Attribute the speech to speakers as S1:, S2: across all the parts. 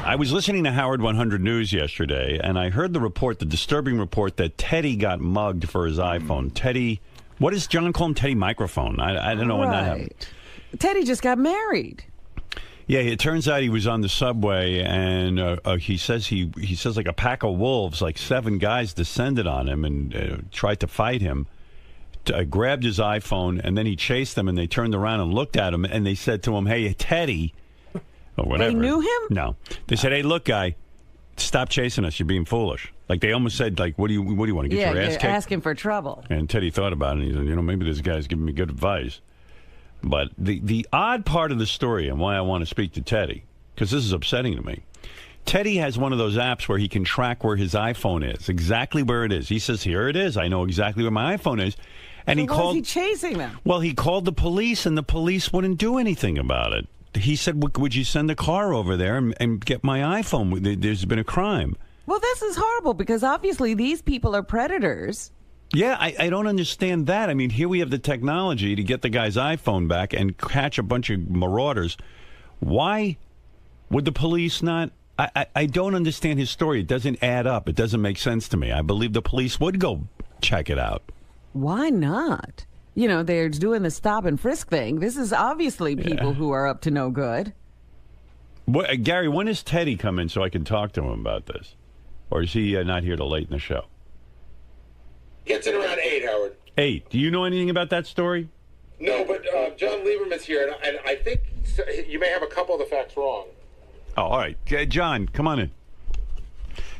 S1: I was listening to Howard 100 News yesterday, and I heard the disturbing report that Teddy got mugged for his iPhone. Teddy, what does John call him? Teddy Microphone. I don't know when that happened.
S2: Teddy just got married.
S1: Yeah, it turns out he was on the subway, and he says like a pack of wolves, like 7 guys descended on him and tried to fight him. Grabbed his iPhone, and then he chased them, and they turned around and looked at him, and they said to him, "Hey, Teddy," or whatever.
S2: They knew him?
S1: No. They said, "Hey, look, guy, stop chasing us. You're being foolish." Like, they almost said, like, what do you want to get your ass kicked?
S2: Asking for trouble.
S1: And Teddy thought about it, and he said, maybe this guy's giving me good advice. But the odd part of the story, and why I want to speak to Teddy, because this is upsetting to me, Teddy has one of those apps where he can track where his iPhone is, exactly where it is. He says, "Here it is. I know exactly where my iPhone is." And
S2: so why is he chasing them?
S1: Well, he called the police, and the police wouldn't do anything about it. He said, "Would you send a car over there and get my iPhone? There's been a crime."
S2: Well, this is horrible, because obviously these people are predators.
S1: Yeah, I don't understand that. I mean, here we have the technology to get the guy's iPhone back and catch a bunch of marauders. Why would the police not? I don't understand his story. It doesn't add up. It doesn't make sense to me. I believe the police would go check it out.
S2: Why not? They're doing the stop and frisk thing. This is obviously people who are up to no good.
S1: Gary, when does Teddy come in so I can talk to him about this? Or is he not here till late in the show?
S3: Gets in around 8, Howard.
S1: 8. Do you know anything about that story?
S3: No, but Jon Leiberman's here, and I think you may have a couple of the facts wrong.
S1: Oh, all right. John, come on in.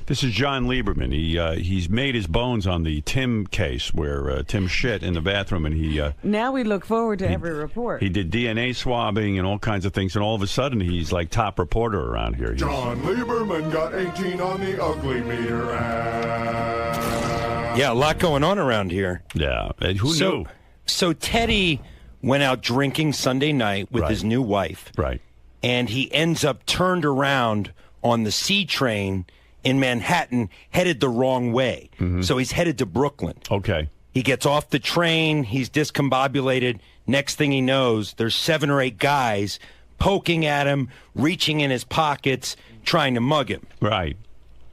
S1: This is Jon Leiberman. He's made his bones on the Tim case where Tim shit in the bathroom, and he...
S2: now we look forward to every report.
S1: He did DNA swabbing and all kinds of things, and all of a sudden he's like top reporter around here.
S4: Jon Leiberman got 18 on the ugly meter.
S5: Yeah, a lot going on around here.
S1: Yeah. Who knew?
S5: So Teddy went out drinking Sunday night with his new wife.
S1: Right.
S5: And he ends up turned around on the C train in Manhattan, headed the wrong way. Mm-hmm. So he's headed to Brooklyn.
S1: Okay.
S5: He gets off the train. He's discombobulated. Next thing he knows, there's 7 or 8 guys poking at him, reaching in his pockets, trying to mug him.
S1: Right.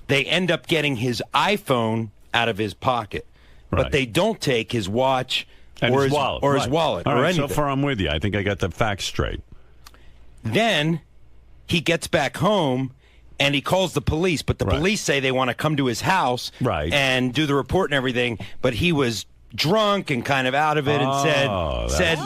S5: They end up getting his iPhone out of his pocket.
S1: Right.
S5: But they don't take his watch
S1: and
S5: or
S1: his wallet.
S5: Or his wallet
S1: all
S5: or
S1: right,
S5: anything.
S1: So far I'm with you. I think I got the facts straight.
S5: Then he gets back home and he calls the police, but the police say they want to come to his house and do the report and everything, but he was drunk and kind of out of it and said,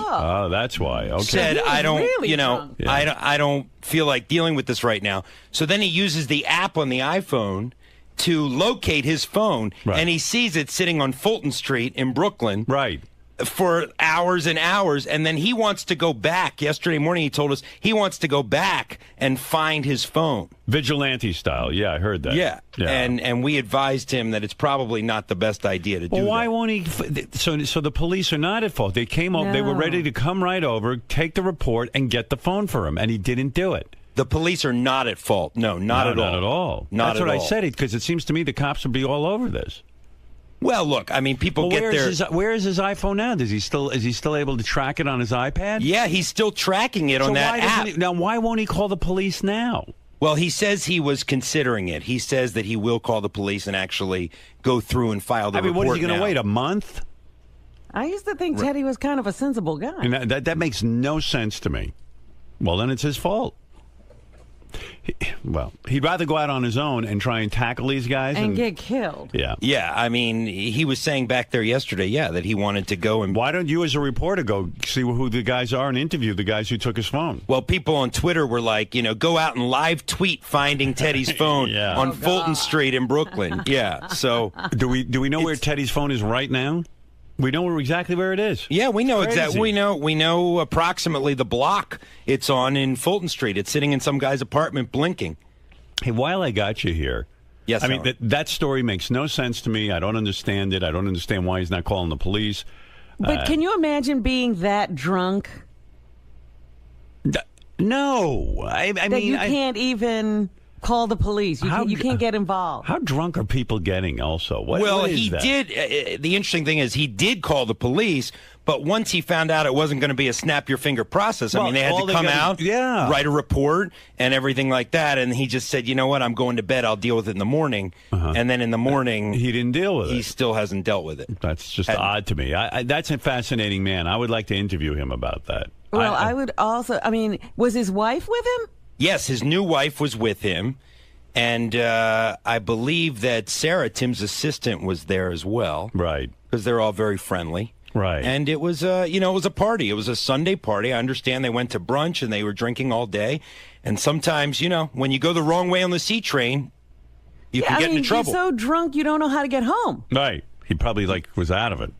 S1: that's why. Okay.
S5: Said, I don't,
S2: really
S5: I don't feel like dealing with this right now. So then he uses the app on the iPhone to locate his phone, and he sees it sitting on Fulton Street in Brooklyn.
S1: Right.
S5: For hours and hours, and then he wants to go back. Yesterday morning he told us he wants to go back and find his phone.
S1: Vigilante style. Yeah, I heard that.
S5: Yeah. And we advised him that it's probably not the best idea to do that.
S1: Well, why won't he? So the police are not at fault. They came over. They were ready to come right over, take the report, and get the phone for him, and he didn't do it.
S5: The police are not at fault. No, not at all.
S1: Not at all.
S5: Not
S1: That's
S5: at
S1: what
S5: all.
S1: I said, because it seems to me the cops would be all over this.
S5: Well, look, I mean, people get their...
S1: Where is his iPhone now? Is he still able to track it on his iPad?
S5: Yeah, he's still tracking it on that app.
S1: Now, why won't he call the police now?
S5: Well, he says he was considering it. He says that he will call the police and actually go through and file the report.
S1: What is he going to wait, a month?
S2: I used to think Teddy was kind of a sensible guy.
S1: And that makes no sense to me. Well, then it's his fault. He'd rather go out on his own and try and tackle these guys
S2: and get killed.
S5: Yeah. I mean, he was saying back there yesterday, that he wanted to go and.
S1: Why don't you, as a reporter, go see who the guys are and interview the guys who took his phone?
S5: Well, people on Twitter were like, go out and live tweet finding Teddy's phone on Fulton Street in Brooklyn. Yeah. So
S1: do we know where Teddy's phone is right now? We know exactly where it is.
S5: Yeah, we know exactly. We know approximately the block it's on in Fulton Street. It's sitting in some guy's apartment blinking.
S1: Hey, while I got you here,
S5: yes,
S1: I mean that story makes no sense to me. I don't understand it. I don't understand why he's not calling the police.
S2: But can you imagine being that drunk?
S1: No, I mean
S2: you can't even call the police. You can't get involved.
S1: How drunk are people getting also? What is that?
S5: Did. The interesting thing is he did call the police, but once he found out it wasn't going to be a snap-your-finger process, I mean, they had to come out, write a report, and everything like that, and he just said, you know what, I'm going to bed, I'll deal with it in the morning. And then in the morning...
S1: He didn't deal with it.
S5: He still hasn't dealt with it.
S1: That's just odd to me. That's a fascinating man. I would like to interview him about that.
S2: Well, I would also... I mean, was his wife with him?
S5: Yes, his new wife was with him. And I believe that Sarah, Tim's assistant, was there as well.
S1: Right.
S5: Because they're all very friendly.
S1: Right.
S5: And it was, it was a party. It was a Sunday party. I understand they went to brunch and they were drinking all day. And sometimes, when you go the wrong way on the C train, you can get into trouble.
S2: You're so drunk you don't know how to get home.
S1: Right. He probably was out of it.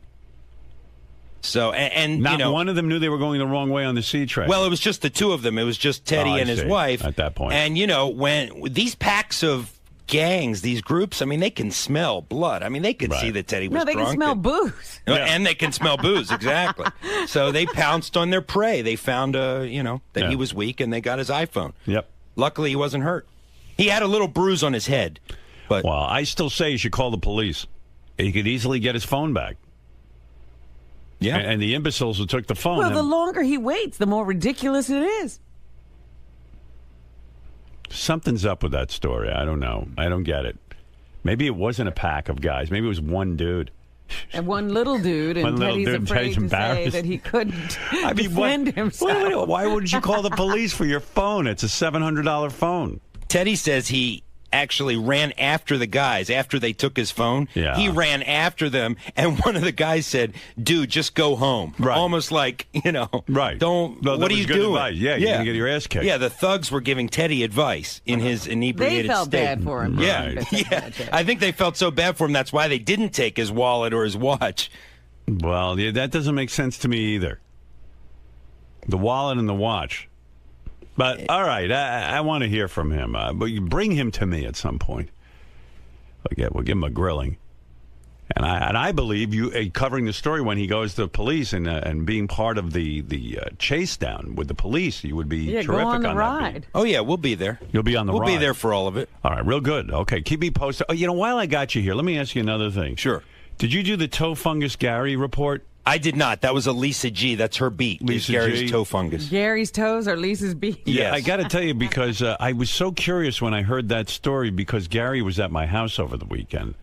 S5: So, and
S1: not one of them knew they were going the wrong way on the C train.
S5: Well, it was just the two of them. It was just Teddy and his wife.
S1: At that point.
S5: And, when these packs of gangs, these groups, I mean, they can smell blood. I mean, they could see that Teddy was drunk.
S2: No, they can smell booze.
S5: And they can smell booze, exactly. So they pounced on their prey. They found, that he was weak, and they got his iPhone.
S1: Yep.
S5: Luckily, he wasn't hurt. He had a little bruise on his head. But
S1: well, I still say you should call the police. He could easily get his phone back.
S5: Yeah.
S1: And the imbeciles who took the phone.
S2: Well, the longer he waits, the more ridiculous it is.
S1: Something's up with that story. I don't know. I don't get it. Maybe it wasn't a pack of guys. Maybe it was one dude.
S2: And one little dude, and Teddy's afraid to say that he couldn't defend himself.
S1: Why wouldn't you call the police for your phone? It's a $700 phone.
S5: Teddy says he actually ran after the guys after they took his phone.
S1: Yeah.
S5: He ran after them, and one of the guys said, dude, just go home.
S1: Right.
S5: Almost like,
S1: right.
S5: Don't,
S1: no,
S5: what are you doing?
S1: Advice. Yeah, you're going to get your ass kicked.
S5: Yeah, the thugs were giving Teddy advice in his inebriated
S2: state. They felt bad for him.
S5: Yeah,
S1: Right.
S5: yeah. I think they felt so bad for him, that's why they didn't take his wallet or his watch.
S1: Well, that doesn't make sense to me either. The wallet and the watch. But, all right, I want to hear from him. But you bring him to me at some point. We'll give him a grilling. And I believe you covering the story when he goes to the police and being part of the chase down with the police, you would be terrific
S2: go on the
S1: that
S2: ride.
S1: beat.
S5: Oh, yeah, we'll be there.
S1: You'll be on the ride.
S5: We'll be there for all of it.
S1: All right, real good. Okay, keep me posted. Oh, while I got you here, let me ask you another thing.
S5: Sure.
S1: Did you do the toe fungus Gary report?
S5: I did not. That was a Lisa G. That's her beat.
S1: Lisa
S5: Gary's
S1: G.
S5: toe fungus.
S2: Gary's toes or Lisa's beat?
S1: Yeah,
S5: Yes.
S1: I got to tell you, because I was so curious when I heard that story, because Gary was at my house over the weekend.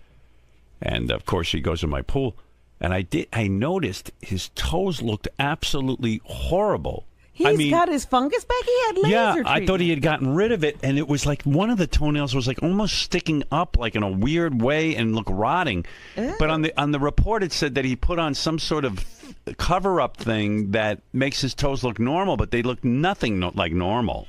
S1: And, of course, he goes in my pool. And I noticed his toes looked absolutely horrible.
S2: He's got his fungus back? He had laser treatment.
S1: I thought he had gotten rid of it, and it was like one of the toenails was like almost sticking up like in a weird way and look rotting.
S2: Ew.
S1: But on the report it said that he put on some sort of cover-up thing that makes his toes look normal, but they look nothing like normal.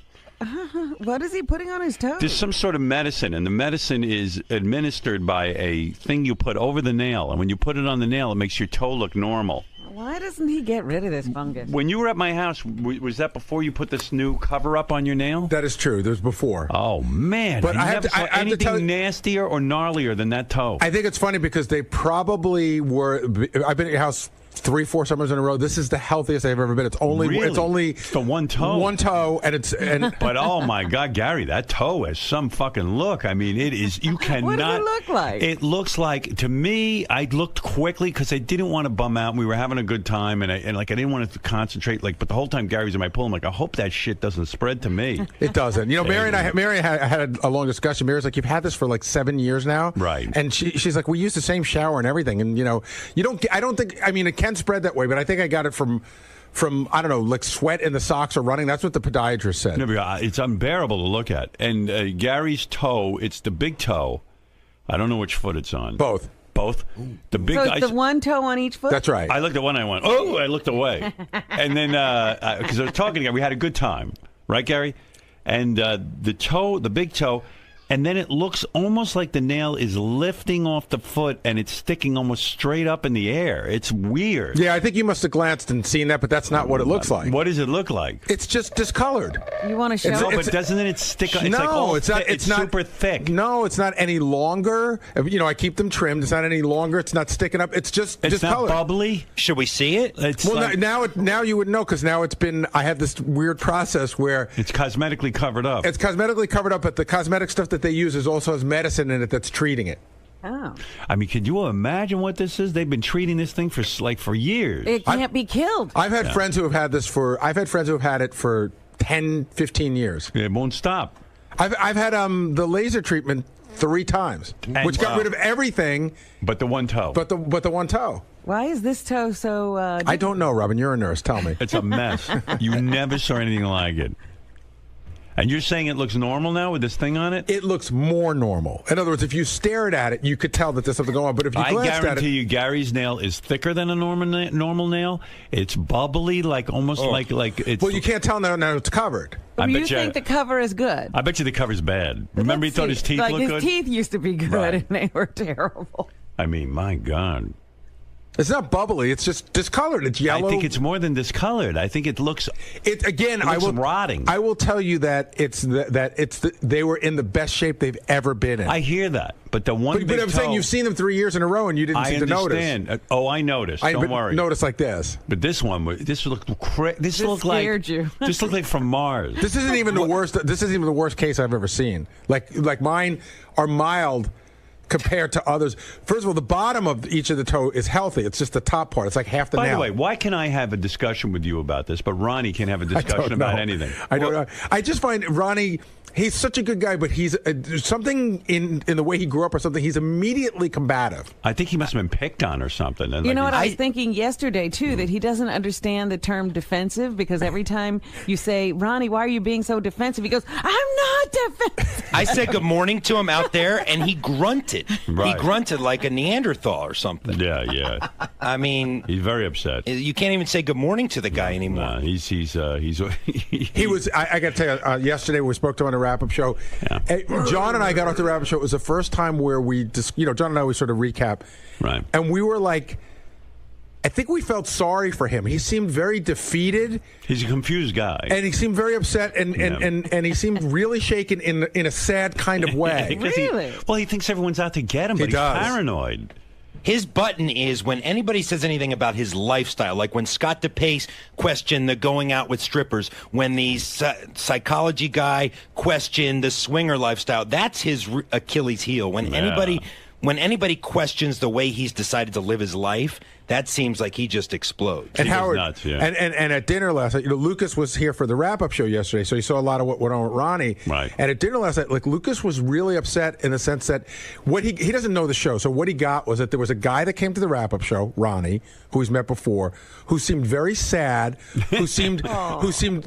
S2: What is he putting on his toes?
S1: There's some sort of medicine, and the medicine is administered by a thing you put over the nail, and when you put it on the nail, it makes your toe look normal.
S2: Why doesn't he get rid of this fungus?
S1: When you were at my house, was that before you put this new cover-up on your nail?
S4: That is true. There's before.
S1: Oh, man.
S4: But
S1: I
S4: I have
S1: never
S4: to-
S1: saw
S4: I have to
S1: anything
S4: tell you-
S1: nastier or gnarlier than that toe.
S4: I think it's funny because they probably were. I've been at your house 3-4 summers in a row. This is the healthiest I've ever been. It's only
S1: Really?
S4: it's only
S1: the one toe.
S4: and
S1: But oh my God, Gary, that toe has some fucking look. I mean, it is. You cannot.
S2: What does it look like?
S1: It looks like, to me, I looked quickly because I didn't want to bum out. We were having a good time, and I didn't want to concentrate. But the whole time Gary was in my pool, I'm like, I hope that shit doesn't spread to me.
S4: it doesn't. Mary and I had a long discussion. Mary's like, you've had this for like 7 years now,
S1: Right?
S4: And she's like, we use the same shower and everything, and you don't. I don't think. I mean, it can spread that way, but I think I got it from I don't know, like sweat in the socks or running. That's what the podiatrist said.
S1: No, it's unbearable to look at. And Gary's toe, it's the big toe. I don't know which foot it's on.
S4: Both.
S1: The big.
S2: So it's the one toe on each foot?
S4: That's right.
S1: I looked at one. I went, oh! I looked away, and then because I was talking to him, we had a good time, right, Gary? And the big toe, and then it looks almost like the nail is lifting off the foot and it's sticking almost straight up in the air. It's weird.
S4: Yeah, I think you must have glanced and seen that, but that's not what it looks like.
S1: What does it look like?
S4: It's just discolored.
S2: You want to show?
S1: No, but doesn't it stick? It's
S4: no,
S1: like all
S4: it's not.
S1: It's not super thick.
S4: No, it's not any longer. You know, I keep them trimmed. It's not any longer. It's not sticking up. It's just
S1: It's not
S4: discolored.
S1: bubbly.
S5: Should we see it?
S1: It's
S4: Well,
S1: like,
S4: now you would know because now it's been. I have this weird process where
S1: it's cosmetically covered up.
S4: it's cosmetically covered up, but the cosmetic stuff that they use also has medicine in it that's treating it.
S2: Oh.
S1: I mean, could you imagine what this is? They've been treating this thing for years.
S2: It can't be killed.
S4: I've had friends who have had this for. I've had friends who have had it for 10, 15 years.
S1: It won't stop.
S4: I've had the laser treatment 3 times, which got rid of everything
S1: but the one toe.
S4: but the one toe.
S2: Why is this toe so...
S4: I don't know, Robin. You're a nurse. Tell me.
S1: It's a mess. You never saw anything like it. And you're saying it looks normal now with this thing on it?
S4: It looks more normal. In other words, if you stared at it, you could tell that there's something going on. But if you glanced at it...
S1: I guarantee you Gary's nail is thicker than a normal nail. It's bubbly, like almost like it's...
S4: Well, you can't tell now it's covered.
S2: You think the cover is good?
S1: I bet you the cover's bad. Remember he thought his teeth looked good?
S2: His teeth used to be good,
S1: Right.
S2: and they were terrible.
S1: I mean, my God.
S4: It's not bubbly. It's just discolored. It's yellow.
S1: I think it's more than discolored. I think it looks...
S4: It again.
S1: It looks rotting.
S4: I will tell you that they were in the best shape they've ever been in.
S1: I hear that, but the one.
S4: But I'm saying you've seen them 3 years in a row and you didn't seem to notice.
S1: I understand. Oh, I noticed. Don't worry.
S4: Notice like this.
S1: But this one, this looked this looked like
S2: scared you.
S1: This looked like from Mars.
S4: This isn't even the worst. This isn't even the worst case I've ever seen. Like mine are mild compared to others. First of all, the bottom of each of the toe is healthy. It's just the top part. It's like half the nail.
S1: By the way, why can I have a discussion with you about this, but Ronnie can't have a discussion about anything?
S4: I don't know. I just find Ronnie, he's such a good guy, but he's something in the way he grew up or something. He's immediately combative.
S1: I think he must have been picked on or something. And
S2: You know what I was thinking yesterday, too, that he doesn't understand the term defensive because every time you say, Ronnie, why are you being so defensive? He goes, I'm not defensive.
S5: I said good morning to him out there, and he grunted.
S1: Right.
S5: He grunted like a Neanderthal or something.
S1: Yeah.
S5: I mean...
S1: He's very upset.
S5: You can't even say good morning to the guy anymore.
S1: Nah, he
S4: was. I got to tell you, yesterday we spoke to him on the wrap-up show. Yeah. John and I got off the wrap-up show. It was the first time where we just, John and I, we sort of recap.
S1: Right.
S4: And we were like, I think we felt sorry for him. He seemed very defeated.
S1: He's a confused guy.
S4: And he seemed very upset, and he seemed really shaken in a sad kind of way.
S2: Really?
S1: Well, he thinks everyone's out to get him, but he's paranoid.
S5: His button is when anybody says anything about his lifestyle, like when Scott DePace questioned the going out with strippers, when the psychology guy questioned the swinger lifestyle, that's his Achilles heel. When anybody questions the way he's decided to live his life, that seems like he just explodes.
S4: And Howard,
S1: nuts, yeah.
S4: and at dinner last night, Lucas was here for the wrap-up show yesterday, so he saw a lot of what went on with Ronnie.
S1: Right.
S4: And at dinner last night, Lucas was really upset in the sense that what he doesn't know the show, so what he got was that there was a guy that came to the wrap-up show, Ronnie, who he's met before, who seemed very sad, who seemed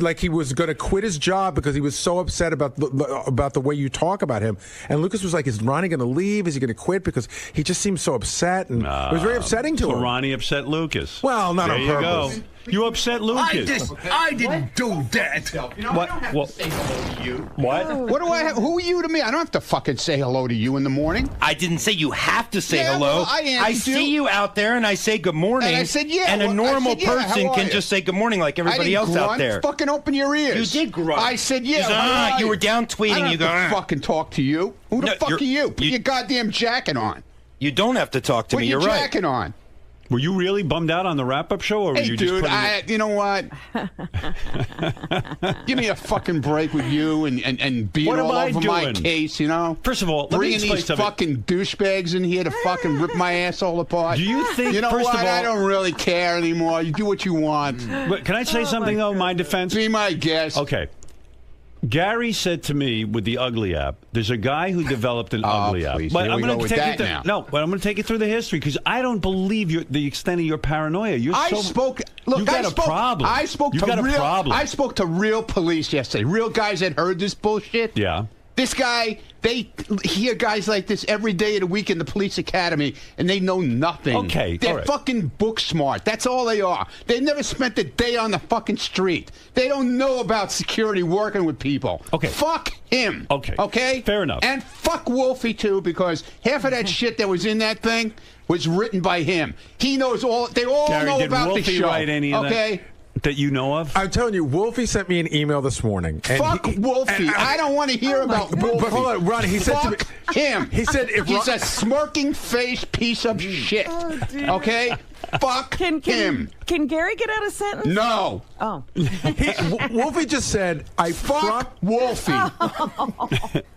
S4: like he was going to quit his job because he was so upset about the way you talk about him. And Lucas was like, "Is Ronnie going to leave? Is he going to quit?" Because he just seemed so upset, and it was very upsetting to him.
S1: Ronnie upset Lucas.
S4: Well, not on purpose.
S1: You upset Lucas.
S6: I didn't do that.
S1: What?
S6: I don't have to say hello to you.
S1: What?
S6: What do I have? Who are you to me? I don't have to fucking say hello to you in the morning.
S5: I didn't say you have to say
S6: Yeah,
S5: hello.
S6: well, I
S5: see you out there, and I say good morning.
S6: And I said, yeah.
S5: And a
S6: Well,
S5: normal
S6: I said, yeah,
S5: person
S6: how are
S5: can
S6: you?
S5: just say good morning like everybody
S6: I
S5: else
S6: didn't
S5: out
S6: grunt.
S5: there.
S6: Fucking open your ears.
S5: You did grunt.
S6: I said, yeah.
S5: You said,
S6: how are
S5: you were down tweeting.
S6: I don't
S5: You go,
S6: have to fucking talk to you. Who the
S5: No,
S6: fuck are you? Put your goddamn jacket on.
S5: You don't have to talk to
S6: Put
S5: me.
S6: your
S5: You're right.
S6: jacket on.
S1: Were you really bummed out on the wrap-up show, or were
S6: Hey,
S1: you
S6: dude,
S1: just
S6: you know what? Give me a fucking break with you and being
S1: What am
S6: all
S1: I
S6: over my
S1: doing?
S6: case, you know?
S1: First of all, let me
S6: bringing
S1: explain
S6: these
S1: something.
S6: fucking douchebags in here to fucking rip my asshole apart.
S1: Do you think?
S6: You know
S1: first
S6: what?
S1: of all,
S6: I don't really care anymore. You do what you want.
S1: But can I say something though? My defense.
S6: Be my guest.
S1: Okay. Gary said to me with the Ugly app, there's a guy who developed an Ugly app.
S6: Please.
S1: But
S6: Here we go with that now.
S1: No, but I'm going to take you through the history because I don't believe the extent of your paranoia. You got a problem.
S6: I spoke
S1: you
S6: to
S1: got a
S6: real.
S1: problem.
S6: I spoke to real police yesterday. Real guys that heard this bullshit.
S1: Yeah.
S6: This guy, they hear guys like this every day of the week in the police academy, and they know nothing.
S1: Okay,
S6: They're
S1: all right.
S6: fucking book smart. That's all they are. They never spent a day on the fucking street. They don't know about security working with people.
S1: Okay.
S6: Fuck him.
S1: Okay.
S6: Okay?
S1: Fair enough.
S6: And fuck Wolfie, too, because half of that shit that was in that thing was written by him. He knows all. They all
S1: Gary,
S6: know
S1: did
S6: about
S1: Wolfie
S6: the show.
S1: write any of
S6: okay?
S1: that you know of?
S4: I'm telling you, Wolfie sent me an email this morning. And
S6: Fuck Wolfie. I don't want to hear about Wolfie.
S4: But hold on, Ronnie, he said to me...
S6: Fuck him.
S4: He said if
S6: he's a smirking face piece of shit. Okay? Fuck him.
S2: Can Gary get out a sentence?
S6: No.
S2: Oh.
S4: Wolfie just said, I
S6: Fuck Wolfie.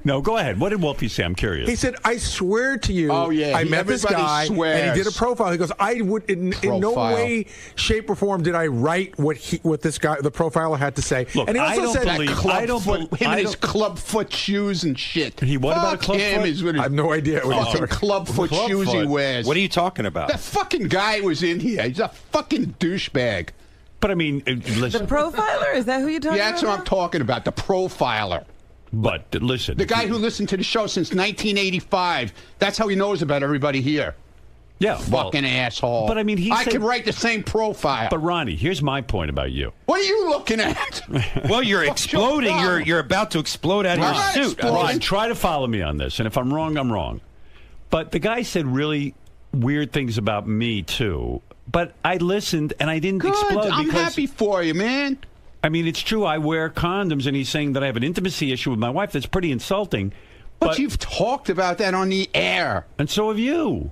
S1: No, go ahead. What did Wolfie say? I'm curious.
S4: He said, I swear to you,
S6: Oh, yeah.
S4: I met this
S6: Everybody
S4: guy,
S6: swears.
S4: and he did a profile. He goes, I would, in no
S6: Profile.
S4: way, shape, or form did I write what this guy, the profiler, had to say.
S1: Look,
S4: and he
S1: I
S4: also
S1: don't
S4: said,
S1: believe- I don't
S6: Him
S1: bel- I
S6: and his
S1: don't-
S6: club foot shoes and shit.
S1: He what about a club
S6: him
S1: foot?
S6: is with
S4: I have no idea what he's
S6: fucking
S4: talking
S6: club foot
S1: Club
S6: shoes he
S1: foot.
S6: wears.
S5: What are you talking about?
S6: That fucking guy was in here. He's a fucking douchebag.
S1: But I mean,
S2: The
S1: listen.
S2: profiler? Is that who you're talking
S6: Yeah, that's
S2: about?
S6: what I'm talking about. The profiler.
S1: But listen.
S6: The guy who listened to the show since 1985. That's how he knows about everybody here.
S1: Yeah. well,
S6: Fucking asshole.
S1: But I mean,
S6: I could write the same profile.
S1: But Ronnie, here's my point about you.
S6: What are you looking at?
S5: Well, you're
S6: What's your
S5: exploding.
S6: problem?
S5: You're about to explode out of
S6: I'm
S5: your
S6: not
S5: suit.
S6: exploding.
S1: Ron, try to follow me on this, and if I'm wrong, I'm wrong. But the guy said really weird things about me too. But I listened and I didn't
S6: Good.
S1: explode
S6: I'm
S1: because
S6: happy for you, man.
S1: I mean it's true. I wear condoms, and he's saying that I have an intimacy issue with my wife. That's pretty insulting.
S6: But you've talked about that on the air.
S1: And so have you.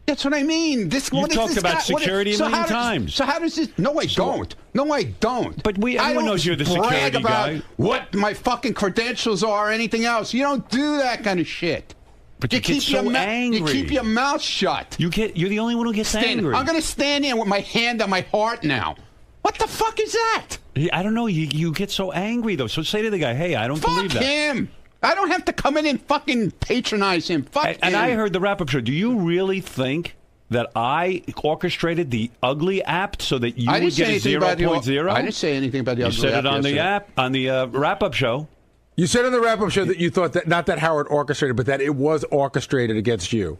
S6: That's what I mean.
S1: You've talked about security a million times.
S6: So how does this? No, I don't. No, I don't.
S1: But
S6: I
S1: everyone
S6: don't
S1: knows you're the
S6: brag
S1: security
S6: about
S1: guy.
S6: what my fucking credentials are or anything else. You don't do that kind of shit.
S1: But you get so angry.
S6: You keep your mouth shut.
S1: You're the only one who gets angry.
S6: I'm going to stand there with my hand on my heart now. What the fuck is that?
S1: I don't know. You get so angry though. So say to the guy, "Hey, I don't believe
S6: Fuck
S1: that."
S6: him. I don't have to come in and fucking patronize him. Fuck him.
S1: And I heard the wrap-up show. Do you really think that I orchestrated the ugly app so that you
S6: I
S1: would
S6: didn't
S1: get
S6: say
S1: a
S6: anything about the
S1: 0.0?
S6: I didn't say anything about the
S1: You
S6: ugly
S1: said it
S6: app
S1: on the
S6: yesterday.
S1: app on the wrap-up show.
S4: You said on the wrap-up show that you thought that not that Howard orchestrated, but that it was orchestrated against you.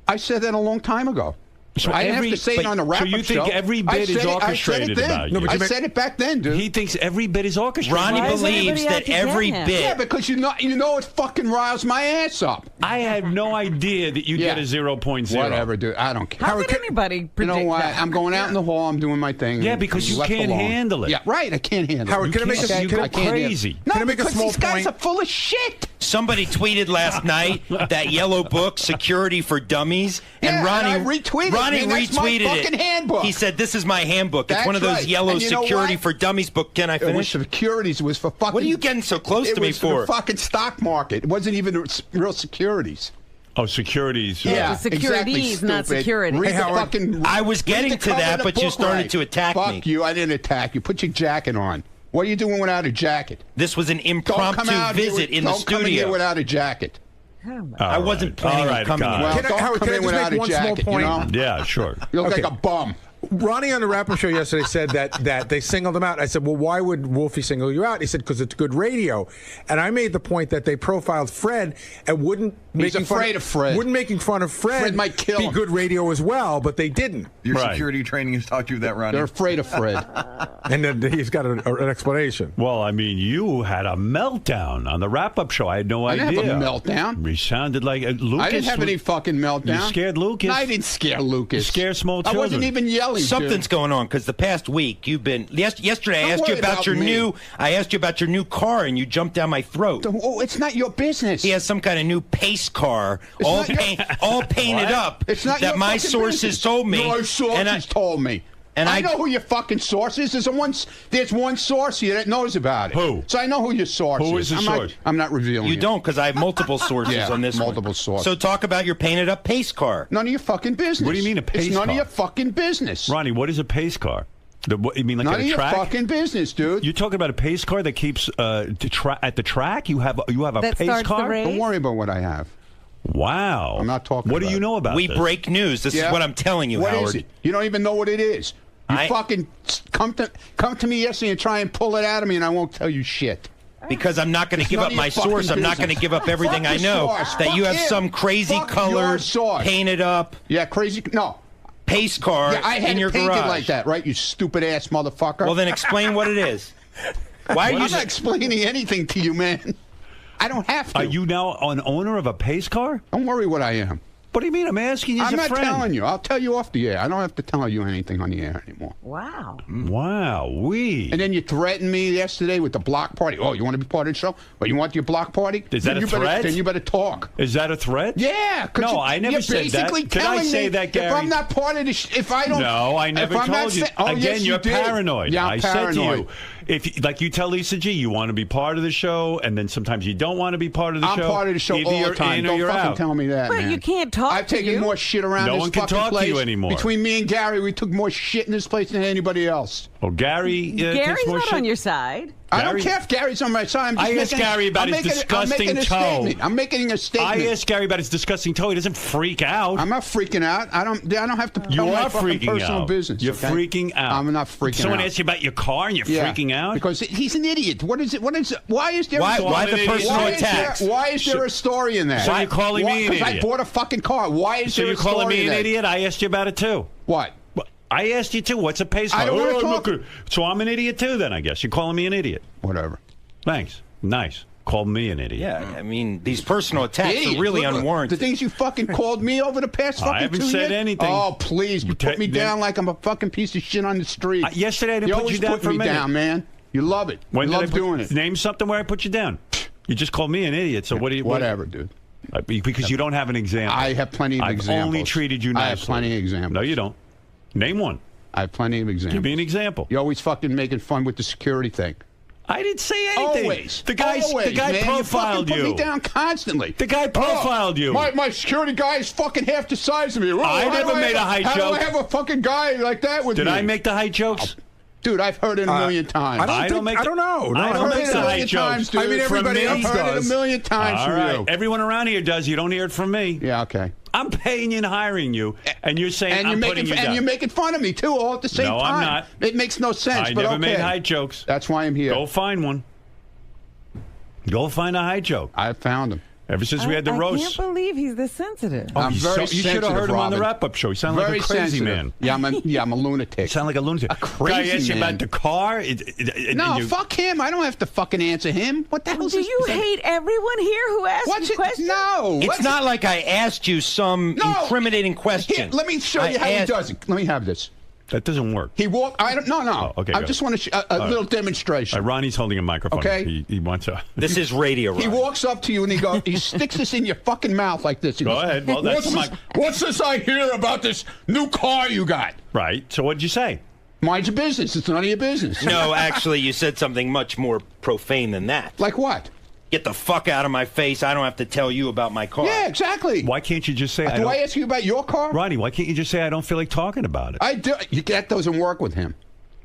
S6: I said that a long time ago.
S1: So
S6: I didn't have to say it on the wrap-up
S1: So you think
S6: show.
S1: every
S6: I
S1: bit is
S6: said it-
S1: orchestrated
S6: I said it then.
S1: about you?
S4: No, but
S6: I
S4: you meant-
S6: said it back then, dude.
S1: He thinks every bit is orchestrated.
S5: Ronnie
S2: Why is
S5: believes
S2: everybody out
S5: that
S2: to get
S5: every
S2: him?
S5: bit.
S6: yeah, because you know it fucking riles my ass up.
S1: I had no idea that you'd
S6: Yeah.
S1: get a 0.0.
S6: Whatever, dude. I don't care.
S2: How did anybody
S6: You
S2: predict
S6: know what?
S2: that?
S6: I'm going out in the hall. I'm doing my thing.
S1: Yeah, because you
S6: left
S1: can't
S6: alone.
S1: handle it.
S6: Yeah, right. I can't handle
S4: Howard,
S6: it.
S4: can I make a-
S1: You
S4: can
S1: go
S4: I-
S1: crazy.
S6: No,
S4: Can I make a
S6: because
S4: small
S6: these guys
S4: point?
S6: are full of shit.
S5: Somebody tweeted last night that yellow book, Security for Dummies, and
S6: Yeah,
S5: Ronnie
S6: and I retweeted it.
S5: Ronnie
S6: Man, that's my
S5: retweeted
S6: fucking
S5: it.
S6: handbook.
S5: He said, "This is my handbook. It's
S6: That's
S5: one of those
S6: right.
S5: yellow
S6: And you know
S5: Security
S6: what?
S5: for Dummies book." Can I
S6: It was
S5: finish?
S6: securities. It was for fucking.
S5: What are you getting so close to me
S6: It was for
S5: for?
S6: the fucking stock market. It wasn't even real securities.
S1: Oh, securities.
S6: Yeah,
S2: the securities,
S6: exactly,
S2: not
S6: stupid.
S2: security.
S6: Read
S4: Hey,
S6: the
S4: Howard,
S6: fucking,
S5: I was
S6: read
S5: getting
S6: the
S5: to
S6: cover
S5: that,
S6: of the
S5: but you
S6: book
S5: started
S6: right.
S5: to attack
S6: Fuck
S5: me.
S6: you. I didn't attack you. Put your jacket on. What are you doing without a jacket?
S5: This was an
S6: Don't come
S5: impromptu
S6: out here
S5: visit
S6: with-
S5: in the
S6: don't come in here
S5: studio.
S6: without a jacket.
S5: I wasn't planning on coming
S1: God.
S5: here.
S6: Well,
S4: Can I-
S6: don't
S4: Howard,
S6: come
S4: can I
S6: in
S4: just
S6: without
S4: make
S6: a
S4: one small
S6: jacket,
S4: point?
S6: you know?
S1: Yeah, sure.
S6: You look
S4: Okay.
S6: like a bum.
S4: Ronnie on the wrap-up show yesterday said that they singled him out. I said, well, why would Wolfie single you out? He said, because it's good radio. And I made the point that they profiled Fred and wouldn't
S6: He's afraid of Fred.
S4: Wouldn't making fun of Fred
S6: might kill
S4: be
S6: him.
S4: good radio as well, but they didn't.
S7: Your
S1: Right.
S7: security training has taught you that, Ronnie.
S6: They're afraid of Fred.
S4: And then he's got an explanation.
S1: Well, I mean, you had a meltdown on the wrap-up show. I had no
S6: I
S1: idea.
S6: didn't have a meltdown.
S1: We sounded like Lucas.
S6: I didn't have any fucking meltdown.
S1: You scared Lucas?
S6: No, I didn't scare Lucas.
S1: You scared small
S6: I wasn't
S1: children.
S6: even yelling.
S5: Something's
S6: dude.
S5: going on because the past week you've been. Yesterday I
S6: Don't
S5: asked you
S6: worry
S5: about
S6: about
S5: your
S6: me.
S5: new. I asked you about your new car and you jumped down my throat.
S6: Oh, it's not your business.
S5: He has some kind of new pace car,
S6: It's
S5: all
S6: not your-
S5: all painted
S1: What?
S5: up.
S6: It's not
S5: that
S6: your
S5: my
S6: fucking
S5: sources
S6: business.
S5: told me.
S6: My sources told me.
S5: and
S6: I
S5: I-
S6: know who your fucking source is. There's one source here that knows about it.
S1: Who?
S6: So I know who your source is.
S1: Who is the source?
S6: I'm not revealing
S5: You
S6: it.
S5: don't, because I have multiple sources
S6: Yeah,
S5: on this
S6: multiple
S5: one.
S6: sources.
S5: So talk about your painted up pace car.
S6: None of your fucking business.
S1: What do you mean a pace
S6: It's none
S1: car?
S6: of your fucking business.
S1: Ronnie, what is a pace car? You mean like
S6: None
S1: at
S6: of
S1: a
S6: your
S1: track?
S6: fucking business, dude.
S1: You're talking about a pace car that keeps at the track? You have a
S2: That
S1: pace
S2: starts the
S1: car?
S2: race?
S6: Don't worry about what I have.
S1: Wow.
S6: I'm not talking
S1: What do
S6: about
S1: you
S6: it.
S1: know about
S5: We
S1: this?
S5: break news. This
S6: Yeah?
S5: is what I'm telling you,
S6: What
S5: Howard.
S6: is it? You don't even know what it is. You
S5: I-
S6: fucking come to me yesterday and try and pull it out of me, and I won't tell you shit.
S5: Because I'm not going to give up my
S6: fucking
S5: source. I'm not going to
S6: business.
S5: give up everything
S6: Fuck
S5: I
S6: the
S5: know.
S6: source.
S5: That you
S6: Fuck
S5: have
S6: him.
S5: some crazy
S6: Fuck your
S5: colored,
S6: source.
S5: painted up
S6: Yeah, crazy. No.
S5: pace car
S6: Yeah, I had
S5: in your
S6: it painted
S5: garage.
S6: like that, right? You stupid ass motherfucker.
S5: Well, then explain what it is. Why are
S6: I'm
S5: you?
S6: not explaining anything to you, man. I don't have to.
S1: Are you now an owner of a pace car?
S6: Don't worry what I am.
S1: What do you mean? I'm asking you as
S6: I'm
S1: a
S6: not
S1: friend.
S6: telling you. I'll tell you off the air. I don't have to tell you anything on the air anymore.
S2: Wow.
S1: Wow,
S6: And then you threatened me yesterday with the block party. Oh, you want to be part of the show? Well, you want your block party?
S1: Is that
S6: Then
S1: a
S6: you better-
S1: threat?
S6: Then you better talk.
S1: Is that a threat?
S6: Yeah. 'Cause
S1: No, I never
S6: you're
S1: said that.
S6: basically
S1: Did I
S6: telling
S1: say
S6: me
S1: that, Gary?
S6: If I'm not part of the if I don't...
S1: No, I never
S6: if I'm not
S1: told you.
S6: Oh,
S1: Again,
S6: yes, you
S1: you're
S6: did.
S1: paranoid.
S6: Yeah, I'm
S1: I said to
S6: paranoid.
S1: you, if like you tell Lisa G, you want to be part of the show, and then sometimes you don't want to be part of the
S6: I'm
S1: show.
S6: part of the show
S1: Either
S6: all
S1: you're
S6: the time.
S1: in or
S6: Don't
S1: you're
S6: fucking
S1: out.
S6: tell me that,
S2: But
S6: man.
S2: you can't talk
S6: I've
S2: to
S6: taken
S2: you.
S6: more shit around
S1: No
S6: this
S1: one can
S6: fucking
S1: talk to
S6: place.
S1: you anymore.
S6: Between me and Gary, we took more shit in this place than anybody else.
S1: Oh, Gary.
S2: Gary's
S1: takes more
S2: not
S1: shit.
S2: on your side.
S6: I don't
S1: Gary-
S6: care if Gary's on my side. I'm just
S1: I asked
S6: making,
S1: Gary about
S6: I'm
S1: his
S6: making,
S1: disgusting
S6: I'm making a
S1: toe.
S6: statement. I'm making a statement.
S1: I asked Gary about his disgusting toe. He doesn't freak out.
S6: I'm not freaking out. I don't have to
S1: You
S6: tell my
S1: are
S6: fucking
S1: freaking
S6: personal
S1: out.
S6: business.
S1: You're
S6: okay?
S1: freaking out.
S6: I'm not freaking
S1: Someone
S6: out.
S1: asked you about your car and you're
S6: Yeah,
S1: freaking out?
S6: because he's an idiot. What is it? Why is there?
S5: Why-
S6: a,
S5: why the personal
S6: why
S5: attacks?
S6: Why is there a story in that?
S1: So you're calling me an
S6: Because I
S1: idiot?
S6: bought a fucking car. Why is
S1: So
S6: there
S1: you're
S6: a story
S1: calling me
S6: in
S1: an
S6: that?
S1: idiot? I asked you about it too.
S6: What?
S1: I asked you too. What's a pace car?
S6: I don't wanna
S1: I'm
S6: talk.
S1: not So I'm an idiot too then, I guess. You're calling me an idiot.
S6: Whatever.
S1: Thanks. Nice. Call me an idiot.
S5: Yeah, I mean, these personal attacks
S6: Idiot.
S5: are really
S6: Look,
S5: unwarranted.
S6: The things you fucking called me over the past fucking
S1: I haven't
S6: 2
S1: said
S6: years?
S1: anything.
S6: Oh, please. You put me
S1: Then-
S6: down like I'm a fucking piece of shit on the street.
S1: Yesterday I didn't
S6: you
S1: put
S6: always
S1: you down
S6: put
S1: for a
S6: me
S1: minute.
S6: down, man. You love it.
S1: When
S6: you
S1: did
S6: love
S1: I put,
S6: doing it.
S1: Name something where I put you down. You just called me an idiot. So what do you?
S6: Whatever, dude.
S1: Because you don't have an example.
S6: I have plenty of
S1: I've
S6: examples.
S1: only treated you nicely.
S6: I have plenty of examples.
S1: No, you don't. Name one.
S6: I have plenty of examples.
S1: Give me an example.
S6: You're always fucking making fun with the security thing.
S1: I didn't say anything.
S6: Always.
S1: The guy
S6: man.
S1: profiled
S6: you.
S1: you.
S6: Put me down constantly.
S1: The guy profiled you.
S6: My security guy is fucking half the size of me. Oh,
S1: I
S6: how
S1: never
S6: do
S1: made a height
S6: how
S1: joke.
S6: How do I have a fucking guy like that with me?
S1: Did I make the height jokes?
S6: Dude, I've heard it a million times.
S4: I don't know. No,
S1: I don't
S6: I've
S1: make
S6: heard it
S1: the
S6: a
S1: height
S6: million
S1: jokes.
S6: times, dude.
S4: I mean,
S1: From
S4: everybody
S1: me?
S4: else
S6: I've heard it
S4: does.
S6: a million times
S1: All
S6: from
S1: right.
S6: you.
S1: Everyone around here does. You don't hear it from me.
S6: Yeah, okay.
S1: I'm paying you and hiring you, and you're saying I'm putting you down.
S6: And you're making fun of me too, all at the same
S1: No,
S6: time.
S1: I'm not.
S6: It makes no sense.
S1: I
S6: but
S1: never
S6: okay.
S1: made height jokes.
S6: That's why I'm here.
S1: Go find one. Go find a height joke.
S6: I found him.
S1: Ever since we had the
S2: I
S1: roast.
S2: can't believe he's this sensitive.
S6: I'm
S1: You
S6: very
S1: you should have
S6: sensitive,
S1: heard him on the
S6: Robin.
S1: wrap-up show. You sound
S6: Very
S1: like a crazy
S6: sensitive.
S1: man.
S6: Yeah, I'm a lunatic.
S1: You sound like a lunatic.
S6: A crazy
S1: Guy asked you
S6: man.
S1: about the car.
S6: No, fuck him. I don't have to fucking answer him. What the hell is
S2: Do
S6: this?
S2: you hate everyone here who asks
S6: What's
S2: you
S6: it?
S2: questions?
S6: No.
S5: It's not like I asked you some
S6: No.
S5: incriminating question.
S6: Here, let me show you how he does it. Let me have this.
S1: That doesn't work.
S6: He walked. I don't. No.
S1: Oh, okay,
S6: I
S1: go.
S6: just want to a little demonstration.
S1: Ronnie's holding a microphone.
S6: Okay.
S1: He wants a.
S5: This is radio,
S6: He
S5: Ronnie.
S6: walks up to you and he sticks this in your fucking mouth like this. He
S1: Go
S6: goes,
S1: ahead. Well, that's
S6: what's this I hear about this new car you got?
S1: Right. So what'd you say?
S6: Mind your business. It's none of your business.
S5: No, actually, you said something much more profane than that.
S6: Like what?
S5: Get the fuck out of my face. I don't have to tell you about my car.
S6: Yeah, exactly.
S1: Why can't you just say?
S6: Do I ask you about your car?
S1: Ronnie, why can't you just say I don't feel like talking about it?
S6: I do. That doesn't work with him.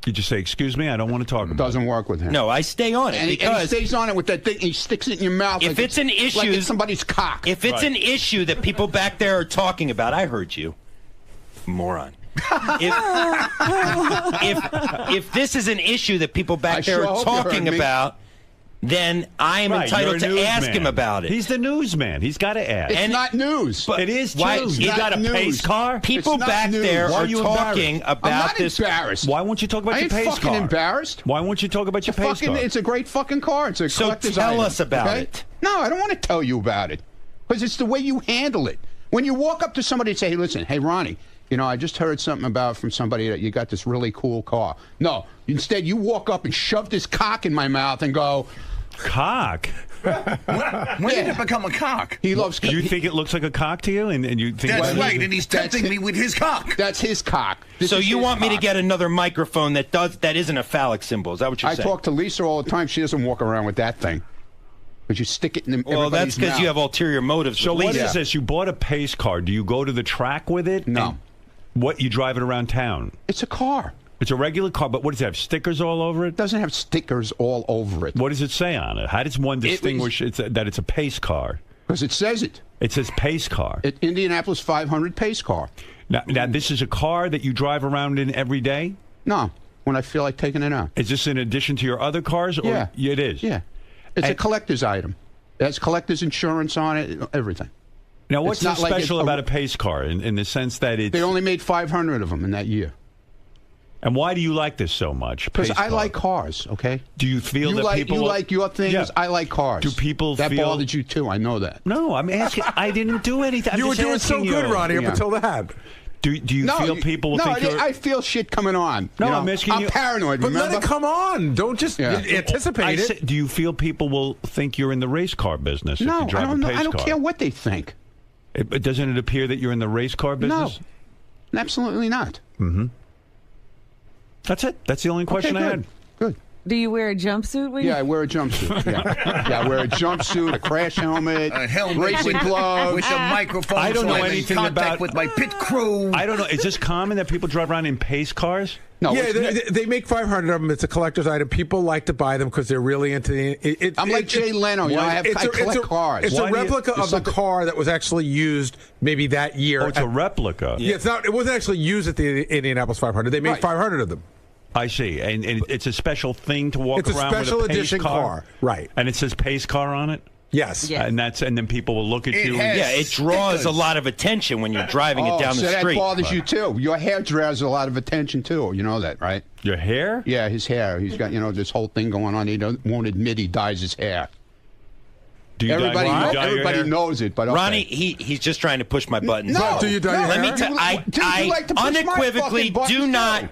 S1: You just say, excuse me, I don't want to talk about it.
S6: Doesn't work with him.
S5: No, I stay on it
S6: And he
S5: because
S6: stays on it with that thing. He sticks it in your mouth.
S5: if
S6: like
S5: it's an issue,
S6: like it's somebody's cock.
S5: if it's an issue that people back there are talking about, I heard you, moron. If this is an issue that people back
S6: I
S5: there
S6: sure
S5: are
S6: hope you
S5: talking
S6: heard me.
S5: about, then I am
S1: Right,
S5: entitled
S1: you're a
S5: to ask
S1: newsman.
S5: him about it.
S1: He's the newsman. He's got to ask.
S6: it's not news.
S1: It is true.
S5: Why-
S1: You
S5: it's
S1: got a
S6: not
S1: pace
S6: news.
S1: car?
S5: People
S6: It's not
S5: back
S6: news.
S5: there
S6: Why
S5: are
S1: are you
S5: talking
S1: embarrassed?
S6: I'm
S5: about
S6: not
S5: this.
S6: embarrassed.
S1: Why won't you talk about
S6: I
S1: your
S6: ain't
S1: pace
S6: fucking
S1: car?
S6: embarrassed.
S1: Why won't you talk about your pace car?
S6: It's a great fucking car. It's a
S5: So
S6: collector's
S5: tell
S6: item,
S5: us about
S6: okay?
S5: it.
S6: No, I don't want to tell you about it because it's the way you handle it. When you walk up to somebody and say, "Hey, listen, hey Ronnie, you know, I just heard something about from somebody that you got this really cool car." No, instead you walk up and shove this cock in my mouth and go,
S1: Cock?
S7: When did it become a cock?
S6: "He loves."
S1: Do you think it looks like a cock to you? And you think
S7: That's
S1: it's-
S7: right, and he's tempting me with his cock.
S6: That's his cock. This
S5: So
S6: is
S5: you
S6: his
S5: want me to
S6: cock.
S5: get another microphone that isn't a phallic symbol? Is that what you're
S6: I
S5: saying?
S6: talk to Lisa all the time. She doesn't walk around with that thing. But you stick it in
S5: Well, that's
S6: everybody's
S5: because
S6: mouth.
S5: you have ulterior motives.
S1: So
S5: with
S1: what
S5: Lisa.
S1: is this? You bought a pace car. Do you go to the track with it?
S6: No.
S1: And what, you drive it around town?
S6: It's a car.
S1: It's a regular car, but what does it have? Stickers all over it?
S6: It doesn't have stickers all over it.
S1: What does it say on it? How does one distinguish that it's a pace car?
S6: Because it says it.
S1: It says pace car.
S6: Indianapolis 500 pace car.
S1: Now, this is a car that you drive around in every day?
S6: No, when I feel like taking it out.
S1: Is this in addition to your other cars? Or
S6: Yeah.
S1: It is?
S6: Yeah. It's a collector's item. It has collector's insurance on it, everything.
S1: Now, what's
S6: It's
S1: so
S6: not like
S1: special about a pace car in the sense that it's...
S6: They only made 500 of them in that year.
S1: And why do you like this so much?
S6: Because I like cars, okay?
S1: Do you feel that people...
S6: You like your things,
S1: Yeah.
S6: I like cars.
S1: Do people
S6: that
S1: feel...
S6: bothered you too, I know that.
S1: No, I'm asking... I didn't do anything.
S4: You were doing so good, Ronnie, up until that.
S1: Do you feel people will think you're...
S6: I feel shit coming on.
S1: No,
S6: you know?
S1: I'm asking you...
S6: I'm paranoid,
S4: But
S6: remember?
S4: let it come on. Don't just anticipate it.
S1: Do you feel people will think you're in the race car business if
S6: No,
S1: you drive
S6: I don't
S1: a
S6: know.
S1: pace
S6: I don't
S1: car?
S6: care what they think.
S1: Doesn't it appear that you're in the race car business?
S6: No, absolutely not.
S1: Mm-hmm. That's it. That's the only question I had.
S6: Good.
S2: Do you wear a jumpsuit? When
S6: Yeah, I wear a jumpsuit. Yeah, I wear a jumpsuit, a crash helmet,
S7: A helmet
S6: racing gloves.
S7: with a microphone.
S1: I don't
S7: so
S1: know
S7: I'm in
S1: anything
S7: contact
S1: about-
S7: with my pit crew.
S1: I don't know. Is this common that people drive around in pace cars?
S6: No,
S4: Yeah, they make 500 of them. It's a collector's item. People like to buy them because they're really into the.
S6: I'm like Jay Leno. You know, I collect cars.
S4: It's
S1: Why
S4: a
S1: do you-
S4: replica of the car that was actually used maybe that year.
S1: Oh, it's a replica.
S4: Yeah, it's not. It wasn't actually used at the Indianapolis 500. They made 500 of them.
S1: I see. And it's a special thing to walk
S4: It's a
S1: around
S4: special
S1: with a pace
S4: edition car. Right.
S1: And it says pace car on it?
S4: Yes.
S2: Yeah.
S1: And then people will look at you.
S7: has-
S5: Yeah, it draws a lot of attention when you're driving it down
S6: so
S5: the street.
S6: that bothers you too. Your hair draws a lot of attention too. You know that, right?
S1: Your hair?
S6: Yeah, his hair. He's got this whole thing going on. He won't admit he dyes his hair.
S1: Do you
S6: Everybody,
S1: dye your
S6: everybody
S1: hair?
S6: knows it, but okay.
S5: Ronnie, he's just trying to push my buttons.
S6: No,
S4: Do you dye your
S5: Let me
S4: hair?
S5: tell I
S6: You like to push my
S5: unequivocally
S6: fucking
S5: do
S6: buttons,
S5: not.
S6: too.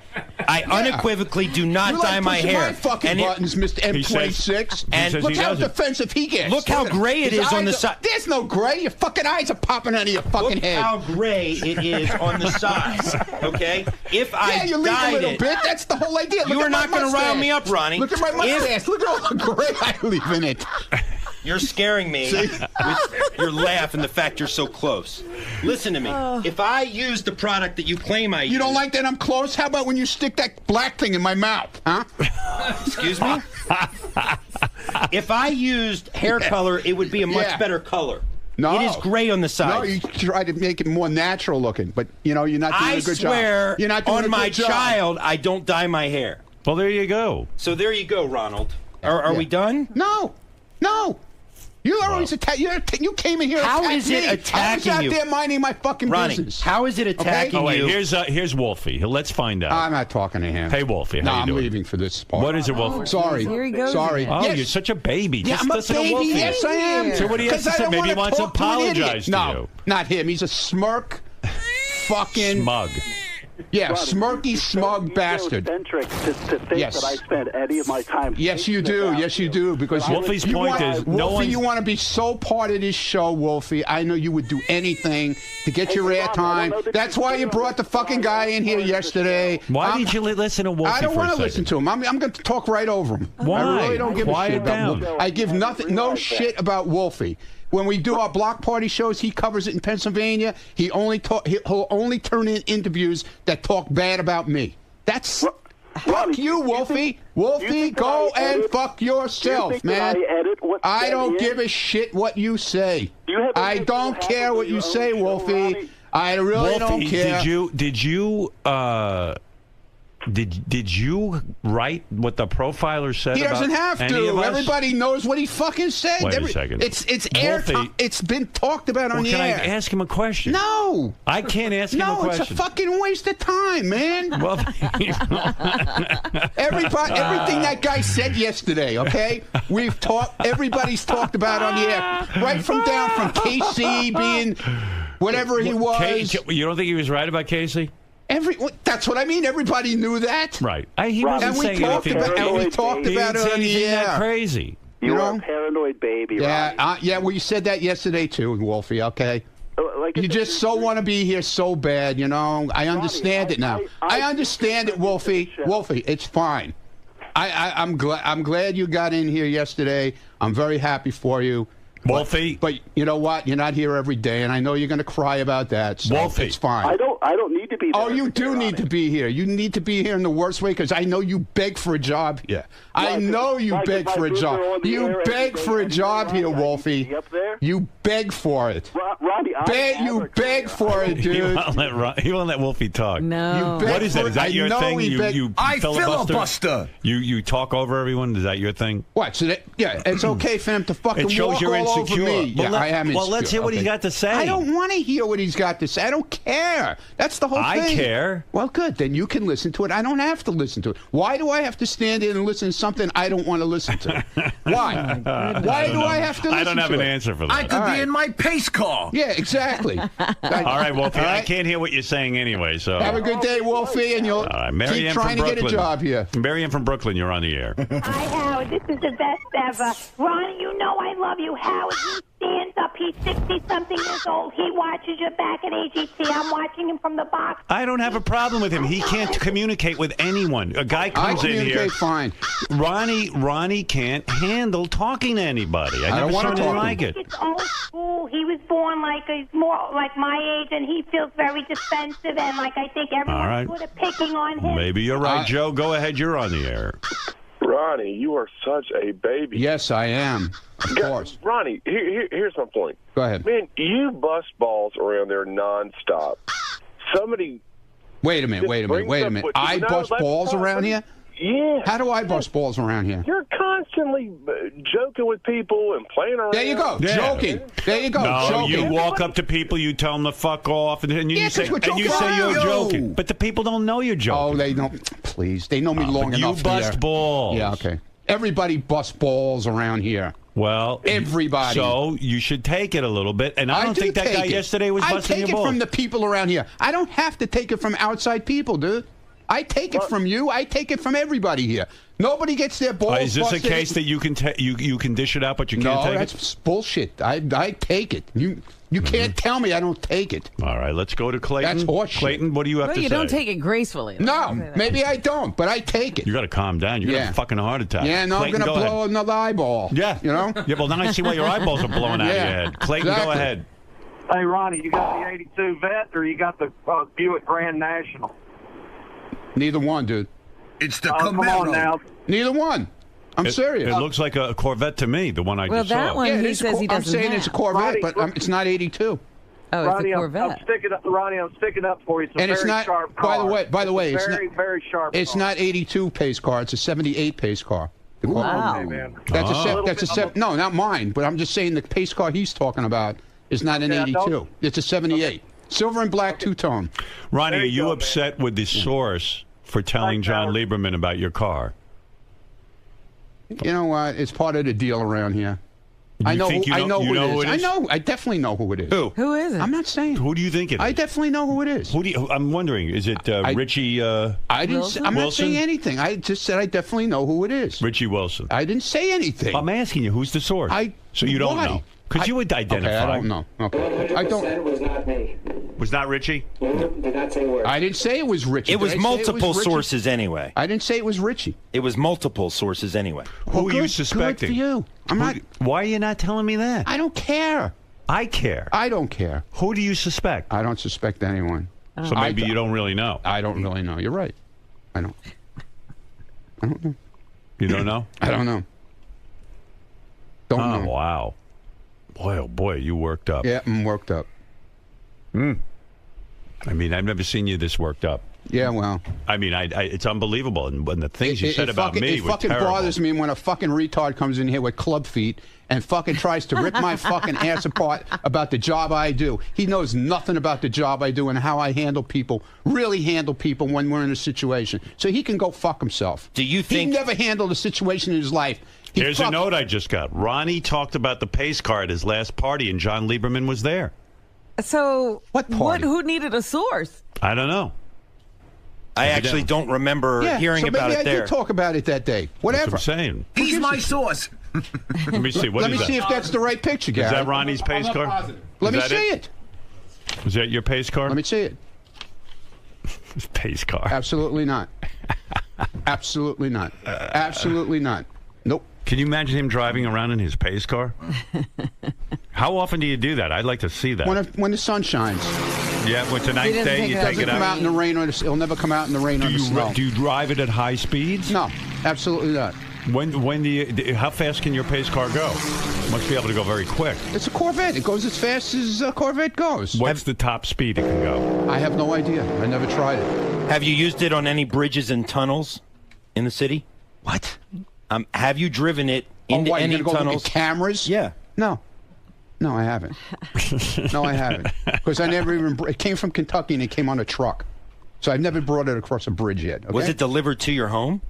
S5: I unequivocally do not
S6: You
S5: dye
S6: like
S5: my
S6: pushing
S5: hair.
S6: my fucking
S5: And it-
S6: buttons, Mr.
S1: He says-
S6: M26.
S5: And
S1: says
S6: look
S1: he
S6: how
S1: doesn't.
S6: defensive he gets.
S5: Look how gray it
S6: His
S5: is on the
S6: eyes
S5: side.
S6: There's no gray. Your fucking eyes are popping out of your fucking
S5: Look
S6: head.
S5: how gray it is on the sides. Okay, if I
S6: Yeah, you leave a
S5: dyed
S6: little
S5: it,
S6: bit. That's the whole idea.
S5: You
S6: Look
S5: are
S6: at my
S5: not gonna rile
S6: mustache.
S5: me up, Ronnie.
S6: Look at my mustache. Look at all the gray I leave in it.
S5: You're scaring me with your laugh and the fact you're so close. Listen to me. If I use the product that you claim I use...
S6: You don't like that I'm close? How about when you stick that black thing in my mouth, huh?
S5: Excuse me? If I used hair color, it would be a much better color.
S6: No.
S5: It is gray on the sides.
S6: No, you try to make it more natural looking, but you're not doing
S5: I
S6: a good
S5: swear
S6: job. You're not doing a
S5: on
S6: good
S5: my
S6: job.
S5: child, I don't dye my hair.
S1: Well, there you go.
S5: So there you go, Ronald. Are we done?
S6: No. You always attack. You came in here.
S5: How
S6: attacked
S5: is it
S6: me.
S5: attacking
S6: I was out
S5: you?
S6: there minding my fucking
S5: Ronnie,
S6: business.
S5: how is it attacking
S1: Oh, wait,
S5: you?
S1: here's Wolfie. Let's find out.
S6: I'm not talking to him.
S1: Hey, Wolfie,
S6: No,
S1: how you
S6: I'm
S1: doing?
S6: leaving for this part.
S1: What is it, Wolfie?
S6: Sorry.
S2: Here he goes
S6: Sorry.
S2: again.
S1: Oh,
S6: Yes.
S1: you're such a baby.
S6: Yeah,
S1: Just
S6: I'm a
S1: listen
S6: baby.
S1: to Wolfie.
S6: Yes, I am.
S1: So what he has to
S6: 'Cause I
S1: say,
S6: don't
S1: maybe he
S6: wanna
S1: wants to
S6: talk to an idiot.
S1: apologize to
S6: No,
S1: you.
S6: not him. He's a smirk, fucking
S1: Smug.
S6: Yeah, smirky, smug bastard.
S8: Egocentric to think
S6: Yes.
S8: that I spend any of my time.
S6: Yes, you do. Yes, you do. Because
S1: Wolfie's
S6: you
S1: point
S6: want,
S1: is, no
S6: Wolfie,
S1: one's-
S6: you want to be so part of this show, Wolfie. I know you would do anything to get your
S8: Ron, I don't
S6: airtime.
S8: know that
S6: That's
S8: you
S6: why
S8: put
S6: you
S8: on
S6: brought the
S8: this
S6: fucking guy in here yesterday.
S1: Why didn't you listen to Wolfie
S6: I don't
S1: for a
S6: want to
S1: second?
S6: listen to him. I'm going to talk right over him.
S1: Why?
S6: I really don't give
S1: Quiet
S6: a shit about
S1: down.
S6: Wolfie. I give no shit about Wolfie. When we do our block party shows, he covers it in Pennsylvania. He'll only turn in interviews that talk bad about me. That's fuck you, Wolfie. Wolfie, go and fuck yourself, man. I don't give a shit what you say. I don't care what you say, Wolfie. I really don't care.
S1: Did you write what the profiler said?
S6: He doesn't
S1: about
S6: have
S1: any of
S6: to.
S1: us?
S6: Everybody knows what he fucking said.
S1: Wait a second.
S6: It's air.
S1: Wolfie-
S6: It's been talked about on the
S1: Can
S6: air.
S1: I ask him a question?
S6: No.
S1: I can't ask him a
S6: No,
S1: question.
S6: it's a fucking waste of time, man.
S1: Well,
S6: Everything that guy said yesterday, okay? Everybody's talked about on the air. Right from KC being whatever he was.
S1: You don't think he was right about Casey?
S6: That's what I mean. Everybody knew that.
S1: Right. He wasn't saying anything.
S6: We talked
S1: He
S6: about
S1: didn't
S6: it
S1: say
S6: on the
S1: anything
S6: air.
S1: that crazy.
S8: You
S6: know?
S8: are a paranoid baby,
S6: Yeah,
S8: Ronnie.
S6: well, you said that yesterday too, Wolfie, okay? You just so want to be here so bad, you know. I understand it now. I understand it, Wolfie. Wolfie, it's fine. I'm glad you got in here yesterday. I'm very happy for you.
S1: Wolfie.
S6: But you know what? You're not here every day, and I know you're going to cry about that. So
S1: Wolfie.
S6: it's fine.
S8: I don't I don't need to be there.
S6: Oh, you do need to be here. You need to be here in the worst way because I know you beg for a job here. I know you beg for a job. You beg for a job here, Wolfie.
S8: Up there?
S6: You beg for it.
S8: Ronnie,
S6: You beg for it, dude.
S1: He won't let Wolfie talk.
S2: No.
S1: What is that? Is that your thing? You
S7: I
S1: filibuster?
S7: filibuster.
S1: You talk over everyone? Is that your thing?
S6: What? So it's okay for him to fucking
S1: It shows
S6: walk
S1: you're
S6: all
S1: insecure.
S6: over me.
S1: Well,
S6: I am insecure.
S1: well, let's hear what he's got to say.
S6: I don't want to hear what he's got to say. I don't care. That's the whole thing.
S1: I care.
S6: Well, good. Then you can listen to it. I don't have to listen to it. Why do I have to stand in and listen to something I don't want to listen to? Why? Why do I have to listen to it?
S1: I don't have an answer for that.
S7: I could be in my pace car.
S6: Yeah, exactly.
S1: All right, Wolfie. I can't hear what you're saying anyway. So
S6: have a good day, Wolfie, and you'll keep trying to get a job here.
S1: Marianne from Brooklyn, you're on the air.
S9: Hi, Howard. This is the best ever. Ronnie, you know I love you. Howard, he stands up. He's 60-something years old. He watches you back at AGT. I'm watching him from the box.
S1: I don't have a problem with him. He can't communicate with anyone. A guy comes in here.
S6: Fine.
S1: Ronnie can't handle talking to anybody. I never saw anything like it.
S9: It's old school. He was born he's more like my age, and he feels very defensive, and I think everyone's sort of picking on him.
S1: Maybe you're right, Joe. Go ahead. You're on the air.
S10: Ronnie, you are such a baby.
S6: Yes, I am. Of course.
S10: Ronnie, here's my point.
S6: Go ahead.
S10: Man, you bust balls around there nonstop. Somebody.
S6: Wait a minute. I bust balls around here?
S10: Yeah.
S6: How do I bust balls around here?
S10: You're constantly joking with people and playing around.
S6: There you go.
S1: Yeah.
S6: Joking. There you go.
S1: No,
S6: joking.
S1: you walk up to people, you tell them to fuck off, and you say you're joking. But the people don't know you're joking.
S6: Oh, they don't. Please. They know me long enough.
S1: You bust balls.
S6: Yeah, okay. Everybody busts balls around here.
S1: Well,
S6: everybody.
S1: So you should take it a little bit. And I don't think that guy yesterday was busting your balls.
S6: I take it from the people around here. I don't have to take it from outside people, dude. I take it from you. I take it from everybody here. Nobody gets their balls
S1: Is this a case that you can you can dish it out, but you can't take it?
S6: No, that's bullshit. I take it. You can't tell me I don't take it.
S1: All right, let's go to Clayton.
S6: That's horseshit.
S1: Clayton, what do you have to say?
S2: You don't take it gracefully.
S6: No, maybe I don't, but I take it.
S1: You got to calm down. You're going to have a fucking heart attack.
S6: Yeah, no,
S1: Clayton,
S6: I'm going to blow another eyeball.
S1: Yeah.
S6: You know?
S1: Yeah, well, now I see why your eyeballs are blowing out of your head. Clayton, go ahead.
S11: Hey, Ronnie, you got the 82 Vet or you got the Buick Grand National?
S6: Neither one, dude.
S7: It's the
S11: Come on now.
S6: Neither one. I'm serious.
S1: It looks like a Corvette to me, the one I just saw.
S2: Well, that one he says he doesn't
S6: I'm saying it's a Corvette, but it's not 82.
S2: Oh,
S11: Ronnie,
S2: it's a Corvette.
S11: I'm sticking up for you. It's a
S6: and it's
S11: very
S6: not,
S11: sharp car.
S6: by the way,
S11: it's
S6: it's
S11: very, very sharp.
S6: It's not 82 pace car. It's a 78 pace car.
S2: Wow.
S11: Okay, man.
S6: That's no, not mine. But I'm just saying the pace car he's talking about is not an 82. It's a 78. Silver and black two-tone.
S1: Ronnie, are you upset with the source for telling Jon Leiberman about your car?
S6: You know what? It's part of the deal around here. I know who it is. I definitely know who it is.
S2: Who is it?
S6: I'm not saying.
S1: Who do you think it is?
S6: I definitely know who it is.
S1: I'm wondering, is it Richie
S6: I'm not saying anything. I just said I definitely know who it is.
S1: Richie Wilson.
S6: I didn't say anything.
S1: I'm asking you, who's the source? So you don't know. Because you would identify.
S6: Okay, I don't know. Okay. I don't.
S3: It was not me.
S1: Was not Richie?
S3: Did not say a word.
S6: I didn't say it was Richie.
S5: It was multiple sources anyway.
S6: I didn't say it was Richie.
S5: It was multiple sources anyway.
S1: Who are you suspecting?
S6: Good for you.
S1: Why are you not telling me that?
S6: I don't care.
S1: I care.
S6: I don't care.
S1: Who do you suspect?
S6: I don't suspect anyone.
S1: So maybe you don't really know.
S6: I don't really know. You're right. I don't know.
S1: You don't know?
S6: I don't know. Don't know.
S1: Wow. Boy, oh boy, you worked up.
S6: Yeah, I'm worked up.
S1: I mean, I've never seen you this worked up.
S6: Yeah, well.
S1: I mean, it's unbelievable. And when the things you said about me were terrible. It fucking
S6: bothers me when a fucking retard comes in here with club feet and fucking tries to rip my fucking ass apart about the job I do. He knows nothing about the job I do and how I handle people, really handle people when we're in a situation. So he can go fuck himself.
S5: Do you think...
S6: He never handled a situation in his life.
S1: Here's a note I just got. Ronnie talked about the pace car at his last party, and Jon Leiberman was there.
S2: So
S6: what party?
S2: Who needed a source?
S1: I don't know.
S5: I actually don't remember hearing about it there.
S6: Maybe I did talk about it that day. Whatever.
S1: That's what I'm saying.
S7: He's my source.
S1: Let me see. Let me
S6: see if that's the right picture, Gary.
S1: Is that Ronnie's pace car?
S6: Let me see it.
S1: Is that your pace car?
S6: Let me see it.
S1: Pace car.
S6: Absolutely not. Absolutely not. Absolutely not. Nope.
S1: Can you imagine him driving around in his pace car? How often do you do that? I'd like to see that.
S6: When the sun shines.
S1: Yeah, what's a nice
S2: doesn't
S1: day?
S2: take
S1: You
S2: it out.
S1: take it
S6: It'll come out
S1: out.
S6: in the rain or it'll never come out in the rain or the snow.
S1: Do you drive it at high speeds?
S6: No, absolutely not.
S1: When do you? How fast can your pace car go? Must be able to go very quick.
S6: It's a Corvette. It goes as fast as a Corvette goes.
S1: What's the top speed it can go?
S6: I have no idea. I never tried it.
S5: Have you used it on any bridges and tunnels in the city?
S6: What?
S5: Have you driven it into
S6: why,
S5: any
S6: you're gonna go look
S5: tunnels?
S6: at cameras?
S5: Yeah.
S6: No. No, I haven't. No, I haven't. Because I never even... It came from Kentucky and it came on a truck. So I've never brought it across a bridge yet. Okay?
S5: Was it delivered to your home?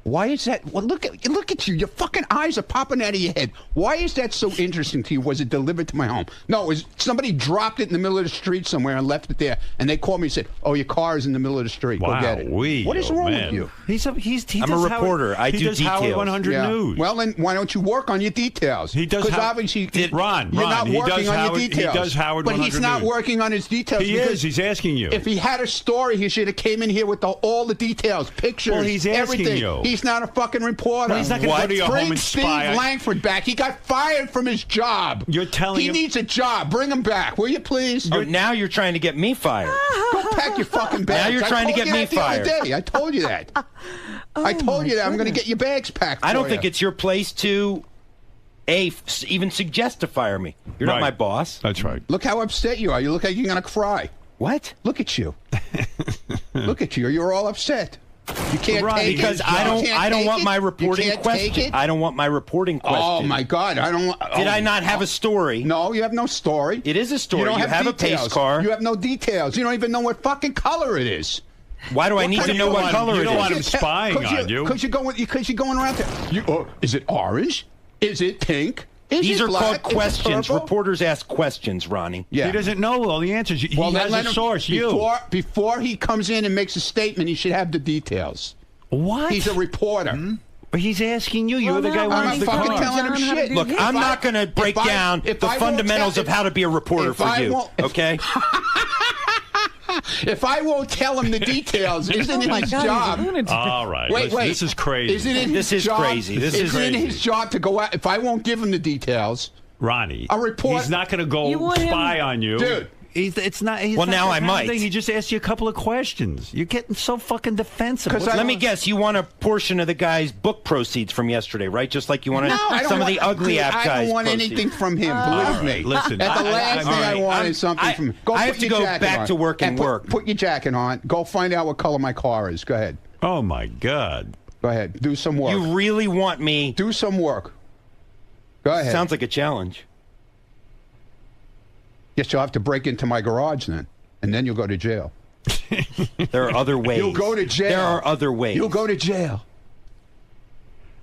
S6: Why is that? Well, look at you. Your fucking eyes are popping out of your head. Why is that so interesting to you? Was it delivered to my home? No, it was somebody dropped it in the middle of the street somewhere and left it there. And they called me and said, "Oh, your car is in the middle of the street. Go get it." What is wrong with you?
S5: I'm a reporter. I do
S1: does
S5: details.
S1: Howard 100 News.
S6: Well, then why don't you work on your details?
S1: He does.
S6: Because obviously,
S1: Ron,
S6: you're not
S1: he
S6: working
S1: does
S6: on
S1: Howard,
S6: your details.
S1: He does Howard
S6: but
S1: 100
S6: he's not
S1: News.
S6: working on his details.
S1: He is. He's asking you.
S6: If he had a story, he should have came in here with all the details, pictures,
S1: Well, he's asking
S6: everything.
S1: you.
S6: He's not a fucking reporter.
S1: Well, he's not going to go to your
S6: Bring
S1: home and
S6: Steve
S1: spy.
S6: Langford back. He got fired from his job.
S1: You're telling
S6: he
S1: him
S6: needs a job. Bring him back, will you please?
S5: Oh, now you're trying to get me fired.
S6: Go pack your fucking bags.
S5: Now you're trying to get me fired.
S6: I told you that. I told you that. I'm going to get your bags packed.
S5: I don't think it's your place to even suggest to fire me. You're not my boss.
S1: That's right.
S6: Look how upset you are. You look like you're going to cry.
S5: What?
S6: Look at you. Look at you. You're all upset. You can't take
S5: because
S6: it.
S5: I don't want my reporting question. I don't want my reporting question.
S6: Oh my God! I don't.
S5: Did I not have a story?
S6: No, you have no story.
S5: It is a story.
S6: You don't
S5: have a
S6: details.
S5: pace car.
S6: You have no details. You don't even know what fucking color it is.
S5: Why do I need to know what color it is?
S1: You don't want him spying on you.
S6: Because you're going around there. Is it orange? Is it pink?
S5: These are
S6: black?
S5: called questions. Reporters ask questions, Ronnie.
S6: Yeah.
S1: He doesn't know all the answers. He has a source,
S6: Before he comes in and makes a statement, he should have the details.
S1: What?
S6: He's a reporter.
S1: But he's asking you. You're the guy who
S6: I'm
S1: runs
S6: not
S1: the
S6: fucking
S1: car.
S6: telling him shit.
S5: Look, I'm not going to break down the fundamentals of how to be a reporter for you, okay?
S6: If I won't tell him the details, isn't it his job?
S1: All right.
S6: Wait.
S1: This is crazy.
S6: Isn't it his job?
S5: Crazy. This is
S6: Isn't it
S5: crazy.
S6: his job to go out? If I won't give him the details,
S1: Ronnie,
S6: a report.
S1: He's not going to go spy on you.
S6: Dude.
S1: It's not. He's
S5: Well,
S1: not
S5: now
S1: that
S5: I
S1: kind of
S5: might.
S1: thing. He just asked you a couple of questions. You're getting so fucking defensive.
S5: Let me guess. You want a portion of the guy's book proceeds from yesterday, right? Just like you wanted some of the ugly app guys.
S6: I don't want
S5: proceeds.
S6: anything from him. Believe me.
S1: Listen,
S6: At the last thing I want is something from him. Go
S5: I
S6: put
S5: have to
S6: your
S5: go
S6: jacket
S5: back
S6: on.
S5: to work and work.
S6: Put your jacket on. Go find out what color my car is. Go ahead.
S1: Oh my God.
S6: Go ahead. Do some work.
S5: You really want me?
S6: Do some work. Go ahead.
S5: Sounds like a challenge.
S6: Guess you'll have to break into my garage then, and then you'll go to jail.
S5: There are other ways.
S6: You'll go to jail.
S5: There are other ways.
S6: You'll go to jail.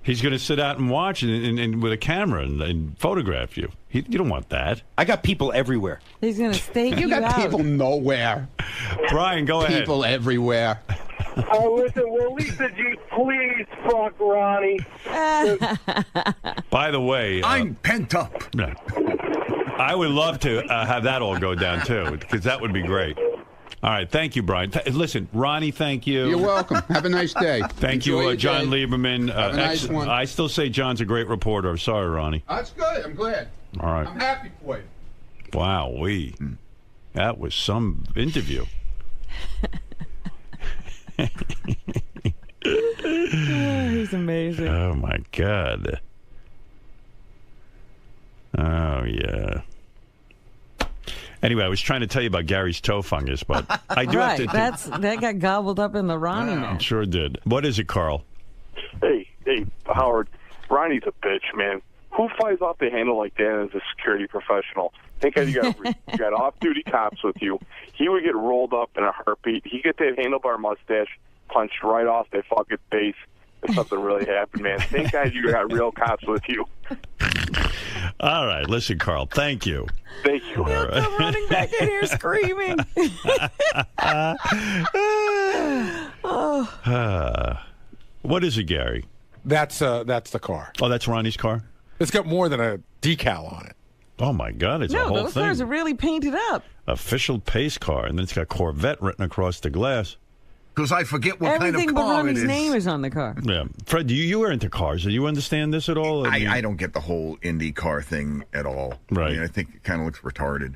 S1: He's going to sit out and watch and with a camera and photograph you. You don't want that.
S5: I got people everywhere.
S2: He's going to stake you
S6: got
S2: out.
S6: people nowhere.
S1: Brian, go ahead.
S6: People everywhere.
S10: Oh, listen, will Lisa G please fuck Ronnie?
S1: By the way,
S7: I'm pent up.
S1: I would love to have that all go down too, because that would be great. All right, thank you, Brian. Listen, Ronnie, thank you.
S6: You're welcome. Have a nice day.
S1: Thank
S6: Enjoy
S1: you,
S6: your
S1: Jon
S6: day.
S1: Lieberman.
S6: Have a nice one.
S1: I still say John's a great reporter. I'm sorry, Ronnie.
S6: That's good. I'm glad.
S1: All right.
S6: I'm happy for you.
S1: Wow, that was some interview.
S2: He's amazing.
S1: Oh my God. Oh yeah. Anyway, I was trying to tell you about Gary's toe fungus, but I do have to.
S2: That got gobbled up in the Ronnie man.
S1: Sure did. What is it, Carl?
S10: Hey, Howard. Ronnie's a bitch, man. Who flies off the handle like that as a security professional? Think you got off-duty cops with you. He would get rolled up in a heartbeat. He'd get that handlebar mustache punched right off that fucking face if something really happened, man. Thank God you got real cops with you.
S1: All right, listen, Carl. Thank you.
S10: Thank you.
S2: He'll come running back in here screaming.
S1: What is it, Gary?
S4: That's the car.
S1: Oh, that's Ronnie's car?
S4: It's got more than a decal on it.
S1: Oh, my God. It's a whole
S2: those
S1: thing.
S2: cars are really painted up.
S1: Official pace car, and then it's got Corvette written across the glass.
S7: Because I forget what
S2: Everything
S7: kind
S2: but
S7: of car it
S2: Ronnie's
S7: is.
S2: name is on the car.
S1: Yeah. Fred, you are into cars. Do you understand this at all?
S12: I don't get the whole Indy car thing at all.
S1: Right.
S12: I mean, I think it kind of looks retarded.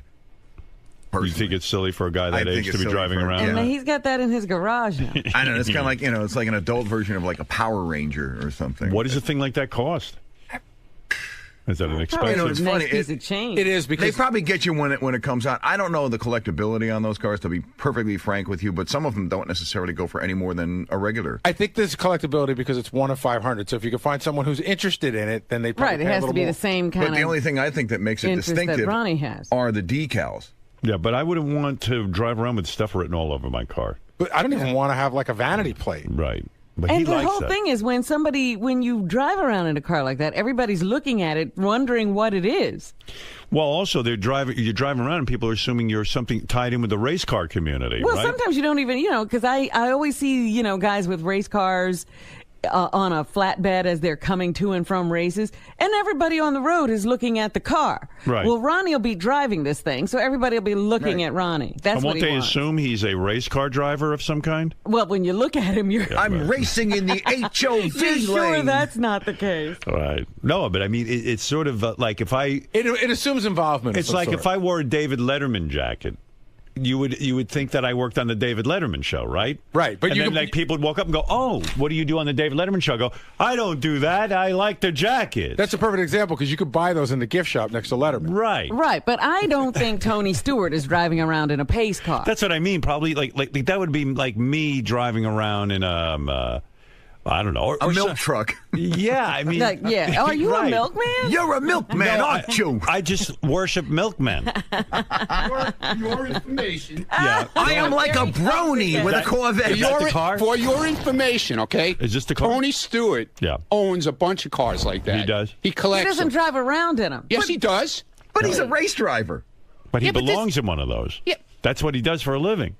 S1: You think it's silly for a guy that age to be driving around?
S2: And he's got that in his garage now.
S7: I know. It's kind of like, it's like an adult version of like a Power Ranger or something.
S1: What does a thing like that cost? Is that an expensive?
S7: It's funny.
S2: Piece of change.
S4: It is, because
S7: they probably get you when it comes out. I don't know the collectability on those cars, to be perfectly frank with you, but some of them don't necessarily go for any more than a regular.
S4: I think there's collectability because it's 1 of 500. So if you can find someone who's interested in it, then they probably
S2: Right, it has to be the same kind of.
S7: But the only thing I think that makes it distinctive
S2: that Ronnie has
S7: are the decals.
S1: Yeah, but I wouldn't want to drive around with stuff written all over my car.
S4: But I don't even want to have like a vanity plate.
S1: Right. But
S2: and
S1: he
S2: the
S1: likes
S2: whole
S1: that.
S2: thing is when you drive around in a car like that, everybody's looking at it, wondering what it is.
S1: Well, also you're driving around and people are assuming you're something tied in with the race car community.
S2: Well,
S1: right?
S2: sometimes you don't even, because I always see, guys with race cars on a flatbed as they're coming to and from races, and everybody on the road is looking at the car.
S1: Right.
S2: Well, Ronnie will be driving this thing, so everybody will be looking at Ronnie. That's
S1: and
S2: what
S1: won't
S2: he
S1: they
S2: wants.
S1: assume he's a race car driver of some kind?
S2: Well, when you look at him,
S7: I'm racing in the HOV
S2: You're sure
S7: lane.
S2: that's not the case.
S1: Right. No, but I mean, it's sort of like if I...
S4: It assumes involvement.
S1: It's like if I wore a David Letterman jacket, you would think that I worked on the David Letterman show, right?
S4: Right. But
S1: and then like people would walk up and go, "Oh, what do you do on the David Letterman show?" I go, "I don't do that. I like the jacket."
S4: That's a perfect example because you could buy those in the gift shop next to Letterman.
S1: Right.
S2: Right, but I don't think Tony Stewart is driving around in a pace car.
S1: That's what I mean. Probably like that would be like me driving around in I don't know.
S7: A milk truck.
S1: Yeah, I mean...
S2: yeah. Are you
S1: right.
S2: a milkman?
S7: You're a milkman, aren't you?
S1: I just worship milkmen.
S6: Your information.
S1: Yeah.
S7: I am like a brony with a Corvette.
S1: Is that the car?
S6: For your information, okay?
S1: Is this the car?
S6: Tony Stewart owns a bunch of cars like that.
S1: He does?
S6: He collects
S2: He doesn't
S6: them.
S2: drive around in them.
S6: Yes, he does.
S7: But he's a race driver.
S1: But he
S6: Yeah, but
S1: belongs in one of those.
S6: Yeah.
S1: That's what he does for a living.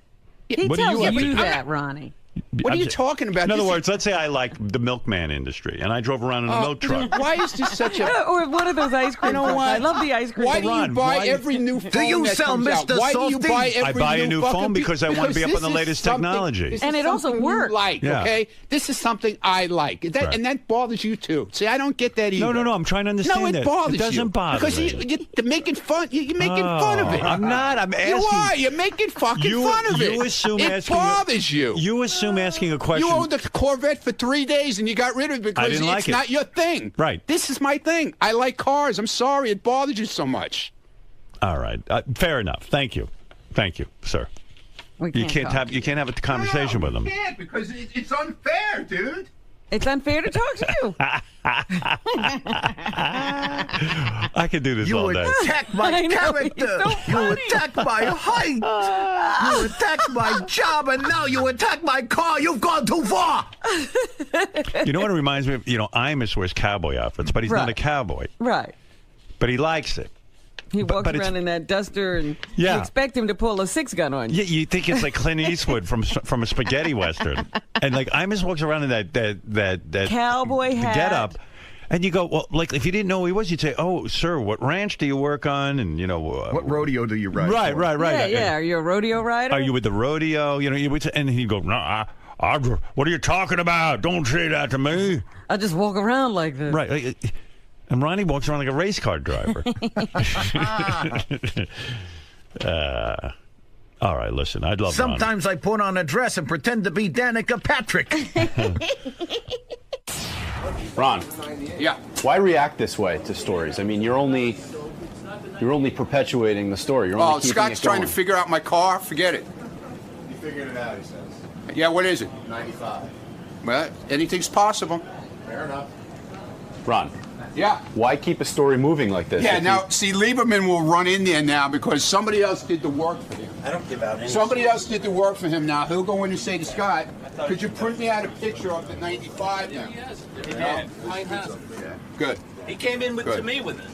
S2: He
S1: What do
S2: tells
S1: you have to
S2: you
S1: do?
S2: that, Ronnie.
S6: What are you talking about?
S1: In other
S6: This is-
S1: words, let's say I like the milkman industry, and I drove around in a milk truck.
S6: Why is this such a...
S2: Or one of those ice cream
S6: You know
S2: trucks.
S6: what?
S2: I love the ice cream.
S6: Why do you
S1: Ron,
S6: buy
S1: why-
S6: every new phone
S7: Do you
S6: that
S7: sell
S6: comes out?
S7: Mr.
S6: Why do you
S7: Softy?
S6: buy
S1: I
S6: every
S1: buy a new
S6: fucking
S1: phone because I want to be up on the
S6: this is
S1: latest
S6: something-
S1: technology.
S6: this
S2: And
S6: is
S2: it also
S6: something you
S2: works.
S6: like,
S1: Yeah.
S6: okay? This is something I like.
S1: Right.
S6: And that bothers you too. See, I don't get that either.
S1: No, I'm trying to understand
S6: No, it
S1: that.
S6: bothers
S1: It doesn't
S6: you.
S1: bother
S6: because
S1: me.
S6: you're making fun. You're making fun of it.
S1: I'm not. I'm asking.
S6: You are. You're making fucking fun of it.
S1: You assume
S6: it
S1: asking
S6: bothers you.
S1: You assume asking a question.
S6: You owned a Corvette for 3 days and you got rid of it because
S1: I didn't like
S6: it's
S1: it.
S6: not your thing.
S1: Right.
S6: This is my thing. I like cars. I'm sorry it bothers you so much.
S1: All right. Fair enough. Thank you, sir.
S2: We
S1: You can't have a conversation with him.
S6: You can't because it's unfair, dude.
S2: It's unfair to talk to you.
S1: I could do this all
S7: You
S1: day.
S7: attack my
S2: I know,
S7: character.
S2: it's so
S7: You
S2: funny.
S7: attack my height. You attack my job, and now you attack my car. You've gone too far.
S1: You know what it reminds me of? Imus wears cowboy outfits, but he's not a
S2: Right.
S1: cowboy.
S2: Right.
S1: But he likes it.
S2: He walks
S1: but it's-
S2: around in that duster, and
S1: Yeah.
S2: you expect him to pull a 6-gun on you.
S1: Yeah, you think it's like Clint Eastwood from a spaghetti western, and like Imus walks around in that
S2: Cowboy hat.
S1: get up, and you go, well, like if you didn't know who he was, you'd say, "Oh, sir, what ranch do you work on?" And
S7: What rodeo do you ride?
S1: Right,
S7: for?
S1: right.
S2: Yeah. Are you a rodeo rider?
S1: Are you with the rodeo? You would say, and he'd go, "No, what are you talking about? Don't say that to me."
S2: I just walk around like this.
S1: Right. And Ronnie walks around like a race car driver. All right, listen, I'd love
S7: Sometimes I put on a dress and pretend to be Danica Patrick.
S12: Ron,
S6: Yeah.
S12: why react this way to stories? I mean, you're only perpetuating the story. You're only
S6: Oh,
S12: keeping
S6: Scott's
S12: it
S6: trying
S12: going.
S6: to figure out my car. Forget it.
S13: You figured it out, he says.
S6: Yeah, what is it?
S13: 95.
S6: Well, anything's possible.
S13: Fair enough.
S12: Ron,
S6: Yeah.
S12: why keep a story moving like this?
S6: Yeah,
S12: If
S6: now,
S12: you-
S6: see, Lieberman will run in there now because somebody else did the work for him.
S13: I don't give out any.
S6: Somebody else did the work for him now. He'll go in and say to Scott, could you print me out a picture of the 95 now? Good.
S14: He came in
S6: Good.
S14: to me with it.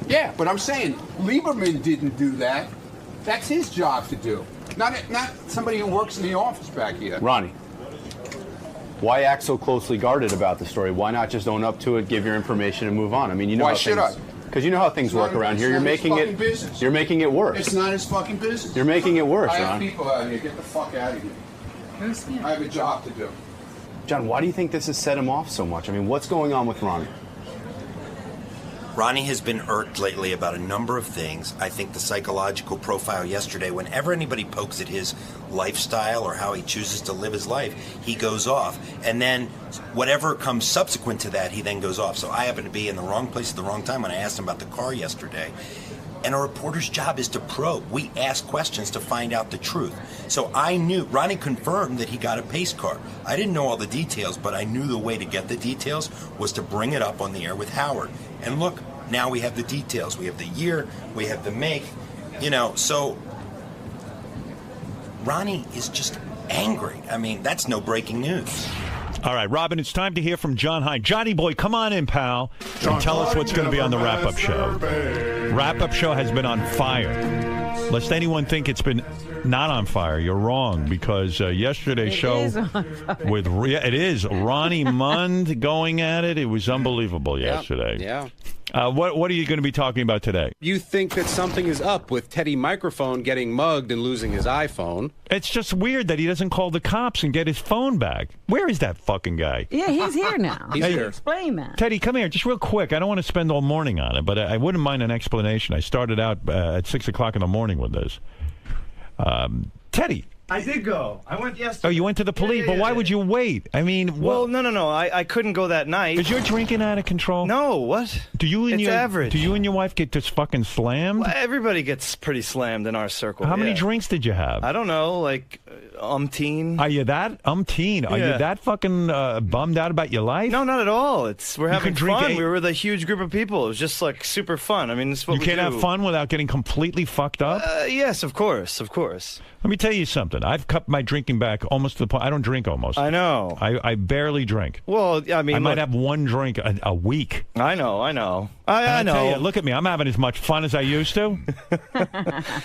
S6: Yeah, but I'm saying Lieberman didn't do that. That's his job to do. Not somebody who works in the office back here.
S12: Ronnie, why act so closely guarded about the story? Why not just own up to it, give your information, and move on? I mean, you know
S6: Why
S12: how
S6: should
S12: things, because you know how things work around here. You're making it.
S6: Business.
S12: You're making it worse.
S6: It's not his fucking business.
S12: You're making it worse,
S6: I have
S12: Ron.
S6: people out here. Get the fuck out of here. I have a job to do.
S12: John, why do you think this has set him off so much? I mean, what's going on with Ronnie?
S5: Ronnie has been irked lately about a number of things. I think the psychological profile yesterday, whenever anybody pokes at his lifestyle or how he chooses to live his life, he goes off. And then whatever comes subsequent to that, he then goes off. So I happen to be in the wrong place at the wrong time when I asked him about the car yesterday. And a reporter's job is to probe. We ask questions to find out the truth. So I knew, Ronnie confirmed that he got a pace car. I didn't know all the details, but I knew the way to get the details was to bring it up on the air with Howard. And look, now we have the details. We have the year, we have the make, so Ronnie is just angry. I mean, that's no breaking news.
S1: All right, Robin, it's time to hear from John Hein. Johnny boy, come on in, pal, and tell us what's going to be on the wrap-up show. Wrap-up show has been on fire. Lest anyone think it's been not on fire, you're wrong, because yesterday's show with it is Ronnie Mund going at it. It was unbelievable yesterday.
S14: Yeah.
S1: What are you going to be talking about today?
S14: You think that something is up with Teddy Microphone getting mugged and losing his iPhone.
S1: It's just weird that he doesn't call the cops and get his phone back. Where is that fucking guy?
S2: Yeah, he's here now.
S14: He's here.
S2: Explain that.
S1: Teddy, come here, just real quick. I don't want to spend all morning on it, but I wouldn't mind an explanation. I started out at 6 o'clock in the morning with this. Teddy.
S15: I did go. I went yesterday.
S1: Oh, you went to the police, but why would you wait? I mean,
S15: well, no. I couldn't go that night.
S1: Is your drinking out of control?
S15: No, what?
S1: It's
S15: average.
S1: Do you and your wife get just fucking slammed?
S15: Well, everybody gets pretty slammed in our circle.
S1: How many drinks did you have?
S15: I don't know, like umpteen.
S1: Are you that umpteen? Are you that fucking bummed out about your life?
S15: No, not at all. We're having fun. We were with a huge group of people. It was just like super fun. I mean, this is what
S1: you can't have fun without getting completely fucked up.
S15: Yes, of course.
S1: Let me tell you something. I've cut my drinking back almost to the point. I don't drink almost.
S15: I know.
S1: I barely drink.
S15: Well, I mean,
S1: I might have one drink a week.
S15: I know. I know.
S1: Tell you, look at me. I'm having as much fun as I used to.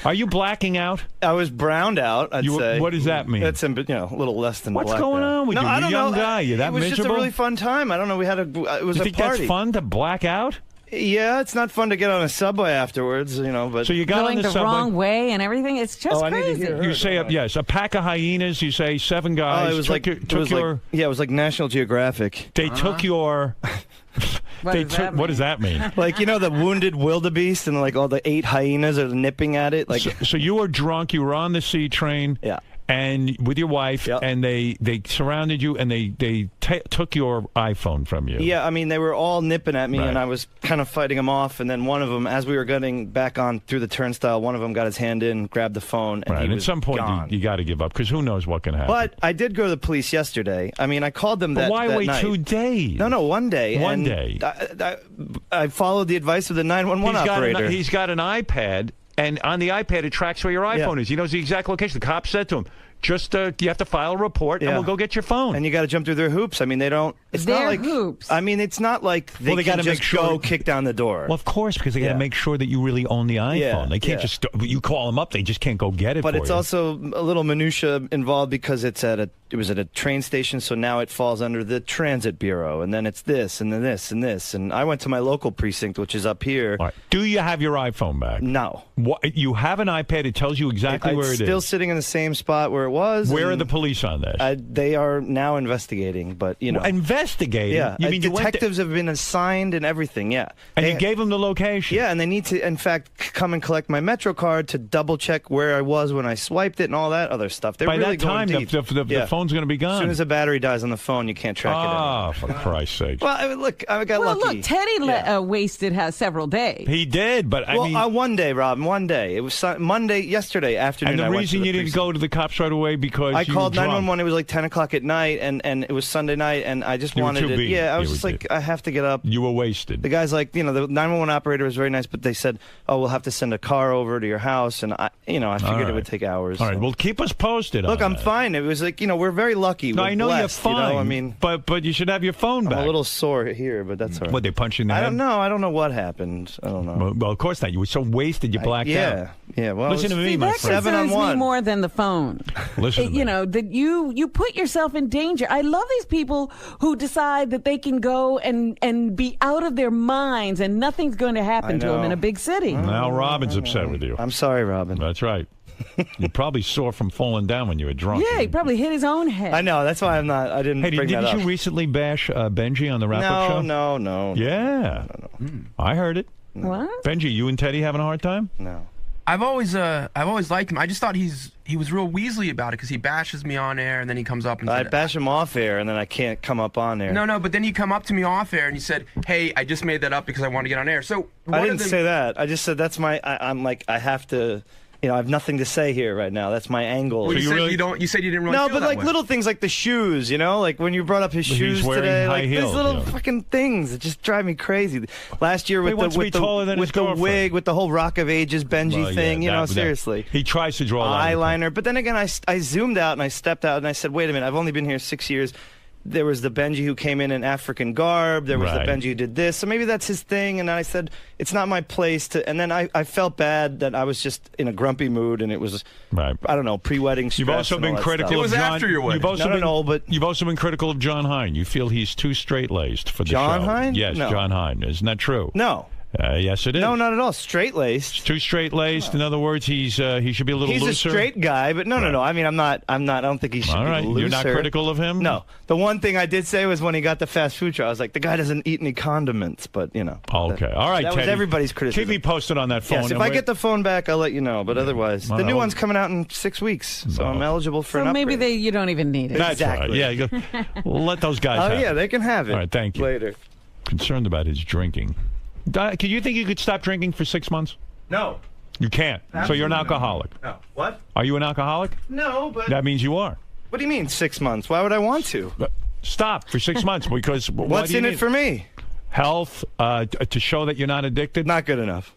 S1: Are you blacking out?
S15: I was browned out, I'd say.
S1: What does that mean?
S15: That's a little less than
S1: What's
S15: blacked
S1: going
S15: out.
S1: on with you?
S15: I
S1: You're a
S15: don't
S1: young
S15: know.
S1: guy. You're that miserable?
S15: It was just a really fun time. I don't know. It was
S1: you
S15: a
S1: think
S15: party.
S1: That's fun to black out?
S15: Yeah, it's not fun to get on a subway afterwards, But
S1: so you got
S2: going
S1: on the subway
S2: wrong way and everything. It's just crazy.
S15: I need to hear her,
S1: you say yes, a pack of hyenas. You say 7 guys.
S15: It was it was like National Geographic.
S1: They took your. What does that mean?
S15: Like the wounded wildebeest and like all the 8 hyenas are nipping at it. Like
S1: so you were drunk. You were on the C train.
S15: Yeah.
S1: And with your wife, and they surrounded you, and they took your iPhone from you.
S15: Yeah, I mean, they were all nipping at me, and I was kind of fighting them off. And then one of them, as we were getting back on through the turnstile, one of them got his hand in, grabbed the phone, and he was
S1: at some point,
S15: gone.
S1: you got to give up, because who knows what can happen.
S15: But I did go to the police yesterday. I mean, I called them
S1: but why wait
S15: night.
S1: 2 days?
S15: No, 1 day.
S1: One day.
S15: I followed the advice of the 911 operator.
S1: He's got an iPad, and on the iPad, it tracks where your iPhone is. He knows the exact location. The cop said to him, just you have to file a report, and we'll go get your phone.
S15: And you got to jump through their hoops. I mean, they don't. It's
S2: their
S15: not like
S2: hoops.
S15: I mean, it's not like they
S1: got to
S15: just
S1: make sure
S15: go kick down the door.
S1: Well, of course, because they got to make sure that you really own the iPhone. They can't just you call them up. They just can't go get it.
S15: But it's also a little minutia involved because it was at a train station, so now it falls under the Transit Bureau, and then it's this, and then this, and this. And I went to my local precinct, which is up here.
S1: All right. Do you have your iPhone back?
S15: No.
S1: What, you have an iPad. It tells you exactly where it is.
S15: It's still sitting in the same spot where it was.
S1: Where are the police on this?
S15: They are now investigating, but
S1: investigating?
S15: Yeah.
S1: You mean
S15: detectives have been assigned and everything, yeah.
S1: And you gave them the location?
S15: Yeah, and they need to, in fact, come and collect my Metro card to double-check where I was when I swiped it and all that other stuff. They're
S1: By
S15: really
S1: that time,
S15: going deep.
S1: the phone's going to be gone.
S15: As soon as the battery dies on the phone, you can't track it anymore.
S1: Oh, for Christ's sake.
S15: Well, I got lucky.
S2: Look, Teddy wasted several days.
S1: He did, but I mean...
S15: one day, Rob, one day. It was yesterday afternoon.
S1: And the reason you didn't go to the cops right away because
S15: I called
S1: 911.
S15: It was like 10 o'clock at night, and it was Sunday night, and I just wanted it. Yeah, I was just like, I have to get up.
S1: You were wasted.
S15: The guy's like, the 911 operator was very nice, but they said, oh, we'll have to send a car over to your house, and I figured it would take hours.
S1: All right, well, keep us posted.
S15: Look, I'm fine. It was like, we're very lucky.
S1: No, I know
S15: blessed,
S1: you're fine.
S15: I mean,
S1: but you should have your phone back.
S15: I'm a little sore here, but that's all right.
S1: What, they punch you in the head?
S15: I don't know. I don't know what happened. I don't know.
S1: Well, of course not. You were so wasted, you blacked out.
S15: Yeah. Well,
S1: listen to me, my friend.
S2: That concerns me more than the phone.
S1: Listen to me.
S2: That you put yourself in danger. I love these people who decide that they can go and be out of their minds and nothing's going to happen to them in a big city.
S1: Now Robin's upset with you.
S15: I'm sorry, Robin.
S1: That's right. You're probably sore from falling down when you were drunk.
S2: Yeah, he probably hit his own head.
S15: I know. That's why I didn't
S1: Hey,
S15: bring that
S1: didn't
S15: up.
S1: you recently bash Benji on the wrap-up show?
S15: No.
S1: Yeah. I heard it.
S2: What?
S1: Benji, you and Teddy having a hard time?
S15: No.
S16: I've always liked him. I just thought he was real Weasley about it because he bashes me on air and then he comes up and
S15: I
S16: said,
S15: bash him off air and then I can't come up on air.
S16: No, but then you come up to me off air and you said, "Hey, I just made that up because I want to get on air." So
S15: I didn't say that. I just said that's my. I'm like I have to. I have nothing to say here right now. That's my angle.
S16: Well, you said you didn't really.
S15: No,
S16: feel
S15: but
S16: that
S15: like
S16: way.
S15: little things like the shoes, like when you brought up his
S1: He's
S15: shoes
S1: wearing
S15: today,
S1: high
S15: like
S1: heels,
S15: these little
S1: yeah.
S15: fucking things that just drive me crazy. Last year
S1: He
S15: with
S1: wants to be taller than his
S15: the
S1: girlfriend.
S15: wig, with the whole Rock of Ages Benji
S1: Well, yeah,
S15: thing,
S1: that-
S15: seriously.
S1: He tries to draw a line.
S15: Eyeliner, but then again, I zoomed out and I stepped out and I said, wait a minute, I've only been here 6 years. There was the Benji who came in African garb. There was
S1: Right.
S15: the Benji who did this. So maybe that's his thing. And I said, it's not my place to. And then I felt bad that I was just in a grumpy mood and it was,
S1: right.
S15: I don't know, pre-wedding stress.
S1: You've also
S15: and all
S1: been
S15: that
S1: critical
S15: stuff.
S1: of John. You've also been,
S15: but
S1: you've also been critical of John Hine. You feel he's too straight-laced for the
S15: John
S1: show.
S15: Hine?
S1: Yes,
S15: No.
S1: John Hine. Isn't that true?
S15: No.
S1: Yes, it is.
S15: No, not at all. Straight-laced.
S1: Too straight-laced. In other words, he should be a little
S15: He's
S1: looser.
S15: a straight guy, but no. I mean, I'm not. I don't think he should
S1: All
S15: be
S1: right.
S15: looser.
S1: You're not critical of him?
S15: No. The one thing I did say was when he got the fast food show, I was like, the guy doesn't eat any condiments, but
S1: Okay.
S15: that-
S1: All right,
S15: That was
S1: Teddy.
S15: everybody's criticism.
S1: Keep me posted on that phone.
S15: Yes, if
S1: and
S15: I
S1: we're-
S15: get the phone back, I'll let you know. But otherwise, the new
S1: Well,
S15: one's coming out in 6 weeks, so I'm eligible for
S2: So
S15: an
S2: maybe
S15: upgrade.
S2: you don't even need it.
S1: That's
S15: Exactly.
S1: right. Yeah, you go, let those guys
S15: Oh
S1: have
S15: yeah,
S1: it.
S15: they can have it.
S1: All right, thank you.
S15: Later.
S1: Concerned about his drinking. Can you think you could stop drinking for 6 months?
S15: No.
S1: You can't. So you're an alcoholic.
S15: No. What?
S1: Are you an alcoholic?
S15: No, but
S1: That means you are.
S15: what do you mean 6 months? Why would I want to?
S1: Stop for 6 months because why
S15: What's
S1: do you
S15: in it
S1: need
S15: for me?
S1: Health, to show that you're not addicted.
S15: Not good enough.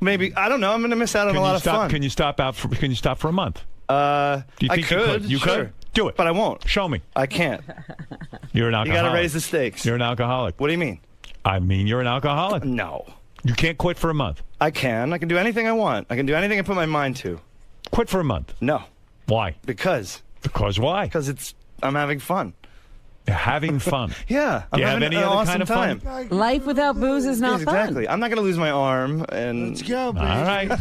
S15: Maybe I don't know. I'm going to miss out on a lot of fun.
S1: Can you stop for a month? Do you
S15: I
S1: think
S15: could.
S1: you
S15: sure.
S1: could? Do it.
S15: But I won't.
S1: Show me.
S15: I can't.
S1: You're an
S15: You
S1: alcoholic.
S15: got to raise the stakes.
S1: You're an alcoholic.
S15: What do you mean?
S1: I mean, you're an alcoholic.
S15: No.
S1: You can't quit for a month.
S15: I can. I can do anything I want. I can do anything I put my mind to.
S1: Quit for a month.
S15: No.
S1: Why?
S15: Because
S1: why?
S15: Because I'm having fun.
S1: Having fun.
S15: Yeah.
S1: Do you
S15: I'm
S1: have
S15: having
S1: any
S15: an
S1: other
S15: awesome
S1: kind of
S15: time.
S1: fun?
S2: Life without booze is not
S15: Yes, exactly. I'm not going to lose my arm. And let's
S13: go, baby.
S1: All right.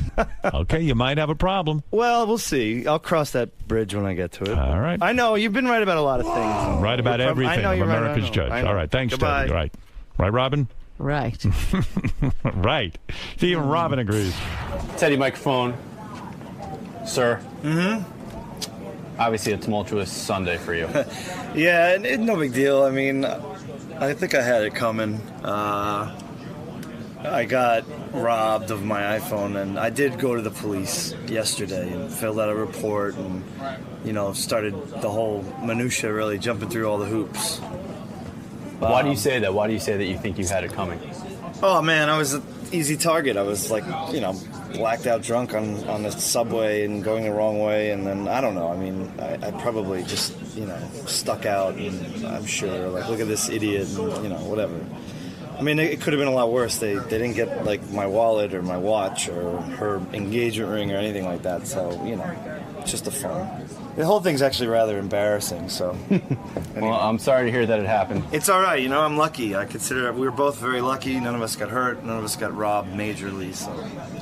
S1: Okay, you might have a problem.
S15: Well, we'll see. I'll cross that bridge when I get to it.
S1: All right.
S15: I know you've been right about a lot of things.
S1: Right about
S15: You're
S1: everything.
S15: I know
S1: I'm
S15: you're right,
S1: America's
S15: I know.
S1: judge.
S15: I know.
S1: All right. Thanks,
S15: Goodbye.
S1: Teddy. Right. Right, Robin?
S2: Right.
S1: Right. See, even Robin agrees.
S12: Teddy, microphone. Sir. Mm-hmm. Obviously a tumultuous Sunday for you.
S15: Yeah, no big deal. I mean, I think I had it coming. I got robbed of my iPhone, and I did go to the police yesterday and filled out a report and, started the whole minutia, really jumping through all the hoops.
S12: Why do you say that? Why do you say that you think you had it coming?
S15: Oh, man, I was an easy target. I was blacked out drunk on the subway and going the wrong way, and then I don't know. I mean, I probably just stuck out, and I'm sure look at this idiot, and whatever. I mean, it could have been a lot worse. They didn't get my wallet or my watch or her engagement ring or anything like that. So it's just a fun. The whole thing's actually rather embarrassing. So.
S12: Well, I'm sorry to hear that it happened.
S15: It's all right. I'm lucky. I consider we were both very lucky. None of us got hurt. None of us got robbed majorly. So.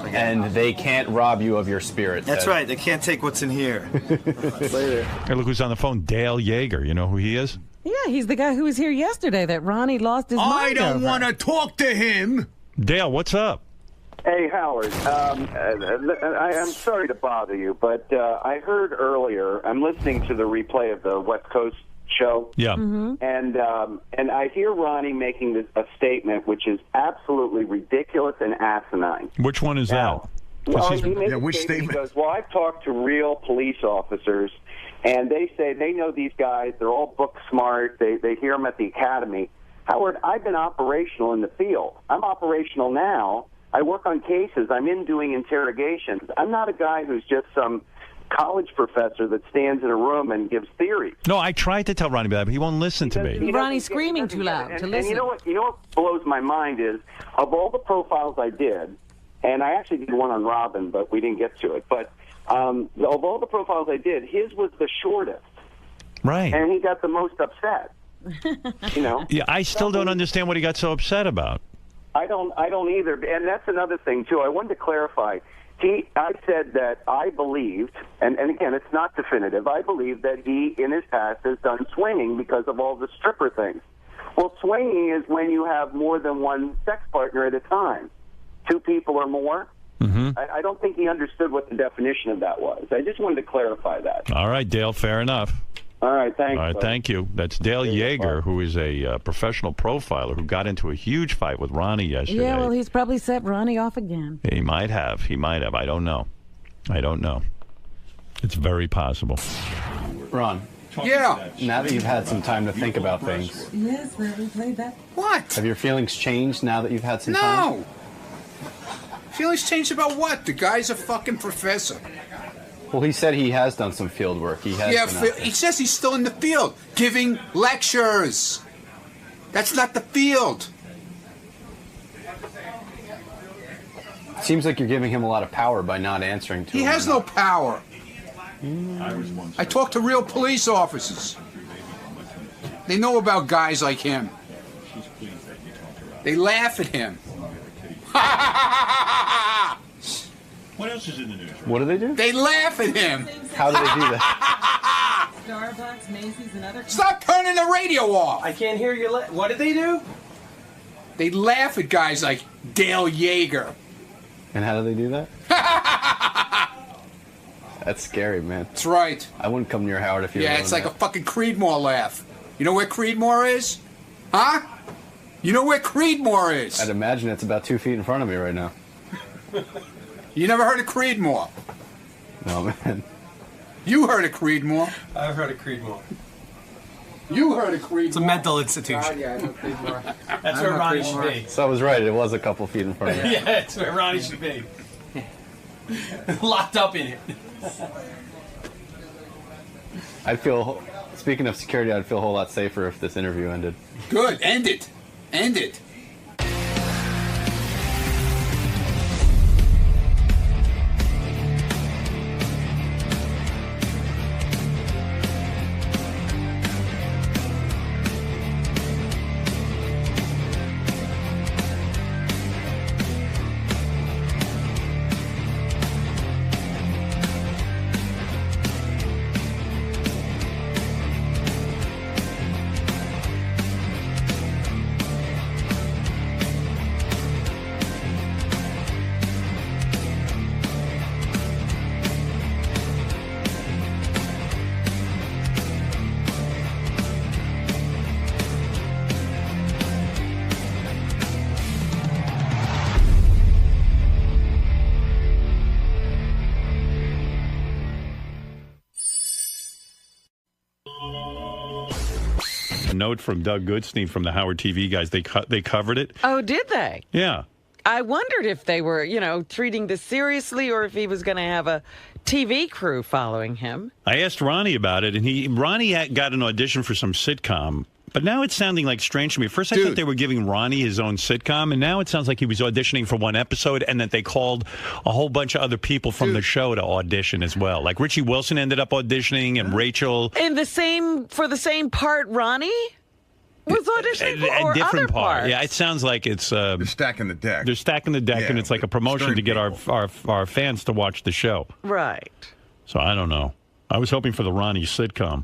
S12: And they can't rob you of your spirit.
S15: That's
S12: Ted.
S15: right. They can't take what's in here. Later.
S1: Hey, look who's on the phone. Dale Yeager. You know who he is?
S2: Yeah, he's the guy who was here yesterday that Ronnie lost his mind over.
S13: to talk to him.
S1: Dale, what's up?
S8: Hey, Howard. I'm sorry to bother you, but I heard earlier, I'm listening to the replay of the West Coast show.
S1: Yeah.
S2: Mm-hmm.
S8: And I hear Ronnie making a statement which is absolutely ridiculous and asinine.
S1: Which one is that?
S8: Well,
S1: He's-
S8: he made a statement. He goes, well, I've talked to real police officers, and they say they know these guys. They're all book smart. They hear them at the academy. Howard, I've been operational in the field. I'm operational now. I work on cases. I'm in doing interrogations. I'm not a guy who's just some college professor that stands in a room and gives theories.
S1: No, I tried to tell Ronnie that, but he won't listen to me.
S2: Ronnie's screaming too loud to listen.
S8: And you know what blows my mind is, of all the profiles I did, and I actually did one on Robin, but we didn't get to it, but of all the profiles I did, his was the shortest.
S1: Right.
S8: And he got the most upset.
S1: Yeah, I still don't understand what he got so upset about.
S8: I don't either. And that's another thing, too. I wanted to clarify. I said that I believed, and again, it's not definitive, I believe that he, in his past, has done swinging because of all the stripper things. Well, swinging is when you have more than one sex partner at a time, 2 people or more.
S1: Mm-hmm.
S8: I don't think he understood what the definition of that was. I just wanted to clarify that.
S1: All right, Dale, fair enough.
S8: All right, thanks.
S1: All right, thank you. That's Dale Yeager, who is a professional profiler who got into a huge fight with Ronnie yesterday.
S2: Yeah, well, he's probably set Ronnie off again.
S1: He might have. I don't know. It's very possible.
S12: Ron.
S6: Yeah.
S12: Now that you've had some time to think about things,
S2: Yes, we played that.
S6: What?
S12: have your feelings changed now that you've had some time?
S6: No. Feelings changed about what? The guy's a fucking professor.
S12: Well, he said he has done some field work. He has.
S6: Yeah,
S12: been out there.
S6: he says he's still in the field, giving lectures. That's not the field.
S12: Seems like you're giving him a lot of power by not answering to him.
S6: He has no power. I talk to real police officers. They know about guys like him. They laugh at him.
S1: What else is in the news?
S12: What do they do?
S6: They laugh at him.
S12: How do they do that?
S2: Starbucks, Macy's, and other.
S6: Stop turning the radio off.
S5: I can't hear you. What did they do?
S6: They laugh at guys like Dale Yeager.
S12: And how do they do that? That's scary, man.
S6: That's right.
S12: I wouldn't come near Howard if you were
S6: Yeah,
S12: doing
S6: it's like
S12: that.
S6: a fucking Creedmoor laugh. You know where Creedmoor is? Huh? You know where Creedmoor is?
S12: I'd imagine it's about 2 feet in front of me right now.
S6: You never heard of Creedmoor?
S12: No, man.
S6: You heard of Creedmoor.
S5: I've heard of Creedmoor.
S6: You heard of Creedmoor.
S5: It's a mental institution.
S6: Yeah, I know Creedmoor.
S5: That's where Ronnie should be.
S12: So I was right. It was a couple feet in front of me.
S5: Yeah, that's where Ronnie should be. Locked up in it.
S12: I'd feel, speaking of security, I'd feel a whole lot safer if this interview ended.
S6: Good. End it. End it.
S1: A note from Doug Goodstein from the Howard TV guys. They covered it.
S2: Oh, did they?
S1: Yeah.
S2: I wondered if they were, treating this seriously or if he was going to have a TV crew following him.
S1: I asked Ronnie about it, and Ronnie got an audition for some sitcom. But now it's sounding like strange to me. First, I thought they were giving Ronnie his own sitcom, and now it sounds like he was auditioning for one episode, and that they called a whole bunch of other people from the show to audition as well. Like Richie Wilson ended up auditioning, and Rachel.
S2: For the same part, Ronnie was auditioning for, or
S1: different
S2: other
S1: part.
S2: parts.
S1: Yeah, it sounds like it's
S7: they're stacking the deck.
S1: They're stacking the deck, and it's like a promotion to get our fans to watch the show.
S2: Right.
S1: So I don't know. I was hoping for the Ronnie sitcom.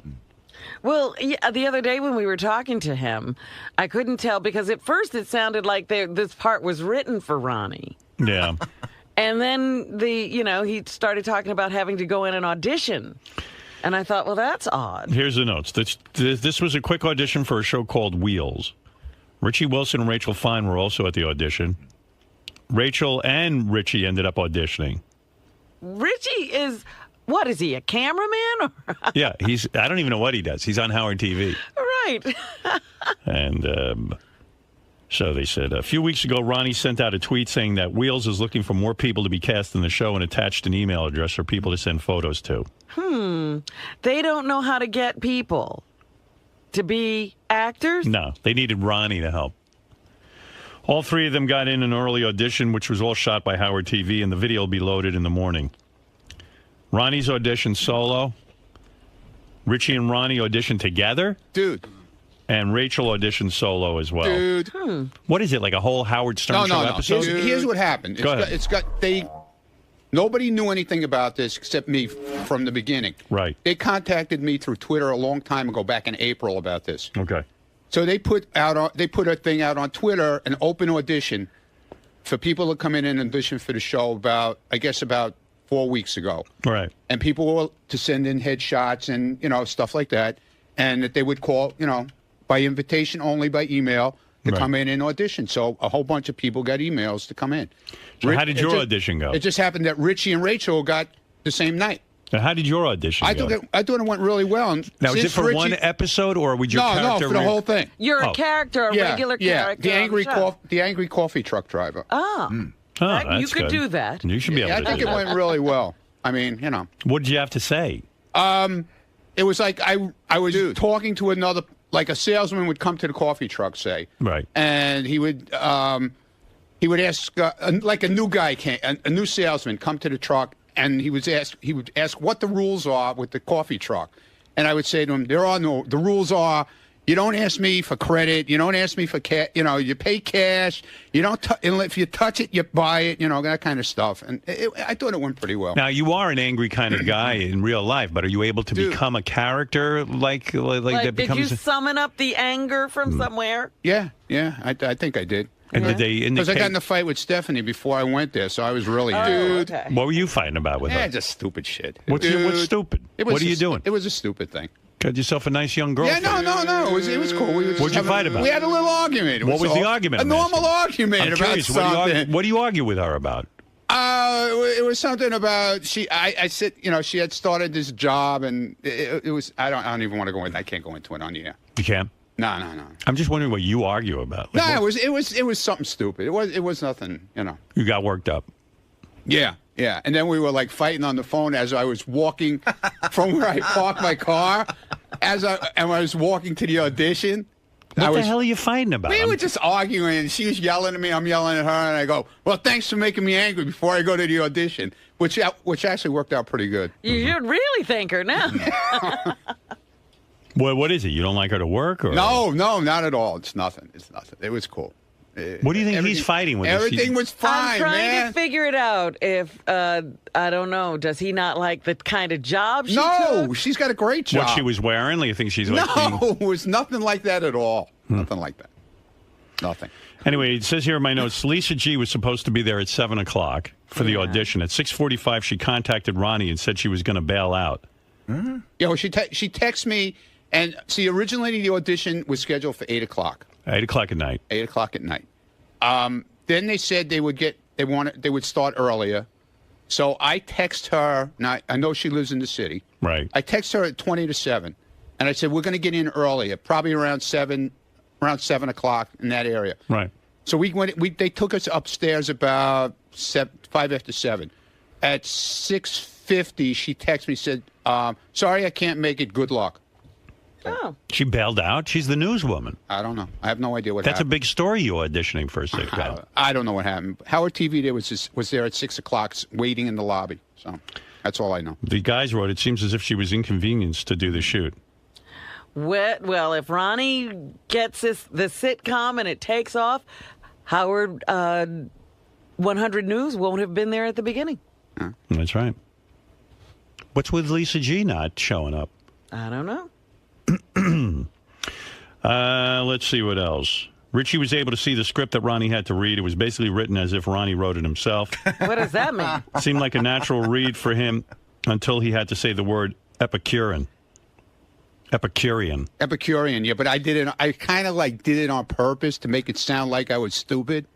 S2: Well, yeah, the other day when we were talking to him, I couldn't tell because at first it sounded like this part was written for Ronnie.
S1: Yeah.
S2: And then he started talking about having to go in and audition. And I thought, well, that's odd.
S1: Here's the notes. This was a quick audition for a show called Wheels. Richie Wilson and Rachel Fine were also at the audition. Rachel and Richie ended up auditioning.
S2: Richie is... What is he, a cameraman?
S1: Yeah, I don't even know what he does. He's on Howard TV.
S2: Right.
S1: And so they said, a few weeks ago, Ronnie sent out a tweet saying that Wheels is looking for more people to be cast in the show and attached an email address for people to send photos to.
S2: They don't know how to get people to be actors?
S1: No, they needed Ronnie to help. All three of them got in an early audition, which was all shot by Howard TV, and the video will be loaded in the morning. Ronnie's auditioned solo. Richie and Ronnie auditioned together.
S6: Dude.
S1: And Rachel auditioned solo as well.
S6: Dude.
S1: What is it, like a whole Howard Stern show episode?
S6: Here's what happened.
S1: Go ahead.
S6: They Nobody knew anything about this except me from the beginning.
S1: Right.
S6: They contacted me through Twitter a long time ago, back in April, about this.
S1: Okay.
S6: So they put a thing out on Twitter, an open audition for people to come in and audition for the show about 4 weeks ago.
S1: Right.
S6: And people were to send in headshots and, stuff like that. And that they would call, by invitation only, by email, to come in and audition. So a whole bunch of people got emails to come in.
S1: So how did your audition go?
S6: It just happened that Richie and Rachel got the same night.
S1: Now, how did your audition go?
S6: I thought it went really well. And
S1: now, is it for one episode, or would your character...
S6: No, for the whole thing.
S2: You're a character, a regular character.
S6: The angry coffee truck driver.
S2: Oh. You could do that.
S1: You should be able to do that.
S6: I think it went really well. I mean,
S1: What did you have to say?
S6: It was like I was talking to another... Like a salesman would come to the coffee truck, say.
S1: Right.
S6: And he would ask, like a new guy a new salesman come to the truck, and he would ask what the rules are with the coffee truck. And I would say to him, the rules are, you don't ask me for credit, you don't ask me for cash, you pay cash, you don't, if you touch it, you buy it, that kind of stuff. And I thought it went pretty well.
S1: Now, you are an angry kind of guy in real life, but are you able to become a character like that becomes...
S2: Did you summon up the anger from somewhere?
S6: Yeah, I think I did.
S1: And did they indicate...
S6: Because I got in a fight with Stephanie before I went there, so I was really...
S2: Okay.
S1: What were you fighting about with her?
S6: Just stupid shit.
S1: What's stupid? What are you doing?
S6: It was a stupid thing.
S1: Got yourself a nice young girlfriend.
S6: Yeah, no. It was cool.
S1: What'd you fight about?
S6: We had a little argument.
S1: What was the argument?
S6: A normal argument
S1: I'm
S6: about
S1: curious,
S6: something.
S1: What do you argue with her about?
S6: It was something about I said, she had started this job, and it was. I don't even want to go in. I can't go into it on the air.
S1: You can't?
S6: No.
S1: I'm just wondering what you argue about.
S6: It was something stupid. It was nothing.
S1: You got worked up.
S6: Yeah. And then we were like fighting on the phone as I was walking from where I parked my car, and I was walking to the audition.
S1: What the hell are you fighting about?
S6: We were just arguing, and she was yelling at me, I'm yelling at her, and I go, well, thanks for making me angry before I go to the audition, which actually worked out pretty good.
S2: You should really thank her now.
S1: What is it? You don't like her to work? Or?
S6: No, not at all. It's nothing. It was cool.
S1: What do you think he's fighting with?
S6: Everything was fine,
S2: I'm trying to figure it out. If I don't know, does he not like the kind of job she took?
S6: She's got a great job.
S1: What she was wearing? Like, you think she's like?
S6: No, it was nothing like that at all. Nothing like that. Nothing.
S1: Anyway, it says here in my notes, Lisa G was supposed to be there at 7:00 for the audition. At 6:45, she contacted Ronnie and said she was going to bail out.
S6: Yeah, well, she texted me, and see, originally the audition was scheduled for 8:00.
S1: 8:00 at night.
S6: 8:00 at night. Then they said they would start earlier. So I text her. Now I know she lives in the city.
S1: Right.
S6: I text her at 20 to 7, and I said we're going to get in earlier, probably around 7 o'clock in that area.
S1: Right.
S6: So we went. They took us upstairs about 5 after 7. At 6:50, she texted me, said, "Sorry, I can't make it. Good luck."
S2: Oh.
S1: She bailed out? She's the newswoman.
S6: I don't know. I have no idea what happened.
S1: That's a big story, you auditioning for a sitcom.
S6: I don't know what happened. Howard TV was there at 6 o'clock waiting in the lobby. So that's all I know.
S1: The guys wrote, it seems as if she was inconvenienced to do the shoot.
S2: Well, if Ronnie gets the sitcom and it takes off, Howard 100 News won't have been there at the beginning.
S1: That's right. What's with Lisa G not showing up?
S2: I don't know.
S1: Let's see what else. Richie was able to see the script that Ronnie had to read. It was basically written as if Ronnie wrote it himself.
S2: What does that mean?
S1: Seemed like a natural read for him until he had to say the word Epicurean. Epicurean, yeah, but I kind of did it on purpose to make it sound like I was stupid.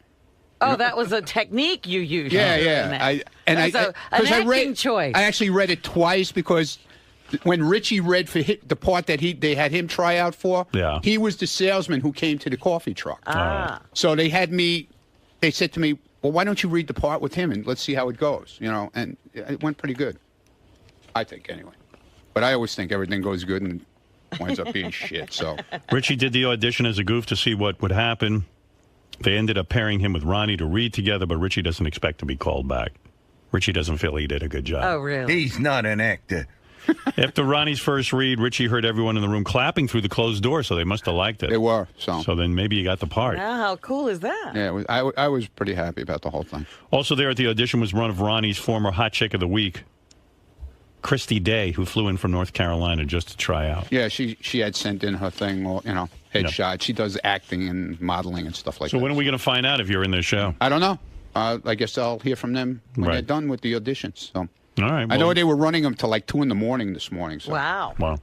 S2: Oh, that was a technique you used.
S6: Yeah. An acting choice. I actually read it twice because when Richie read for the part that they had him try out for, he was the salesman who came to the coffee truck. So they said to me, well, why don't you read the part with him and let's see how it goes, and it went pretty good. I think, anyway. But I always think everything goes good and winds up being shit, so.
S1: Richie did the audition as a goof to see what would happen. They ended up pairing him with Ronnie to read together, but Richie doesn't expect to be called back. Richie doesn't feel he did a good job.
S2: Oh, really?
S17: He's not an actor.
S1: After Ronnie's first read, Richie heard everyone in the room clapping through the closed door, so they must have liked it.
S6: They were. So
S1: then maybe you got the part.
S2: Now, how cool is that?
S6: Yeah, I was pretty happy about the whole thing.
S1: Also there at the audition was one of Ronnie's former hot chick of the week, Christy Day, who flew in from North Carolina just to try out.
S6: Yeah, she had sent in her thing, headshot. Yeah. She does acting and modeling and stuff like that.
S1: So when are we going to find out if you're in their show?
S6: I don't know. I guess I'll hear from them when they're done with the auditions. So.
S1: All right. Well,
S6: I know they were running them till like 2 a.m. this morning. So.
S2: Wow.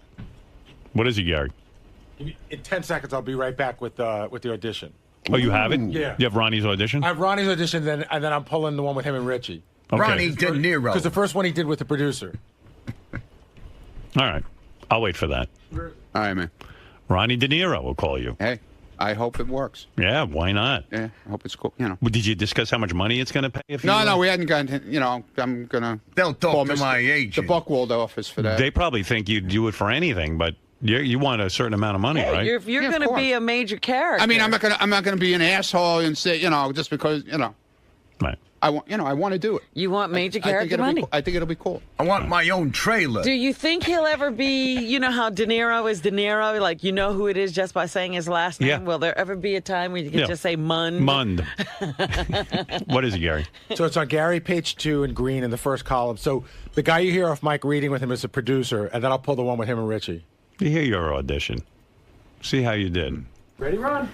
S1: What is it, Gary?
S4: In 10 seconds, I'll be right back with the audition.
S1: Oh, you have it?
S4: Yeah.
S1: You have Ronnie's audition?
S4: I have Ronnie's audition, and then I'm pulling the one with him and Richie.
S1: Okay.
S7: Ronnie De Niro.
S4: Because the first one he did with the producer.
S1: All right. I'll wait for that.
S6: All right, man.
S1: Ronnie De Niro will call you.
S6: Hey, I hope it works.
S1: Yeah, why not?
S6: Yeah, I hope it's cool.
S1: Well, did you discuss how much money it's going to pay?
S6: No, we hadn't gotten. I'm gonna.
S7: They'll talk to my agent.
S6: The Buckwald office for that.
S1: They probably think you'd do it for anything, but you want a certain amount of money, right?
S2: If you're going to be a major character.
S6: I mean, I'm not gonna be an asshole and say, just because,
S1: Right.
S6: I want to do it.
S2: You want major character money?
S6: I think it'll be cool.
S7: I want my own trailer.
S2: Do you think he'll ever be, how De Niro is De Niro? Like, you know who it is just by saying his last name?
S1: Yeah.
S2: Will there ever be a time where you can just say Mund?
S1: Mund. What is it, Gary?
S4: So it's on Gary, page 2, and Green in the first column. So the guy you hear off Mike reading with him is the producer, and then I'll pull the one with him and Richie.
S1: You hear your audition. See how you did.
S17: Ready, Ron?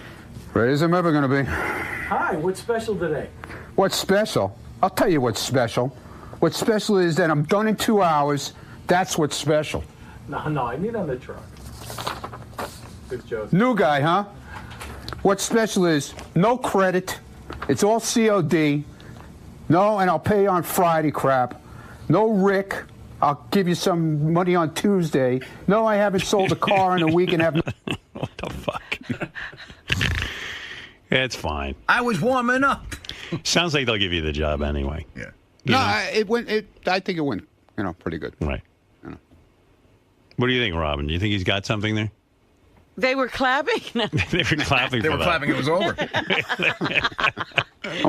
S6: Ready as I'm ever going to be.
S17: Hi, what's special today?
S6: What's special? I'll tell you what's special. What's special is that I'm done in 2 hours. That's what's special.
S17: No, I mean on the truck. Good joke.
S6: New guy, huh? What's special is no credit. It's all COD. No, and I'll pay you on Friday crap. No Rick. I'll give you some money on Tuesday. No, I haven't sold a car in a week and have.
S1: What the fuck? It's fine.
S7: I was warming up.
S1: Sounds like they'll give you the job anyway.
S7: Yeah.
S6: I think it went, pretty good.
S1: Right. What do you think, Robin? Do you think he's got something there?
S2: They were clapping?
S1: They were clapping.
S7: They were clapping. It was over.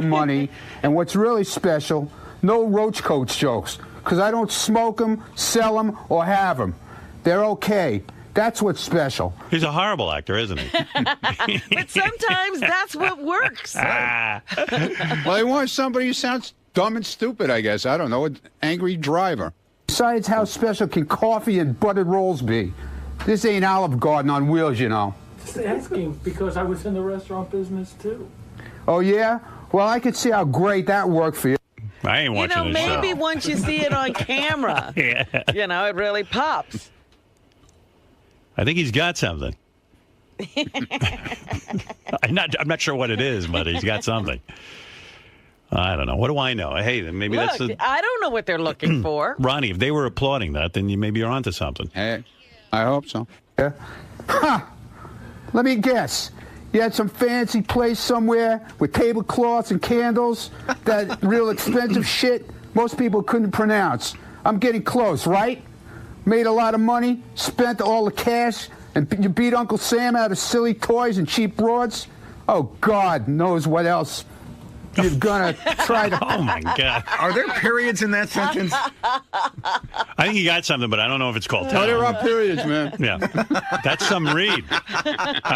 S6: Money. And what's really special, no roach coats jokes. Because I don't smoke them, sell them, or have them. They're okay. That's what's special.
S1: He's a horrible actor, isn't he?
S2: But sometimes that's what works.
S6: Well, they want somebody who sounds dumb and stupid, I guess. I don't know, an angry driver. Besides, how special can coffee and buttered rolls be? This ain't Olive Garden on wheels,
S17: Just asking because I was in the restaurant business, too.
S6: Oh, yeah? Well, I could see how great that worked for you.
S1: I ain't watching this
S2: maybe
S1: show.
S2: once you see it on camera, it really pops.
S1: I think he's got something. I'm not sure what it is, but he's got something. I don't know. What do I know? Hey, then maybe
S2: Look,
S1: that's
S2: I don't know what they're looking for.
S1: Ronnie, if they were applauding that, then maybe you're onto something.
S6: Hey, I hope so. Yeah. Let me guess. You had some fancy place somewhere with tablecloths and candles, that real expensive shit most people couldn't pronounce. I'm getting close, right? Made a lot of money, spent all the cash, and you beat Uncle Sam out of silly toys and cheap broads? Oh, God knows what else you're gonna try to...
S1: Oh, my God.
S7: Are there periods in that sentence?
S1: I think you got something, but I don't know if it's called
S6: No, there are periods, man.
S1: Yeah. That's some read.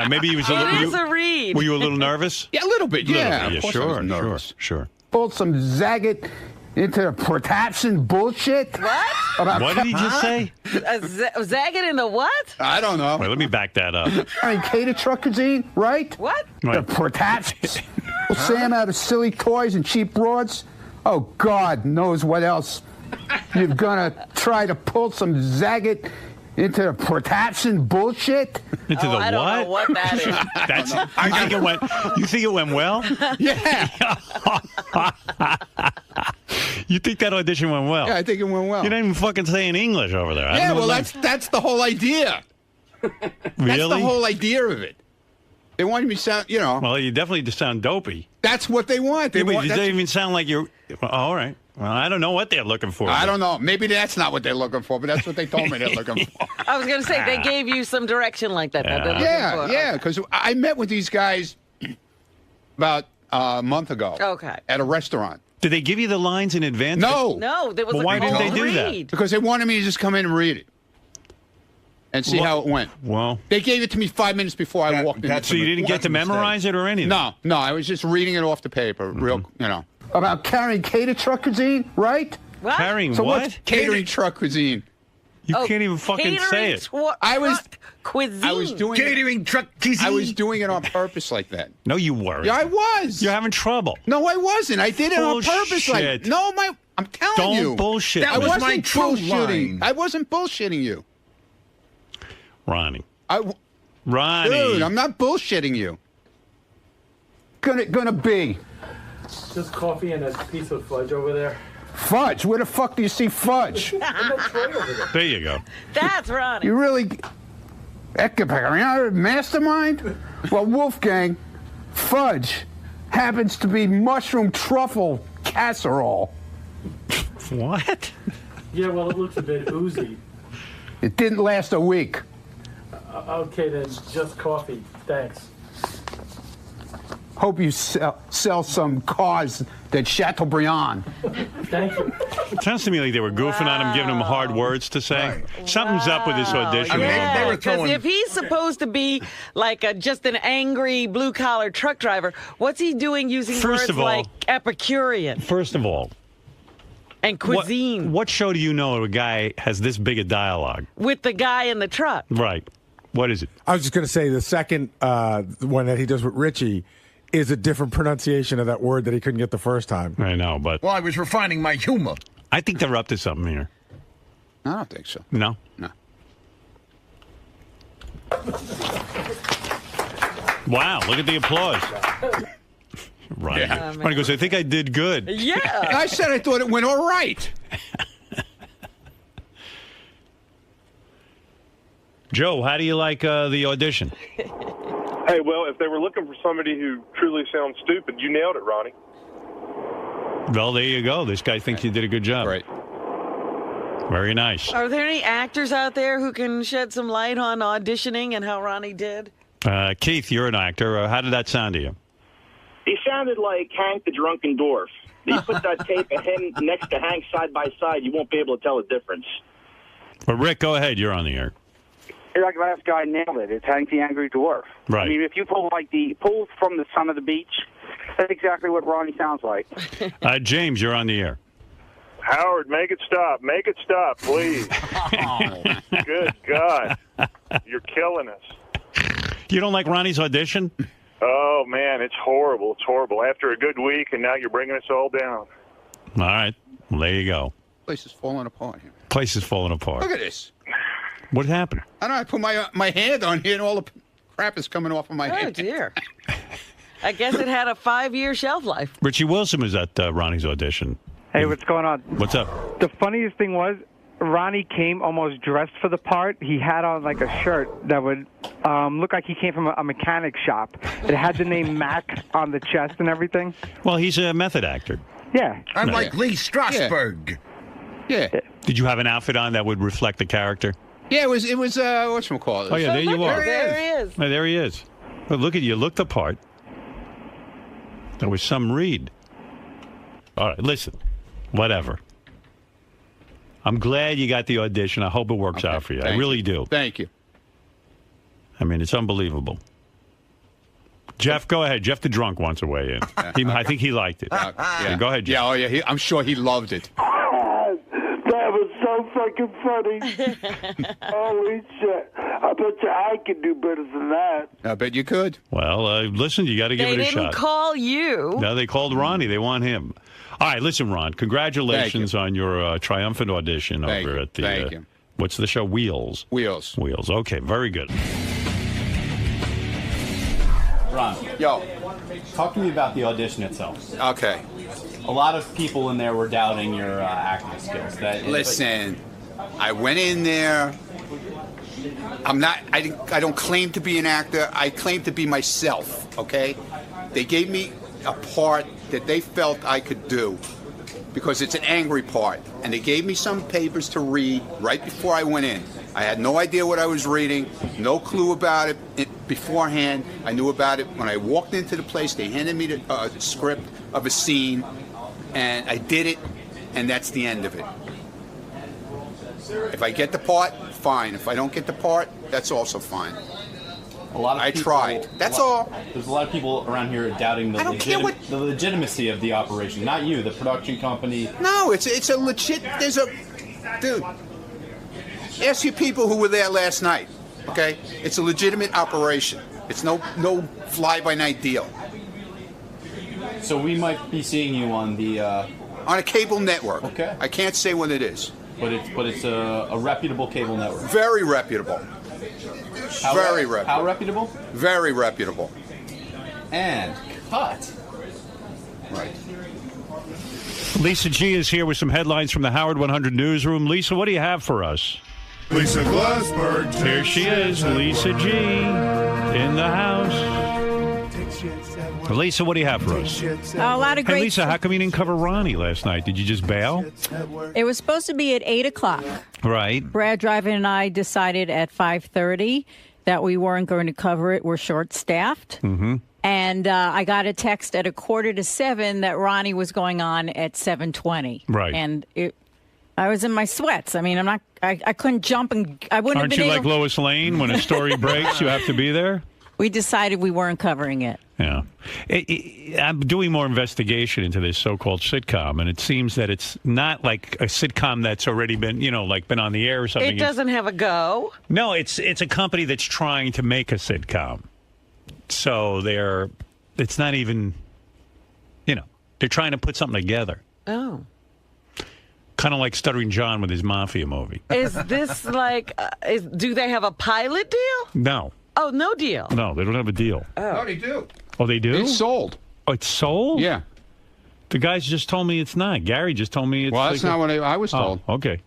S1: Maybe he was a little...
S2: It is a read.
S1: Were you a little nervous?
S6: Yeah, a little bit, yeah.
S1: Of course I was nervous. Sure.
S6: Pulled some Zagat into protection bullshit.
S2: What?
S1: What did he just say?
S2: Zagging into what?
S6: I don't know.
S1: Wait, let me back that up.
S6: Cater truck cuisine, right?
S2: What?
S6: The protection. Sam out of silly toys and cheap broads. Oh, God knows what else you're gonna try to pull some Zagat into the protection bullshit.
S1: Into the
S2: I don't know what that is.
S1: You think it went well?
S6: Yeah.
S1: You think that audition went well?
S6: Yeah, I think it went well.
S1: You didn't even fucking say in English over there.
S6: Yeah, well, that's the whole idea.
S1: Really?
S6: That's the whole idea of it. They wanted me to sound,
S1: Well, you definitely just sound dopey.
S6: That's what they want.
S1: They want, you don't even sound like you're... Well, all right. Well, I don't know what they're looking for.
S6: I don't know. Maybe that's not what they're looking for, but that's what they told me they're looking for.
S2: I was going to say, they gave you some direction like that.
S6: Yeah, because I met with these guys about a month ago.
S2: Okay.
S6: At a restaurant.
S1: Did they give you the lines in advance?
S6: No.
S2: No, there was
S1: why didn't they do that?
S6: Because they wanted me to just come in and read it. and see how it went.
S1: Well,
S6: they gave it to me 5 minutes before I walked in.
S1: So you didn't get to memorize it or anything?
S6: No, I was just reading it off the paper, About carrying cater truck cuisine, right?
S2: What?
S1: Carrying
S6: so
S1: what?
S6: What's catering truck cuisine?
S1: You can't even fucking say it.
S6: I was doing
S7: catering truck cuisine.
S6: I was doing it on purpose like that.
S1: No, you weren't.
S6: Yeah, I was.
S1: You're having trouble.
S6: No, I wasn't. I did it on purpose. Like, I'm telling you.
S1: Don't bullshit.
S6: That
S1: me.
S6: was my true line. I wasn't bullshitting you.
S1: Ronnie.
S6: Ronnie. Dude, I'm not bullshitting you. Gonna be.
S17: Just coffee and a piece of fudge over there.
S6: Fudge? Where the fuck do you see fudge?
S1: There you go.
S2: That's Ronnie.
S6: You really... Mastermind? Well, Wolfgang, fudge happens to be mushroom truffle casserole.
S1: What?
S17: Yeah, well, it looks a bit oozy.
S6: It didn't last a week.
S17: Okay, then, just coffee. Thanks.
S6: Hope you sell some cars that Chateaubriand.
S17: Thank you.
S1: It sounds to me like they were goofing on him, giving him hard words to say. Right. Something's up with this audition.
S2: Yeah,
S7: they were throwing...
S2: if he's supposed to be like just an angry blue-collar truck driver, what's he doing using words like Epicurean?
S1: First of all,
S2: and cuisine.
S1: What show do you know a guy has this big a dialogue?
S2: With the guy in the truck.
S1: Right. What is it?
S4: I was just going to say the second one that he does with Richie is a different pronunciation of that word that he couldn't get the first time.
S1: I know, but...
S7: Well, I was refining my humor.
S1: I think they're up to something here.
S6: I don't think so.
S1: No?
S6: No.
S1: Wow, look at the applause. Ronnie.
S6: Yeah.
S1: Ronnie goes, I think I did good.
S2: Yeah.
S6: I said I thought it went all right.
S1: Joe, how do you like the audition?
S10: Hey, well, if they were looking for somebody who truly sounds stupid, you nailed it, Ronnie.
S1: Well, there you go. This guy thinks you did a good job.
S6: Right.
S1: Very nice.
S2: Are there any actors out there who can shed some light on auditioning and how Ronnie did?
S1: Keith, you're an actor. How did that sound to you?
S18: He sounded like Hank the Drunken Dwarf. If you put that tape of him next to Hank side by side, you won't be able to tell the difference.
S1: Well, Rick, go ahead. You're on the air.
S11: Like the last guy nailed it. It's Hank the Angry Dwarf.
S1: Right.
S11: I mean, if you pull from the son of the beach, that's exactly what Ronnie sounds like.
S1: James, you're on the air.
S10: Howard, make it stop. Make it stop, please. Good God. You're killing us.
S1: You don't like Ronnie's audition?
S10: Oh, man, it's horrible. It's horrible. After a good week, and now you're bringing us all down.
S1: All right. Well, there you go.
S6: Place is falling apart here.
S1: Place is falling apart.
S6: Look at this.
S1: What happened?
S6: I don't know. I put my hand on here, and all the crap is coming off of my hand.
S2: Oh, dear. I guess it had a 5-year shelf life.
S1: Richie Wilson was at Ronnie's audition.
S19: Hey, what's going on?
S1: What's up?
S19: The funniest thing was Ronnie came almost dressed for the part. He had on like a shirt that would look like he came from a mechanic shop. It had the name Mac on the chest and everything.
S1: Well, he's a method actor.
S19: Yeah.
S7: I'm like Lee Strasberg.
S6: Yeah.
S1: Did you have an outfit on that would reflect the character?
S6: Yeah, it was whatchamacallit.
S1: Oh, yeah, there you are.
S2: There he is.
S1: Oh, there he is. Well, look at you. Look the part. That was some read. All right, listen. Whatever. I'm glad you got the audition. I hope it works out for you. I really do.
S6: Thank you.
S1: I mean, it's unbelievable. Jeff, go ahead. Jeff the drunk wants to weigh in. I think he liked it.
S6: Yeah.
S1: Go ahead, Jeff.
S6: Yeah, oh, yeah. I'm sure he loved it.
S20: That was so fucking funny. Holy shit. I bet you I could do better than that.
S6: I bet you could.
S1: Well, listen, you got to give it a shot.
S2: They didn't call you.
S1: No, they called Ronnie. They want him. All right, listen, Ron, congratulations on your triumphant audition over at the...
S6: Thank you.
S1: What's the show? Wheels.
S6: Wheels.
S1: Wheels. Okay, very good.
S12: Ron.
S6: Yo.
S12: Talk to me about the audition itself.
S6: Okay.
S12: A lot of people in there were doubting your acting skills.
S6: Listen, I went in there. I don't claim to be an actor. I claim to be myself, okay? They gave me a part that they felt I could do because it's an angry part. And they gave me some papers to read right before I went in. I had no idea what I was reading, no clue about it beforehand. I knew about it when I walked into the place. They handed me the script of a scene, and I did it, and that's the end of it. If I get the part, fine. If I don't get the part, that's also fine.
S12: A lot of
S6: I
S12: people,
S6: tried. That's all.
S12: There's a lot of people around here doubting the legitimacy of the operation. Not you, the production company.
S6: No, it's a legit. Dude. Ask your people who were there last night. Okay, it's a legitimate operation. It's no fly-by-night deal.
S12: So we might be seeing you on the
S6: on a cable network. Okay. I can't say what it is.
S12: But it's a reputable cable network.
S6: Very reputable. Very reputable.
S12: How reputable?
S6: Very reputable.
S12: And cut.
S6: Right.
S1: Lisa G is here with some headlines from the Howard 100 newsroom. Lisa, what do you have for us?
S21: Lisa Glassberg.
S1: Here she is, Lisa G, in the house. Lisa, what do you have for us?
S22: A lot of great.
S1: Hey, Lisa, how come you didn't cover Ronnie last night? Did you just bail?
S22: It was supposed to be at 8 o'clock.
S1: Right.
S22: Brad Driver and I decided at 5:30 that we weren't going to cover it. We're short-staffed.
S1: Mm-hmm.
S22: And I got a text at 6:45 that Ronnie was going on at 7:20.
S1: Right.
S22: And I was in my sweats. I mean, I couldn't jump, and I wouldn't have been
S1: Aren't you like Lois Lane? When a story breaks, you have to be there?
S22: We decided we weren't covering it.
S1: Yeah. I'm doing more investigation into this so-called sitcom, and it seems that it's not like a sitcom that's already been, been on the air or something.
S2: It doesn't have a go.
S1: No, it's a company that's trying to make a sitcom. So it's not even, they're trying to put something together.
S2: Oh.
S1: Kind of like Stuttering John with his Mafia movie.
S2: Is this like, do they have a pilot deal?
S1: No.
S2: Oh, no deal.
S1: No, they don't have a deal.
S2: Oh.
S6: No, they do.
S1: Oh, they do?
S6: It's sold.
S1: Oh, it's sold?
S6: Yeah.
S1: The guys just told me it's not. Gary just told me it's
S6: Well, that's not what I was told.
S1: Oh, okay.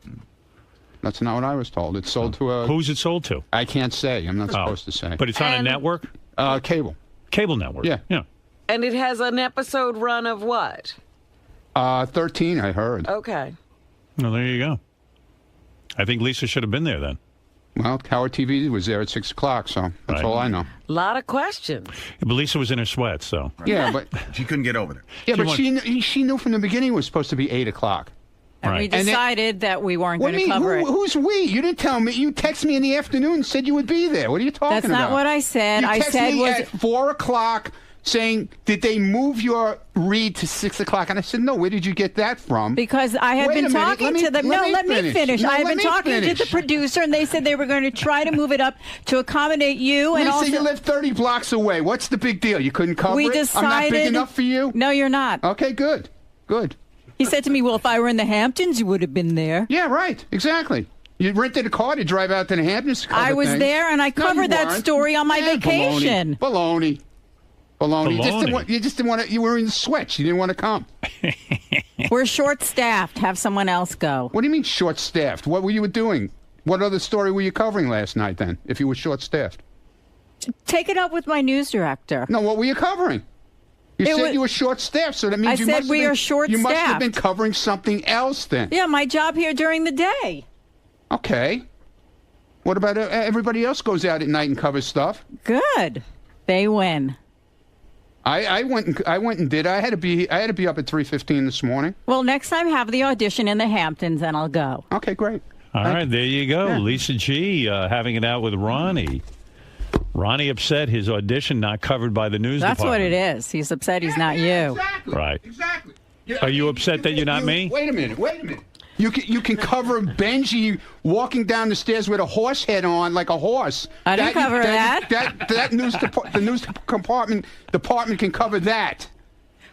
S6: That's not what I was told. It's sold to a...
S1: Who's it sold to?
S6: I can't say. I'm not supposed to say.
S1: But it's on a network?
S6: Cable.
S1: Cable network?
S6: Yeah.
S1: Yeah.
S2: And it has an episode run of what?
S6: 13, I heard.
S2: Okay.
S1: Well, there you go. I think Lisa should have been there then.
S6: Well, Howard TV was there at 6 o'clock, so that's all I know.
S2: A lot of questions.
S1: But Lisa was in her sweats, so.
S6: Yeah, but...
S7: She couldn't get over there.
S6: Yeah, but she knew from the beginning it was supposed to be 8 o'clock.
S22: And we decided that we weren't
S6: What
S22: going
S6: do you
S22: to
S6: mean?
S22: cover it.
S6: Who's we? You didn't tell me. You texted me in the afternoon and said you would be there. What are you talking about?
S22: That's not what I said.
S6: You
S22: I
S6: texted
S22: said
S6: me
S22: was
S6: at 4 o'clock saying, did they move your read to 6 o'clock? And I said, no. Where did you get that from?
S22: Because I have been talking to them. No, let me finish. I have been talking to the producer, and they said they were going to try to move it up to accommodate you. And
S6: Lisa,
S22: also,
S6: you live 30 blocks away. What's the big deal? You couldn't cover
S22: we
S6: it?
S22: decided,
S6: I'm not big enough for you?
S22: No, you're not.
S6: Okay, good. Good.
S22: He said to me, well, if I were in the Hamptons, you would have been there.
S6: Yeah, right. Exactly. You rented a car to drive out to the Hamptons to cover
S22: I was
S6: things.
S22: there, and I covered that
S6: weren't.
S22: story on my
S6: Yeah,
S22: vacation.
S6: Baloney. You just didn't want to. You were in sweats. You didn't want to come.
S22: We're short-staffed. Have someone else go.
S6: What do you mean short-staffed? What were you doing? What other story were you covering last night then, if you were short-staffed?
S22: Take it up with my news director.
S6: No, what were you covering? You said you were short-staffed, so that means
S22: I said we are short-staffed.
S6: You must have been covering something else then.
S22: Yeah, my job here during the day.
S6: Okay. What about everybody else goes out at night and covers stuff?
S22: Good. They win.
S6: I went and did. I had to be up at 3:15 this morning.
S22: Well, next time have the audition in the Hamptons, and I'll go.
S6: Okay, great.
S1: All right, there you go. Yeah. Lisa G having it out with Ronnie. Ronnie upset his audition not covered by the news
S22: That's
S1: department.
S22: what it is. He's upset he's not you.
S6: Exactly.
S1: Right.
S6: Exactly.
S1: Are you upset that you're not me?
S6: Wait a minute. You can cover Benji walking down the stairs with a horse head on like a horse.
S22: I didn't cover that.
S6: The news department can cover that.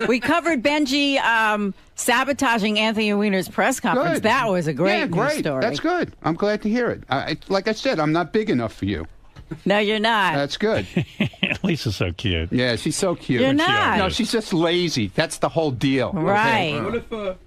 S22: We covered Benji sabotaging Anthony Weiner's press conference.
S6: Good.
S22: That was a great news story.
S6: That's good. I'm glad to hear it. Like I said, I'm not big enough for you.
S22: No, you're not.
S6: That's good.
S1: Lisa's so cute.
S6: Yeah, she's so cute.
S22: You're not.
S6: No, she's just lazy. That's the whole deal.
S22: Right.
S16: What if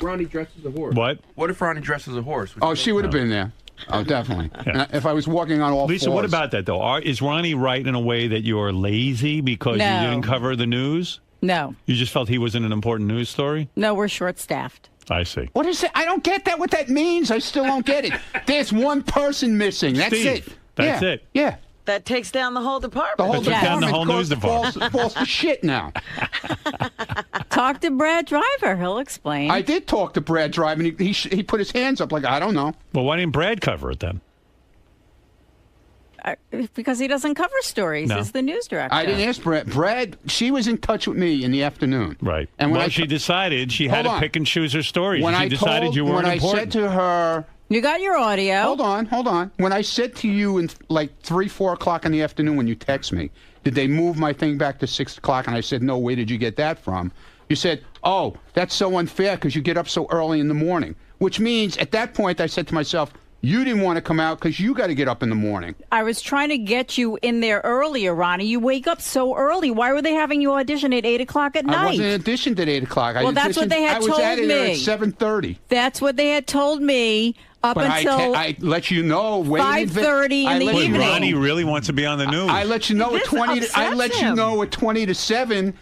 S16: Ronnie dresses a horse?
S1: What?
S16: What if Ronnie dresses a horse?
S6: Oh, she would have been there. Oh, definitely.
S1: Yeah.
S6: If I was walking on all
S1: Lisa,
S6: fours.
S1: what about that, though? Is Ronnie right in a way that you're lazy because you didn't cover the news?
S22: No.
S1: You just felt he wasn't an important news story?
S22: No, we're short-staffed.
S1: I see.
S6: What is it? I don't get that. What that means? I still don't get it. There's one person missing. That's
S1: Steve.
S6: it.
S1: That's it.
S6: Yeah.
S2: That takes down the whole department.
S6: The whole
S1: That's down the whole news
S6: falls
S1: department.
S6: to shit now.
S22: Talk to Brad Driver. He'll explain.
S6: I did talk to Brad Driver, and he put his hands up like, I don't know.
S1: Well, why didn't Brad cover it then?
S22: because he doesn't cover stories.
S1: No.
S22: He's the news director.
S6: I didn't ask Brad. Brad, she was in touch with me in the afternoon.
S1: Right.
S6: And when
S1: well, she decided she had
S6: Hold
S1: to
S6: on.
S1: pick and choose her stories.
S6: When
S1: She
S6: I
S1: decided
S6: told,
S1: you weren't
S6: when
S1: important.
S6: I said to her,
S22: you got your audio.
S6: Hold on. When I said to you in like 3, 4 o'clock in the afternoon when you text me, did they move my thing back to 6 o'clock? And I said, no, where did you get that from? You said, oh, that's so unfair because you get up so early in the morning. Which means at that point I said to myself, you didn't want to come out because you got to get up in the morning.
S22: I was trying to get you in there earlier, Ronnie. You wake up so early. Why were they having you audition at 8 o'clock at night?
S6: I wasn't auditioned at 8 o'clock.
S22: Well, that's what they had told
S6: I was out of there
S22: me.
S6: at 7:30.
S22: That's what they had told me up
S6: But
S22: until
S6: I let you know.
S22: 5:30 in the evening.
S1: Ronnie really wants to be on the news.
S6: I let you know at 20. I let you know at 20 to 7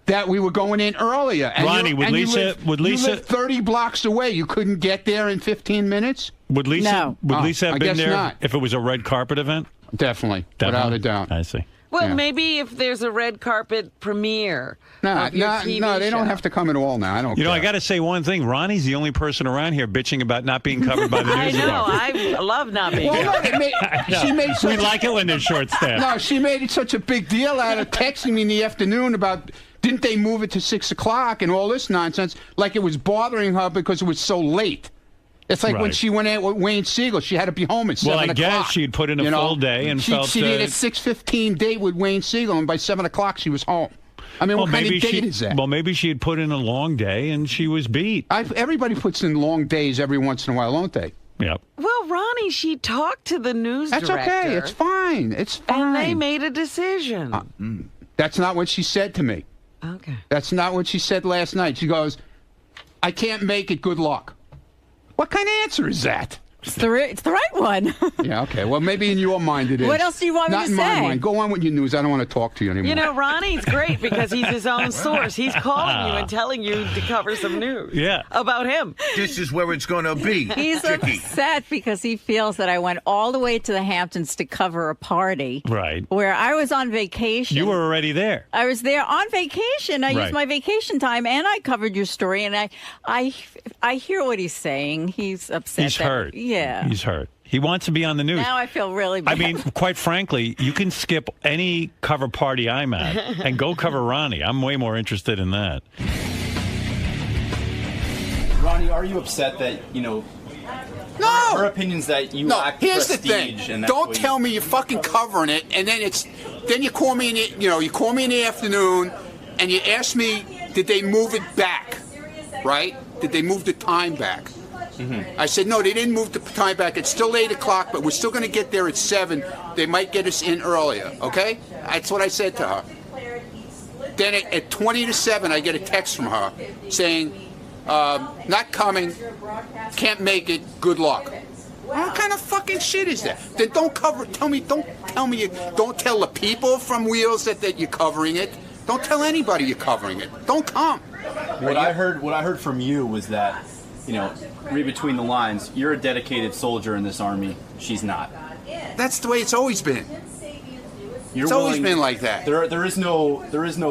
S6: that we were going in earlier. And
S1: Ronnie, would Lisa?
S6: You lived 30 blocks away. You couldn't get there in 15 minutes.
S1: Would Lisa?
S22: No.
S1: Would Lisa
S6: I
S1: have been
S6: guess
S1: there
S6: not.
S1: if it was a red carpet event?
S6: Definitely, without a doubt.
S1: I see.
S2: Well,
S6: Yeah.
S2: maybe if there's a red carpet premiere.
S6: No,
S2: of your TV
S6: they don't
S2: show.
S6: have to come at all now. I don't.
S1: You know,
S6: care.
S1: I got to say one thing. Ronnie's the only person around here bitching about not being covered by the
S2: I
S1: news.
S2: know.
S1: department.
S2: I love not being.
S6: Well, no,
S1: No,
S6: she made
S1: we
S6: such
S1: like it when they're short staffed.
S6: No, she made it such a big deal out of texting me in the afternoon about didn't they move it to 6 o'clock and all this nonsense, like it was bothering her because it was so late. It's like when
S1: Right.
S6: she went out with Wayne Siegel, she had to be home at 7
S1: Well,
S6: o'clock.
S1: I guess she'd put in a full day and
S6: she
S1: felt
S6: did a 6:15 date with Wayne Siegel, and by 7 o'clock she was home. I mean,
S1: well,
S6: what kind
S1: maybe
S6: of date is that?
S1: Well, maybe she had put in a long day and she was beat.
S6: Everybody puts in long days every once in a while, don't they?
S1: Yep.
S2: Well, Ronnie, she talked to the news
S6: That's
S2: director.
S6: okay. It's fine. It's fine.
S2: And they made a decision.
S6: That's not what she said to me.
S2: Okay.
S6: That's not what she said last night. She goes, I can't make it. Good luck. What kind of answer is that?
S22: It's the right one.
S6: Yeah, okay. Well, maybe in your mind it is.
S22: What else do you want me
S6: Not
S22: to
S6: in my
S22: say?
S6: mind. Go on with your news. I don't want to talk to you anymore.
S2: You know, Ronnie's great because he's his own source. He's calling you and telling you to cover some news about him.
S21: This is where it's going to be.
S22: He's
S21: Chicky.
S22: upset because he feels that I went all the way to the Hamptons to cover a party
S1: Right.
S22: where I was on vacation.
S1: You were already there.
S22: I was there on vacation. I
S1: Right.
S22: used my vacation time, and I covered your story. And I hear what he's saying. He's upset.
S1: He's
S22: that-
S1: hurt.
S22: Yeah.
S1: He's hurt. He wants to be on the news.
S22: Now I feel really bad.
S1: I mean, quite frankly, you can skip any cover party I'm at and go cover Ronnie. I'm way more interested in that.
S12: Ronnie, are you upset that,
S6: No!
S12: her opinion's that you
S6: No,
S12: lack
S6: here's the
S12: prestige
S6: thing.
S12: and that's
S6: Don't
S12: what
S6: tell me you're fucking covering it, and then you call me you call me in the afternoon, and you ask me, did they move it back? Right? Did they move the time back? I said, no, they didn't move the time back. It's still 8 o'clock, but we're still going to get there at 7. They might get us in earlier, okay? That's what I said to her. Then at 20 to 7, I get a text from her saying, not coming, can't make it, good luck. What kind of fucking shit is that? Then don't tell the people from Wheels that you're covering it. Don't tell anybody you're covering it. Don't come.
S12: What I heard from you was that, read between the lines, you're a dedicated soldier in this army. She's not.
S6: That's the way it's always been.
S12: It's
S6: always been like that.
S12: There is no.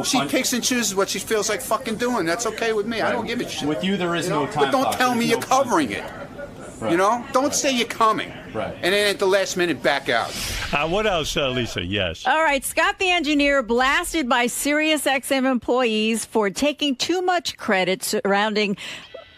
S6: She picks and chooses what she feels like fucking doing. That's okay with me. I don't give a shit.
S12: With you, there is no time
S6: But don't
S12: clock.
S6: tell
S12: There's
S6: me
S12: no
S6: you're covering it.
S12: Right.
S6: Don't say you're coming.
S12: Right.
S6: And then at the last minute, back out.
S1: What else, Lisa? Yes.
S22: All right, Scott the engineer blasted by SiriusXM employees for taking too much credit surrounding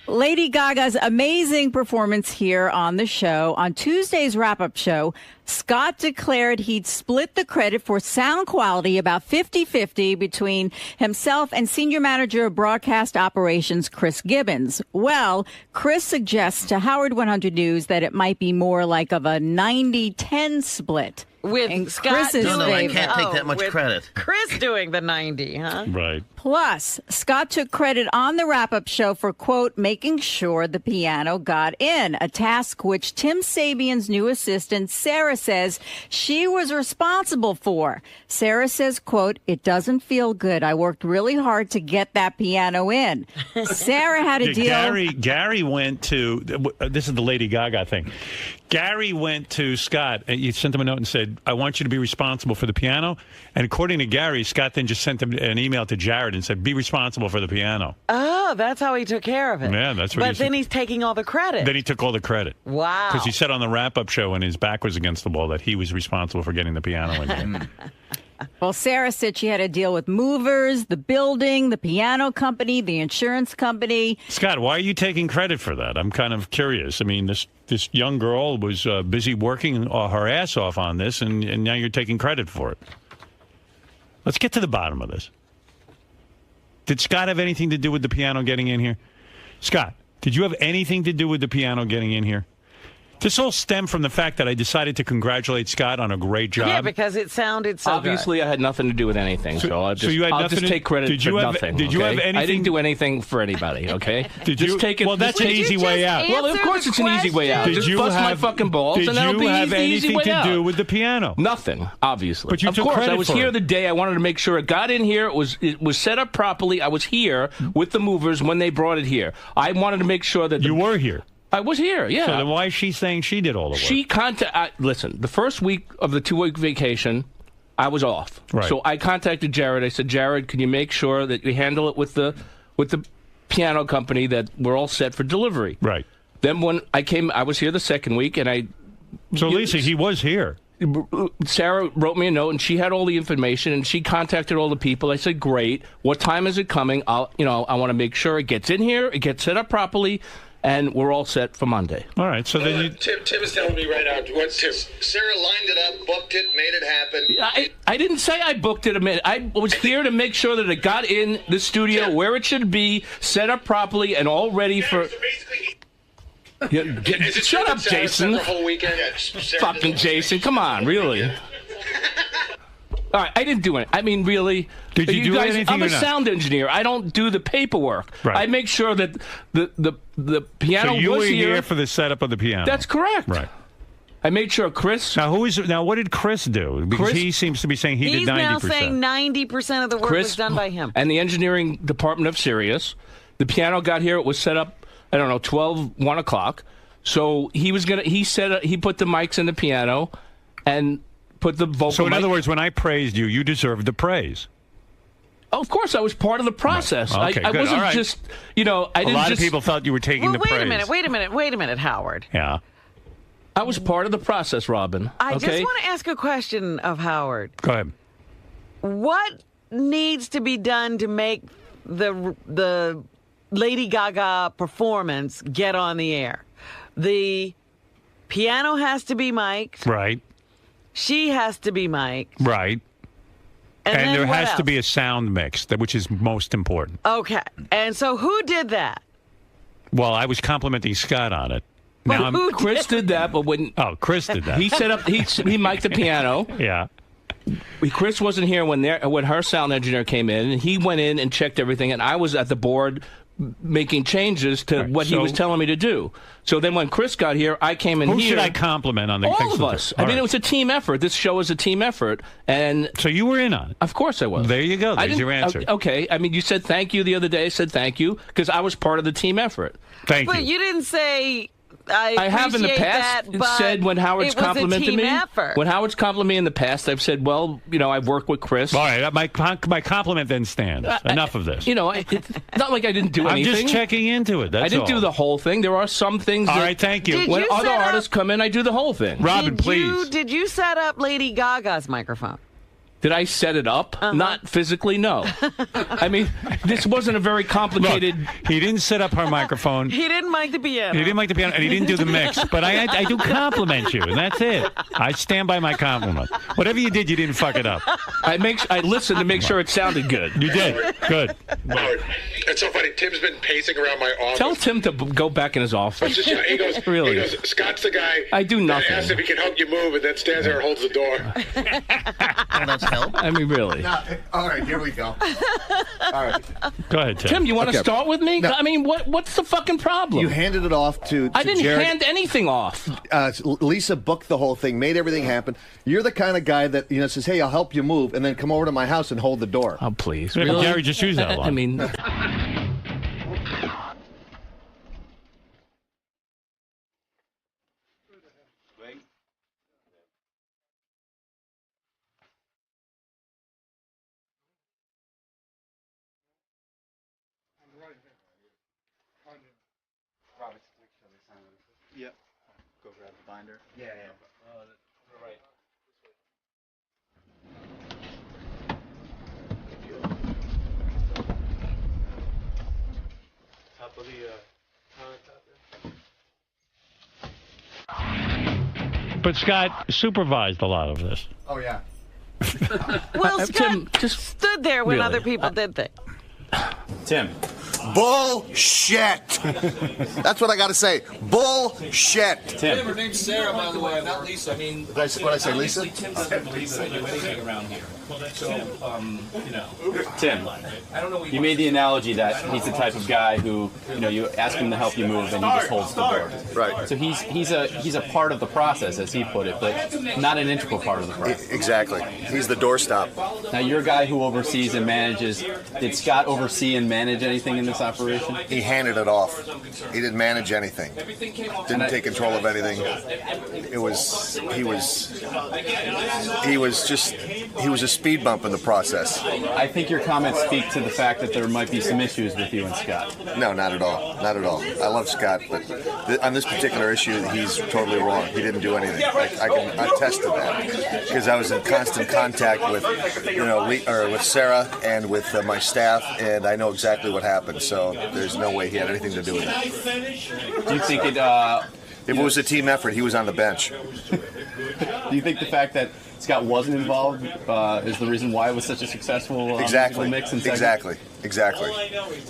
S22: Lady Gaga's amazing performance here on the show. On Tuesday's wrap-up show, Scott declared he'd split the credit for sound quality about 50-50 between himself and senior manager of broadcast operations, Chris Gibbons. Well, Chris suggests to Howard 100 News that it might be more like of a 90-10 split.
S2: With Scott
S22: Chris's
S2: doing,
S22: favor.
S3: can't take that much
S2: with
S3: credit.
S2: Chris doing the 90, huh?
S1: Right.
S22: Plus, Scott took credit on the wrap-up show for, quote, making sure the piano got in, a task which Tim Sabian's new assistant, Sarah, says she was responsible for. Sarah says, quote, it doesn't feel good. I worked really hard to get that piano in. Sarah had a deal.
S1: Gary went to, this is the Lady Gaga thing. Gary went to Scott, and you sent him a note and said, I want you to be responsible for the piano. And according to Gary, Scott then just sent him an email to Jared and said, be responsible for the piano.
S2: Oh, that's how he took care of it.
S1: Yeah, that's what
S2: But then he's taking all the credit.
S1: Then he took all the credit.
S2: Wow.
S1: Because he said on the wrap-up show when his back was against the wall that he was responsible for getting the piano in there.
S22: Well, Sarah said she had to deal with movers, the building, the piano company, the insurance company.
S1: Scott, why are you taking credit for that? I'm kind of curious. I mean, this young girl was busy working her ass off on this, and now you're taking credit for it. Let's get to the bottom of this. Did Scott have anything to do with the piano getting in here? Scott, did you have anything to do with the piano getting in here? This all stemmed from the fact that I decided to congratulate Scott on a great job.
S2: Yeah, because it sounded so
S3: Obviously, I had nothing to do with anything, so I'll just,
S1: you had
S3: I'll
S1: nothing
S3: just
S1: to-
S3: take credit
S1: did you
S3: for
S1: have-
S3: nothing.
S1: did you
S3: okay?
S1: have anything-
S3: I didn't do anything for anybody, okay?
S1: Did
S3: just
S1: you-
S3: take it.
S1: well, that's an easy way out.
S3: Well, of course it's an easy way out.
S1: Did
S3: Just
S1: you
S3: bust my
S1: have-
S3: fucking balls,
S1: did
S3: and that'll
S1: you
S3: be
S1: have
S3: the easy
S1: anything
S3: way
S1: to
S3: out.
S1: do with the piano?
S3: Nothing, obviously.
S1: But you
S3: of
S1: took
S3: course,
S1: credit
S3: I was
S1: for
S3: here
S1: it.
S3: the day. I wanted to make sure it got in here. It was set up properly. I was here with the movers when they brought it here. I wanted to make sure that
S1: You were here.
S3: I was here, yeah.
S1: So then why is she saying she did all the work?
S3: Listen, the first week of the 2-week vacation, I was off.
S1: Right.
S3: So I contacted Jared. I said, Jared, can you make sure that you handle it with the piano company, that we're all set for delivery?
S1: Right.
S3: Then when I came, I was here the second week, and
S1: So, Lisa, he was here.
S3: Sarah wrote me a note, and she had all the information, and she contacted all the people. I said, great. What time is it coming? I want to make sure it gets in here, it gets set up properly, and we're all set for Monday.
S1: All right, so then you...
S9: Tim is telling me right now. What Tim? Sarah lined it up, booked it, made it happen.
S3: I didn't say I booked it a minute. I was here to make sure that it got in the studio where it should be, set up properly, and all ready for... Shut up, Jason.
S9: The whole weekend.
S3: Fucking Jason. Come on, really. All right, I didn't do it. I mean, really.
S1: Did you do
S3: guys,
S1: anything
S3: I'm a
S1: or not?
S3: sound engineer. I don't do the paperwork.
S1: Right.
S3: I make sure that the piano
S1: So you
S3: was
S1: were
S3: here.
S1: here for the setup of the piano.
S3: That's correct.
S1: Right.
S3: I made sure Chris...
S1: Now, what did Chris do? Because he seems to be saying he
S2: He's
S1: did 90%.
S2: now saying 90% of the work was done by him.
S3: And the engineering department of Sirius. The piano got here. It was set up, 1 o'clock. So he put the mics in the piano and put the vocal.
S1: So in other words, when I praised you, you deserved the praise.
S3: Oh, of course, I was part of the process.
S1: Right. Okay,
S3: I
S1: good.
S3: wasn't
S1: All right.
S3: just, I didn't
S1: A lot
S3: just...
S1: of people thought you were taking the praise.
S2: Wait a minute, Howard.
S1: Yeah.
S3: I was part of the process, Robin.
S2: I
S3: okay?
S2: just want to ask a question of Howard.
S1: Go ahead.
S2: What needs to be done to make the Lady Gaga performance get on the air? The piano has to be mic'd.
S1: Right.
S2: She has to be mic'd.
S1: Right.
S2: And then
S1: there
S2: what
S1: has to
S2: else?
S1: be a sound mix, which is most important.
S2: Okay. And so who did that?
S1: Well, I was complimenting Scott on it.
S2: But who
S3: Chris did that, but when...
S1: Oh, Chris did that.
S3: He set up... He mic'd the piano.
S1: Yeah.
S3: Chris wasn't here when her sound engineer came in, and he went in and checked everything, and I was at the board making changes to what he was telling me to do. So then when Chris got here, I came in
S1: Who
S3: here.
S1: should I compliment on the
S3: All of us. I mean, it was a team effort. This show is a team effort. And
S1: so you were in on it?
S3: Of course I was.
S1: There you go. There's your answer.
S3: Okay. I mean, you said thank you the other day. I said thank you because I was part of the team effort.
S1: Thank
S2: But you didn't say... I
S3: have in the
S2: appreciate
S3: past
S2: that, but
S3: said when Howard's
S2: it was a
S3: complimented
S2: team
S3: me.
S2: effort.
S3: When Howard's complimented me in the past, I've said, well, I've worked with Chris.
S1: All right, my compliment then stands. Enough of this.
S3: It's not like I didn't do
S1: I'm
S3: anything.
S1: just checking into it. That's
S3: I didn't
S1: all.
S3: do the whole thing. There are some things.
S1: All
S3: that,
S1: right, thank you.
S3: When
S2: you
S3: other
S2: set up-
S3: artists come in, I do the whole thing.
S1: Robin, please.
S2: Did you set up Lady Gaga's microphone?
S3: Did I set it up? Not physically, no. I mean, this wasn't a very complicated...
S1: Look, he didn't set up her microphone.
S2: He didn't mic the piano.
S1: He didn't mic the piano, and he didn't do the mix. But I do compliment you, and that's it. I stand by my compliment. Whatever you did, you didn't fuck it up.
S3: I listened to make sure it sounded good.
S1: You did. Good.
S9: Howard, it's so funny. Tim's been pacing around my office.
S3: Tell Tim to go back in his office.
S9: He goes,
S3: Really?
S9: he goes, Scott's the guy.
S3: I do nothing.
S9: That asks if he can help you move, and then stands there and holds the door.
S13: That's help.
S3: I mean, really.
S13: No, all right, here we go. All right.
S1: Go ahead, Tim.
S3: Tim, you want to
S13: Okay.
S3: start with me?
S13: No.
S3: I mean, what's the fucking problem?
S13: You handed it off to
S3: I didn't
S13: Jared.
S3: hand anything off.
S13: Lisa booked the whole thing, made everything happen. You're the kind of guy that says, "Hey, I'll help you move," and then come over to my house and hold the door.
S3: Oh, please.
S1: Yeah, but
S3: Really?
S1: Gary just used that line.
S3: I mean...
S12: Yep. Go grab the binder. Yeah.
S3: Right.
S17: Top of the
S1: But Scott supervised a lot of this.
S13: Oh, yeah.
S2: Well, Scott
S3: Tim, just
S2: stood there when
S3: really,
S2: other people did things.
S12: Tim.
S13: Bullshit. That's what I got to say. Bullshit.
S3: Tim.
S14: Her name's Sarah, by the way, not Lisa. I mean,
S13: What I say, Lisa?
S3: obviously Tim doesn't believe that I do anything around here. So, you know.
S12: Tim,
S3: I don't know what
S12: you made the analogy that he's the type of guy who, you know, you ask him to help you move and he just holds the door.
S13: Right.
S12: So he's a part of the process, as he put it, but not an integral part of the process.
S13: Exactly. He's the doorstop.
S12: Now, you're a guy who oversees and manages. Did Scott oversee and manage anything in this operation?
S13: He handed it off. He didn't manage anything. Didn't take control of anything. He was a speed bump in the process.
S12: I think your comments speak to the fact that there might be some issues with you and Scott.
S13: No, not at all. Not at all. I love Scott, but on this particular issue, he's totally wrong. He didn't do anything. I can attest to that because I was in constant contact with, with Sarah and with my staff, and I know exactly what happened. So there's no way he had anything to do with it.
S12: Do you think it?
S13: If it was a team effort, he was on the bench.
S12: Do you think the fact that Scott wasn't involved is the reason why it was such a successful
S13: Exactly.
S12: mix and segment?
S13: Exactly.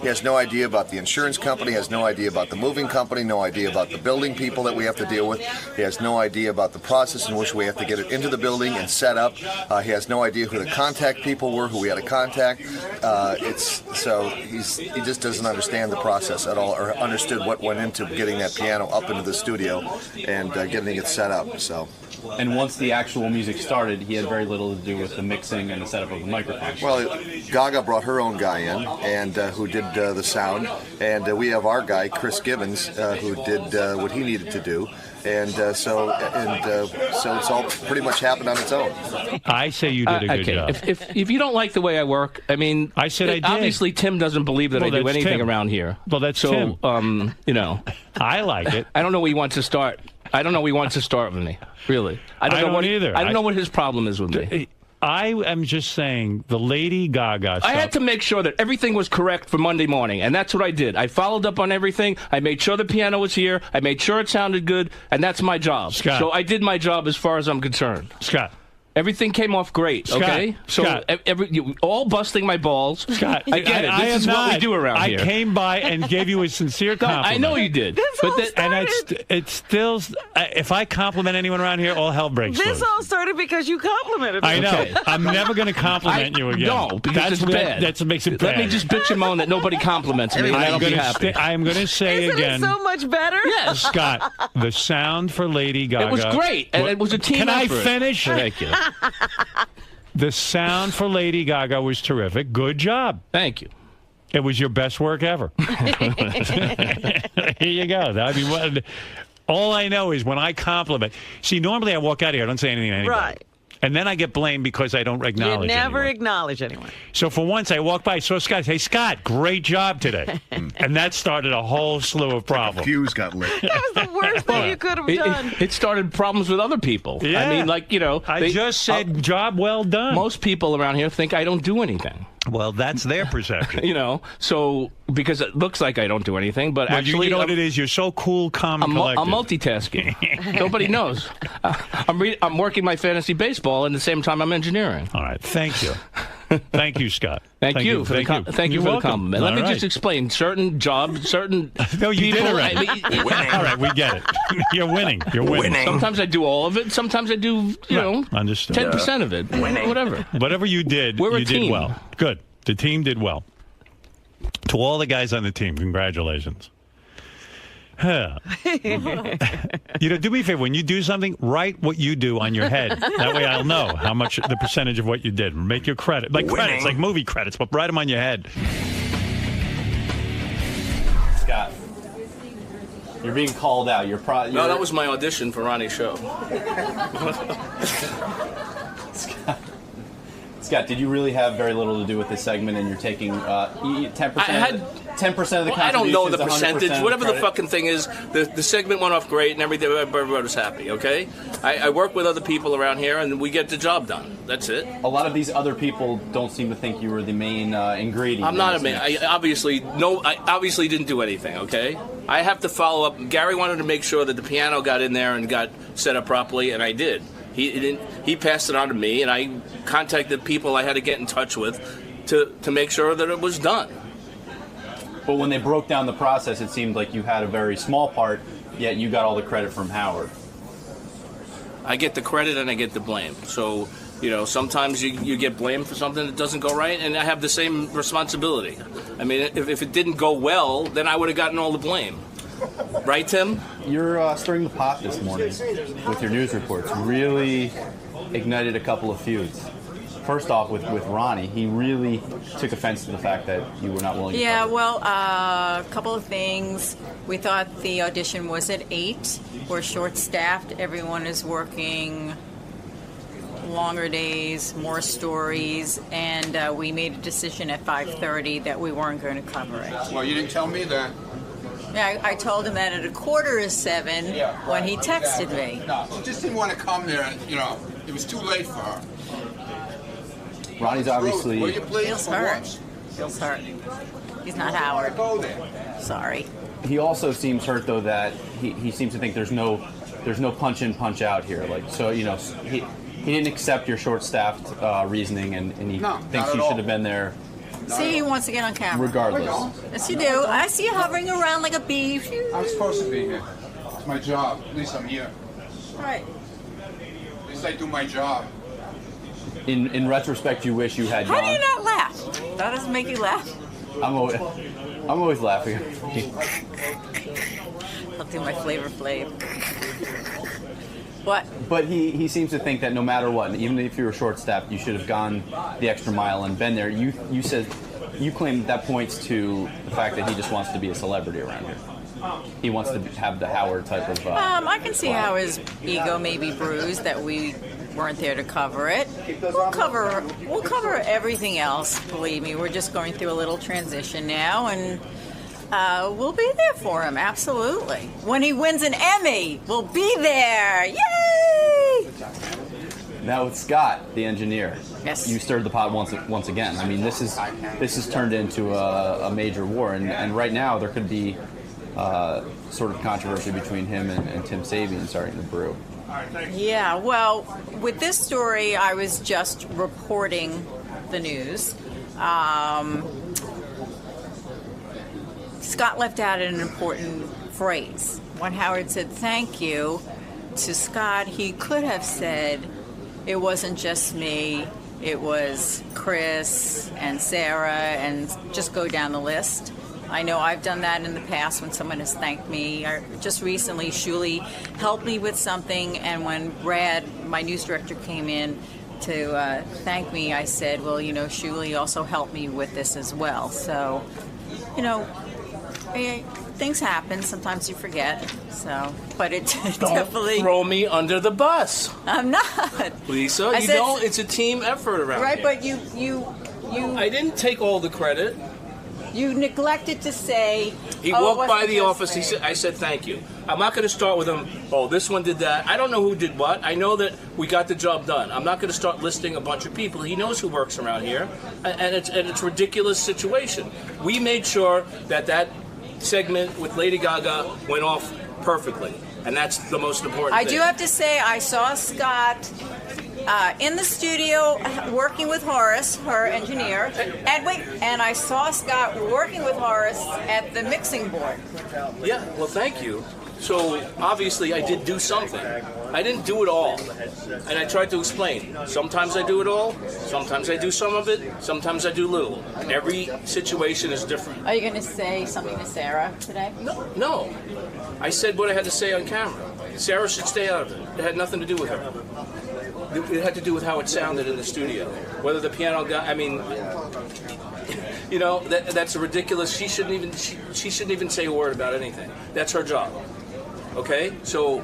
S13: He has no idea about the insurance company, has no idea about the moving company, no idea about the building people that we have to deal with. He has no idea about the process in which we have to get it into the building and set up. He has no idea who the contact people were, who we had to contact. He just doesn't understand the process at all, or understood what went into getting that piano up into the studio and getting it set up. So.
S12: And once the actual music started, he had very little to do with the mixing and the setup of the microphone.
S13: Well, Gaga brought her own guy in, and who did the sound, and we have our guy Chris Gibbons, who did what he needed to do, and so it's all pretty much happened on its own.
S1: I say you did a good job.
S3: If you don't like the way I work, I mean,
S1: I said I did.
S3: Obviously, Tim doesn't believe that I do anything around here.
S1: Well, that's
S3: so.
S1: Tim. I like it.
S3: I don't know where he wants to start. I don't know where he wants to start with me. Really, I don't know either. I don't know what his problem is with me.
S1: I am just saying the Lady Gaga stuff.
S3: I had to make sure that everything was correct for Monday morning, and that's what I did. I followed up on everything. I made sure the piano was here. I made sure it sounded good, and that's my job.
S1: Scott.
S3: So I did my job as far as I'm concerned.
S1: Scott.
S3: Everything came off great, okay?
S1: Scott.
S3: So you all busting my balls.
S1: Scott,
S3: I get it. This is what we do around here.
S1: I came by and gave you a sincere compliment.
S3: I know you did.
S1: It's still, if I compliment anyone around here, all hell breaks loose.
S2: This all started because you complimented me.
S1: I know. I'm never going to compliment you again.
S3: No, because it's bad.
S1: That's what makes it bad.
S3: Let me just bitch and moan that nobody compliments me, and I'll be happy.
S1: I am going to say
S2: Isn't
S1: again.
S2: it so much better?
S3: Yes.
S1: Scott, the sound for Lady Gaga.
S3: It was great, and it was a team effort.
S1: Can I finish?
S3: Thank you.
S1: The sound for Lady Gaga was terrific. Good job.
S3: Thank you.
S1: It was your best work ever. Here you go. I mean, all I know is when I compliment. See, normally I walk out of here, I don't say anything to anybody.
S2: Right.
S1: And then I get blamed because I don't acknowledge
S2: You never
S1: anyone.
S2: acknowledge anyone.
S1: So for once, I walked by, saw Scott. Hey, Scott, great job today. And that started a whole slew of problems.
S7: Fuse got lit.
S2: That was the worst thing you could have done.
S3: It started problems with other people.
S1: Yeah.
S3: I mean,
S1: I just said, job well done.
S3: Most people around here think I don't do anything.
S1: Well, that's their perception.
S3: So because it looks like I don't do anything, but actually,
S1: you know what it is? You're so cool, calm, and collected.
S3: I'm multitasking. Nobody knows. I'm working my fantasy baseball, and at the same time, I'm engineering.
S1: All right, thank you. Thank you, Scott.
S3: Thank you for the compliment. Let me just explain. Certain jobs, certain
S1: No, you
S3: people,
S1: did already. All right, we get it. You're winning. You're winning.
S3: Sometimes I do all of it. Sometimes I do,
S1: understood.
S3: 10% of it. Whatever.
S1: Whatever you did,
S3: We're a
S1: you
S3: team.
S1: did well. Good. The team did well. To all the guys on the team, congratulations. Do me a favor. When you do something, write what you do on your head. That way I'll know how much the percentage of what you did. Make your credit. Like credits, like movie credits, but write them on your head.
S12: Scott, you're being called out.
S3: No, that was my audition for Ronnie's show.
S12: Scott, did you really have very little to do with this segment, and you're taking 10%?
S3: I had
S12: 10% of the.
S3: I don't know the
S12: 100%
S3: percentage. Whatever the
S12: credit?
S3: fucking thing is, the segment went off great, and everybody was happy. Okay, I work with other people around here, and we get the job done. That's it.
S12: A lot of these other people don't seem to think you were the main ingredient.
S3: I'm not a man. I obviously didn't do anything. Okay, I have to follow up. Gary wanted to make sure that the piano got in there and got set up properly, and I did. He passed it on to me, and I contacted people I had to get in touch with to make sure that it was done.
S12: But when they broke down the process, it seemed like you had a very small part, yet you got all the credit from Howard.
S3: I get the credit and I get the blame. So, sometimes you get blamed for something that doesn't go right, and I have the same responsibility. I mean, if it didn't go well, then I would have gotten all the blame. Right, Tim?
S12: You're stirring the pot this morning with your news reports. Really ignited a couple of feuds. First off, with Ronnie, he really took offense to the fact that you were not willing to cover.
S22: Well, a couple of things. We thought the audition was at 8. We're short-staffed. Everyone is working longer days, more stories, and we made a decision at 5:30 that we weren't going to cover it.
S6: Well, you didn't tell me that.
S22: Yeah, I told him that at 6:45 when he texted me.
S6: No, she just didn't want to come there. It was too late for her.
S12: Ronnie's obviously...
S6: Will you please?
S22: Feels hurt. Feels hurt. He's not Howard.
S6: Go there.
S22: Sorry.
S12: He also seems hurt, though, that he seems to think there's no punch in, punch out here. He didn't accept your short-staffed reasoning, and he thinks you should have been there.
S22: See, he wants to get on camera.
S12: Regardless.
S22: Yes, you do. I see you hovering around like a bee.
S6: I'm supposed to be here. It's my job. At least I'm here.
S22: Right.
S6: At least I do my job.
S12: In retrospect, you wish you had Jon.
S22: How do you not laugh? That doesn't make you laugh.
S12: I'm always laughing.
S22: I'll do my Flavor Flav. What?
S12: But he seems to think that no matter what, even if you were short-staffed, you should have gone the extra mile and been there. You said you claim that points to the fact that he just wants to be a celebrity around here. He wants to have the Howard type of.
S22: I can see how his ego may be bruised that we weren't there to cover it. We'll cover everything else. Believe me, we're just going through a little transition now, and we'll be there for him. Absolutely. When he wins an Emmy, we'll be there. Yay!
S12: Now with Scott, the engineer,
S22: yes,
S12: you stirred the pot once again. I mean, this is turned into a major war, and right now there could be sort of controversy between him and Tim Sabean starting to brew.
S22: Yeah, well, with this story, I was just reporting the news. Scott left out an important phrase. When Howard said thank you to Scott, he could have said, it wasn't just me, it was Chris and Sarah, and just go down the list. I know I've done that in the past when someone has thanked me. Just recently, Shuli helped me with something, and when Brad, my news director, came in to thank me, I said, well, Shuli also helped me with this as well. So, things happen. Sometimes you forget. So, but it definitely...
S3: Don't throw me under the bus.
S22: I'm not.
S3: Lisa, it's a team effort around
S22: right,
S3: here.
S22: But you...
S3: I didn't take all the credit.
S22: You neglected to say...
S3: He walked by the office. I said, thank you. I'm not going to start with him, this one did that. I don't know who did what. I know that we got the job done. I'm not going to start listing a bunch of people. He knows who works around here. And it's a ridiculous situation. We made sure that segment with Lady Gaga went off perfectly. And that's the most important thing.
S22: I do have to say, I saw Scott in the studio working with Horace, her engineer, and I saw Scott working with Horace at the mixing board.
S3: Yeah, well, thank you. So, obviously, I did do something. I didn't do it all. And I tried to explain. Sometimes I do it all. Sometimes I do some of it. Sometimes I do little. Every situation is different.
S22: Are you going to say something to Sarah today?
S3: No. I said what I had to say on camera. Sarah should stay out of it. It had nothing to do with her. It had to do with how it sounded in the studio. Whether the piano guy, that's ridiculous. She shouldn't even say a word about anything. That's her job. Okay, so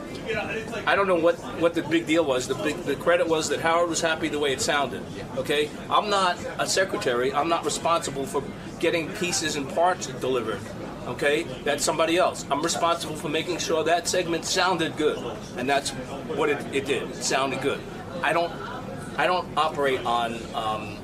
S3: I don't know what the big deal was. The credit was that Howard was happy the way it sounded. Okay, I'm not a secretary. I'm not responsible for getting pieces and parts delivered. Okay, that's somebody else. I'm responsible for making sure that segment sounded good, and that's what it did. It sounded good. I don't operate on. I'm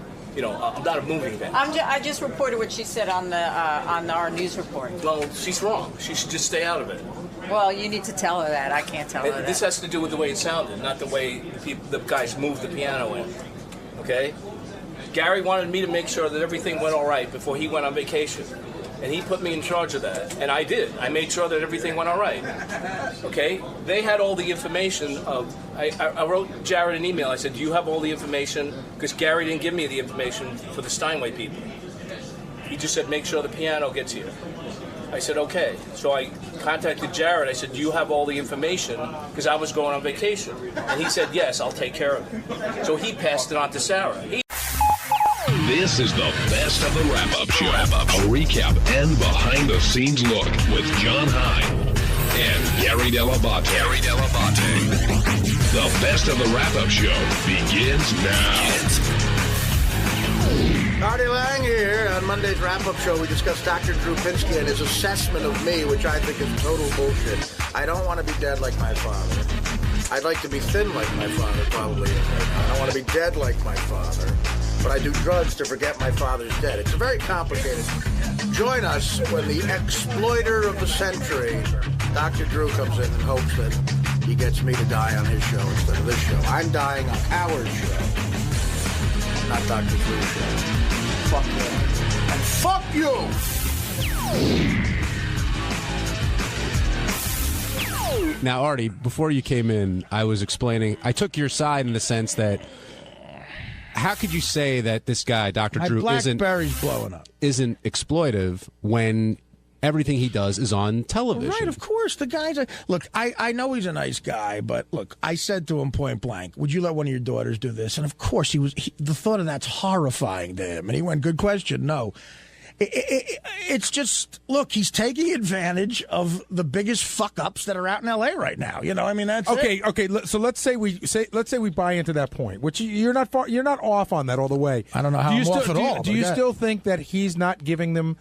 S3: not a moving van.
S22: I just reported what she said on our news report.
S3: Well, she's wrong. She should just stay out of it.
S22: Well, you need to tell her that. I can't tell her that.
S3: This has to do with the way it sounded, not the way the guys moved the piano in. Okay? Gary wanted me to make sure that everything went all right before he went on vacation. And he put me in charge of that. And I did. I made sure that everything went all right. Okay? They had all the information of... I wrote Jared an email. I said, do you have all the information? Because Gary didn't give me the information for the Steinway people. He just said, make sure the piano gets here. I said, okay. So I contacted Jared. I said, do you have all the information? Because I was going on vacation. And he said, yes, I'll take care of it. So he passed it on to Sarah.
S8: This is the best of the wrap-up show. A recap and behind-the-scenes look with John Hine and Gary Dell'Abate. The best of the wrap-up show begins now.
S15: Artie Lang here. On Monday's wrap-up show, we discussed Dr. Drew Pinsky and his assessment of me, which I think is total bullshit. I don't want to be dead like my father. I'd like to be thin like my father probably is. I don't want to be dead like my father. But I do drugs to forget my father's dead. It's very complicated. Join us when the exploiter of the century, Dr. Drew, comes in and hopes that he gets me to die on his show instead of this show. I'm dying on Howard's show, not Dr. Drew's show. Fuck you. And fuck you!
S23: Now, Artie, before you came in, I was explaining, I took your side in the sense that how could you say that this guy, Dr. Drew, isn't exploitive when everything he does is on television?
S24: Right, of course. The guy's look, I know he's a nice guy, but look, I said to him point blank, would you let one of your daughters do this? And of course, the thought of that's horrifying to him. And he went, good question, no. It's just, look, he's taking advantage of the biggest fuck-ups that are out in L.A. right now. You know, I mean, that's
S4: okay. So let's say we buy into that point, which you're not off on that all the way.
S24: I don't know how I'm off at all.
S4: Do you still think that he's not giving them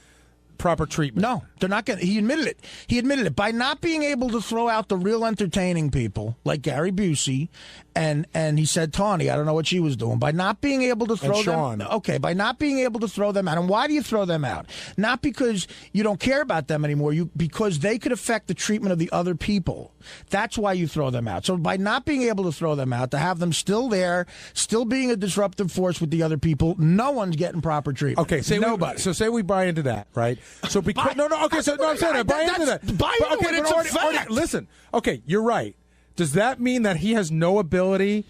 S4: proper treatment?
S24: No, they're not getting. He admitted it. He admitted it by not being able to throw out the real entertaining people like Gary Busey, and he said Tawny. I don't know what she was doing by not being able to throw them. Okay, by not being able to throw them out. And why do you throw them out? Not because you don't care about them anymore. Because they could affect the treatment of the other people. That's why you throw them out. So by not being able to throw them out, to have them still there, still being a disruptive force with the other people, no one's getting proper treatment.
S4: Okay, nobody. Say we buy into that, right? So because I'm saying I buy into that. Already, listen. Okay, you're right. Does that mean that he has no ability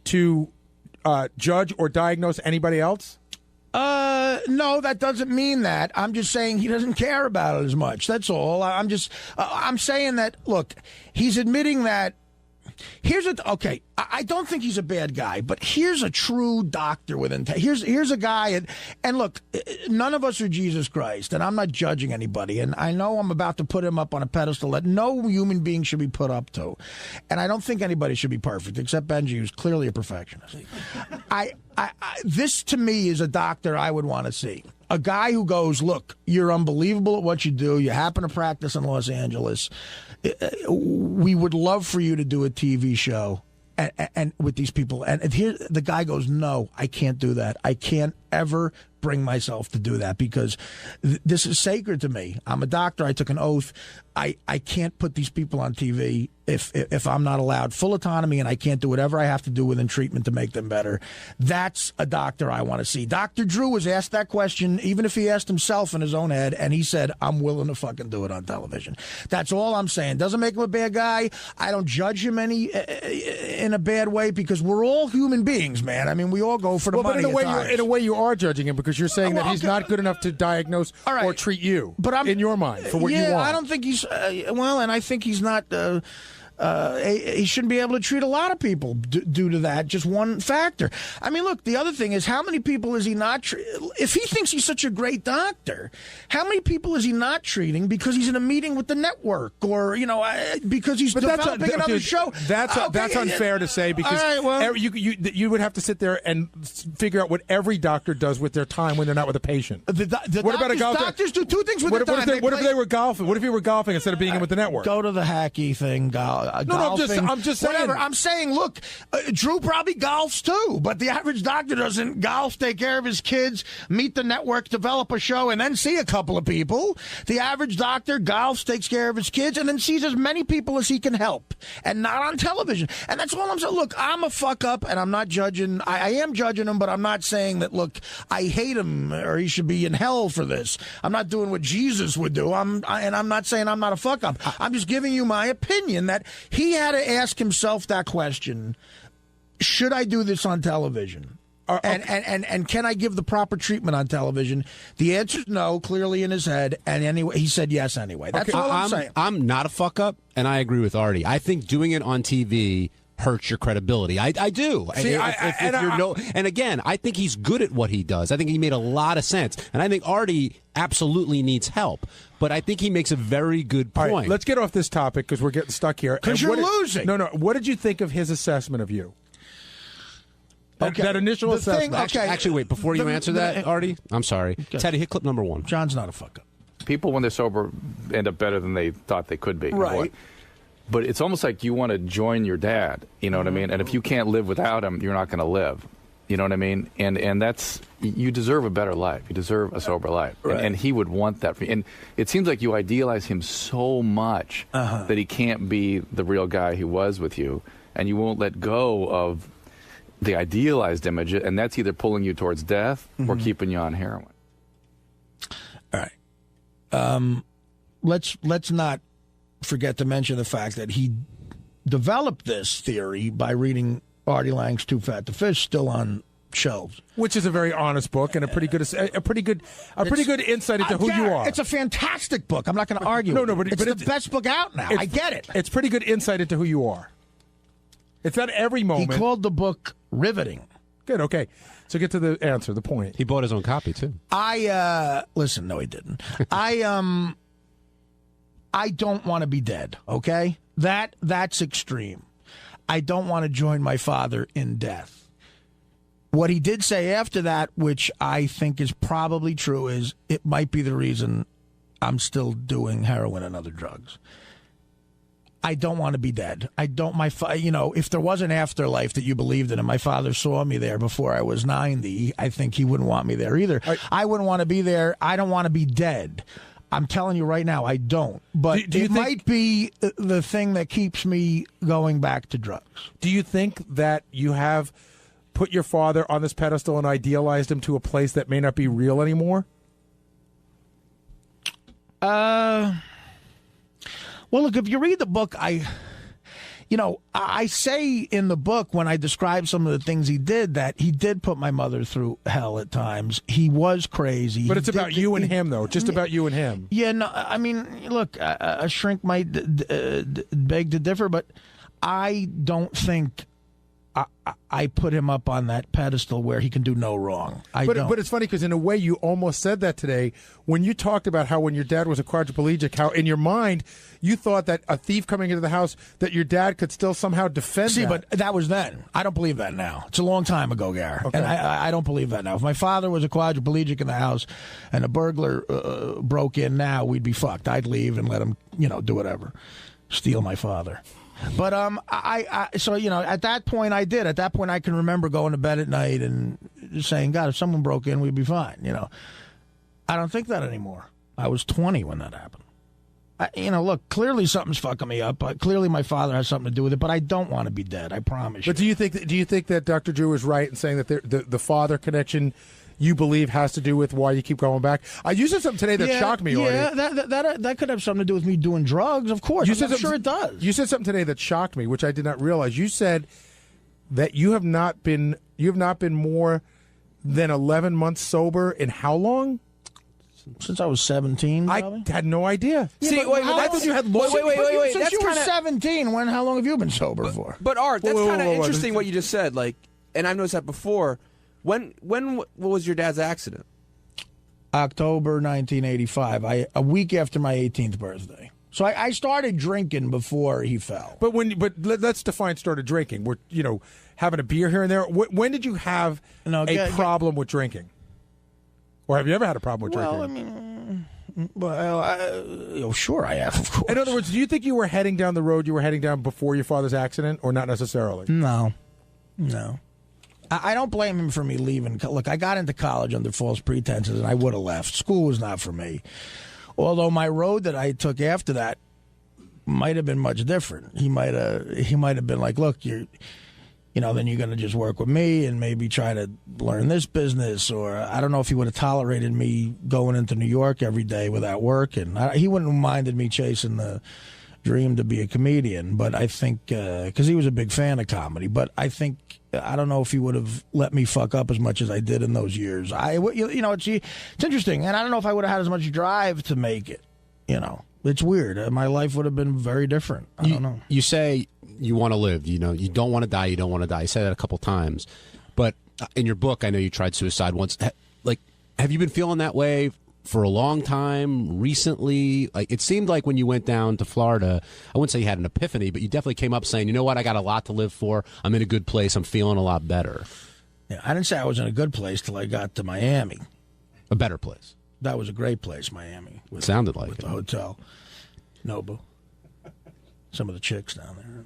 S4: to judge or diagnose anybody else?
S24: No, that doesn't mean that. I'm just saying he doesn't care about it as much. That's all. I'm saying that, look, he's admitting that. Okay, I don't think he's a bad guy, but here's a true doctor with intent. Here's a guy, and look, none of us are Jesus Christ, and I'm not judging anybody, and I know I'm about to put him up on a pedestal that no human being should be put up to, and I don't think anybody should be perfect, except Benji, who's clearly a perfectionist. This, to me, is a doctor I would want to see. A guy who goes, look, you're unbelievable at what you do. You happen to practice in Los Angeles. We would love for you to do a TV show and with these people. And here the guy goes, no, I can't do that. I can't ever bring myself to do that because this is sacred to me. I'm a doctor. I took an oath. I can't put these people on TV if I'm not allowed full autonomy and I can't do whatever I have to do within treatment to make them better. That's a doctor I want to see. Dr. Drew was asked that question, even if he asked himself in his own head, and he said, I'm willing to fucking do it on television. That's all I'm saying. Doesn't make him a bad guy. I don't judge him in a bad way because we're all human beings, man. I mean, we all go for the money.
S4: But in a way, you are judging him because you're saying that he's not good enough to diagnose or treat you. But in your mind for what you want.
S24: I don't think he's and I think he's not. he shouldn't be able to treat a lot of people due to that, just one factor. I mean, look, the other thing is, how many people is he not if he thinks he's such a great doctor, how many people is he not treating because he's in a meeting with the network, or because he's developing another show?
S4: That's unfair to say, because you would have to sit there and figure out what every doctor does with their time when they're not with a patient. What about a golfer?
S24: Doctors do two things with their time.
S4: What if they were golfing? What if he were golfing instead of being in with the network?
S24: Go to the hacky thing, golfing.
S4: I'm just saying.
S24: Whatever. I'm saying, look, Drew probably golfs too, but the average doctor doesn't golf, take care of his kids, meet the network, develop a show, and then see a couple of people. The average doctor golfs, takes care of his kids, and then sees as many people as he can help, and not on television. And that's all I'm saying. Look, I'm a fuck up, and I'm not judging. I am judging him, but I'm not saying that, look, I hate him or he should be in hell for this. I'm not doing what Jesus would do. And I'm not saying I'm not a fuck up. I'm just giving you my opinion that he had to ask himself that question: should I do this on television? And can I give the proper treatment on television? The answer is no, clearly in his head. And anyway, he said yes anyway. That's all I'm saying.
S23: I'm not a fuck up, and I agree with Artie. I think doing it on TV hurts your credibility. I do. See, and again, I think he's good at what he does. I think he made a lot of sense, and I think Artie absolutely needs help. But I think he makes a very good point.
S4: All right, let's get off this topic because we're getting stuck here.
S24: Because you're losing.
S4: No. What did you think of his assessment of you? That initial assessment.
S23: Actually, wait. Before you answer that, Artie, I'm sorry. Teddy, hit clip number 1.
S24: John's not a fuck up.
S5: People, when they're sober, end up better than they thought they could be.
S24: Right.
S5: But it's almost like you want to join your dad, you know what I mean? And if you can't live without him, you're not going to live. You know what I mean? And that's, you deserve a better life. You deserve a sober life. Right. And he would want that for you. And it seems like you idealize him so much that he can't be the real guy he was with you. And you won't let go of the idealized image. And that's either pulling you towards death or keeping you on heroin.
S24: All right. Let's not forget to mention the fact that he developed this theory by reading Artie Lang's Too Fat to Fish, still on shelves,
S4: which is a very honest book and a pretty good insight into who you are.
S24: It's a fantastic book. I'm not going to argue. But it's the best book out now. I get it.
S4: It's pretty good insight into who you are. It's not every moment.
S24: He called the book riveting.
S4: Good. Okay. So get to the answer, the point.
S23: He bought his own copy too.
S24: Listen. No, he didn't. I don't want to be dead. Okay, that's extreme. I don't want to join my father in death. What he did say after that, which I think is probably true, is it might be the reason I'm still doing heroin and other drugs. I don't want to be dead. I don't. If there was an afterlife that you believed in, and my father saw me there before I was 90, I think he wouldn't want me there either. I wouldn't want to be there. I don't want to be dead. I'm telling you right now, I don't. But it might be the thing that keeps me going back to drugs.
S4: Do you think that you have put your father on this pedestal and idealized him to a place that may not be real anymore?
S24: Well, look, if you read the book, I say in the book, when I describe some of the things he did, that he did put my mother through hell at times. He was crazy.
S4: But it's about you and him, though. Just about you and him.
S24: Yeah, no, I mean, look, a shrink might beg to differ, but I don't think I put him up on that pedestal where he can do no wrong.
S4: But it's funny because in a way you almost said that today when you talked about how when your dad was a quadriplegic, how in your mind you thought that a thief coming into the house, that your dad could still somehow defend that.
S24: But that was then. I don't believe that now. It's a long time ago, Gary. Okay. And I don't believe that now. If my father was a quadriplegic in the house and a burglar broke in now, we'd be fucked. I'd leave and let him, do whatever. Steal my father. But at that point I did. At that point I can remember going to bed at night and just saying, God, if someone broke in, we'd be fine. I don't think that anymore. I was 20 when that happened. Look, clearly something's fucking me up. Clearly my father has something to do with it, but I don't want to be dead. I promise you.
S4: But do you think that Dr. Drew is right in saying that the father connection you believe has to do with why you keep going back? You said something today that shocked me.
S24: Yeah, that could have something to do with me doing drugs, of course. I'm sure it does.
S4: You said something today that shocked me, which I did not realize. You said that you have not been more than 11 months sober in how long?
S24: Since I was 17,
S10: I had no idea.
S24: Yeah,
S10: See, wait,
S24: I thought you had
S10: wait.
S24: Since
S10: That's
S24: you were
S10: kinda,
S24: 17, how long have you been sober for?
S10: But Art, that's
S24: Whoa,
S10: kind of
S24: whoa, whoa,
S10: interesting what you just said. Like, and I've noticed that before. When what was your dad's accident?
S24: October 1985. A week after my 18th birthday. So I started drinking before he fell.
S10: But let's define started drinking. We're having a beer here and there. When did you have a problem with drinking? Or have you ever had a problem with drinking?
S24: Sure I have, of course.
S10: In other words, do you think you were heading down the road you were heading down before your father's accident, or not necessarily?
S24: No. I don't blame him for me leaving. Look, I got into college under false pretenses, and I would have left. School was not for me. Although my road that I took after that might have been much different. He might have been like, look, then you're going to just work with me and maybe try to learn this business. Or I don't know if he would have tolerated me going into New York every day without work. And he wouldn't have minded me chasing the dream to be a comedian. But I think, because he was a big fan of comedy, but I don't know if he would have let me fuck up as much as I did in those years. It's interesting. And I don't know if I would have had as much drive to make it. It's weird. My life would have been very different. I don't know.
S23: You say you want to live. You don't want to die. You don't want to die. You say that a couple times. But in your book, I know you tried suicide once. Like, have you been feeling that way for a long time recently? Like, it seemed like when you went down to Florida, I wouldn't say you had an epiphany, but you definitely came up saying, you know what, I got a lot to live for. I'm in a good place. I'm feeling a lot better.
S24: Yeah, I didn't say I was in a good place till I got to Miami.
S23: A better place.
S24: That was a great place, Miami.
S23: Sounded like
S24: with
S23: it.
S24: The hotel. Nobu. Some of the chicks down there.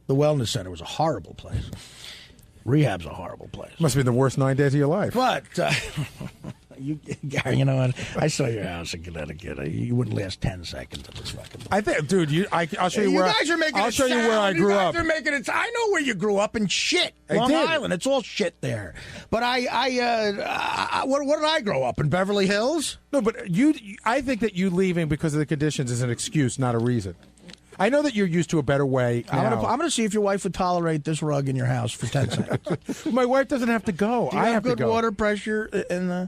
S24: The wellness center was a horrible place. Rehab's a horrible place.
S10: Must be the worst 9 days of your life.
S24: But, Gary, you know what? I saw your house in Connecticut. You wouldn't last 10 seconds at this fucking place.
S10: I think, dude, I'll show you where
S24: guys are making
S10: I'll
S24: it
S10: show you
S24: sound,
S10: where I grew up.
S24: You guys are making it. I know where you grew up in shit. Long Island. It's all shit there. But what did I grow up in? Beverly Hills?
S10: No, but I think that you leaving because of the conditions is an excuse, not a reason. I know that you're used to a better way now.
S24: I'm going to see if your wife would tolerate this rug in your house for 10 seconds.
S10: My wife doesn't have to go.
S24: Do you have good water pressure in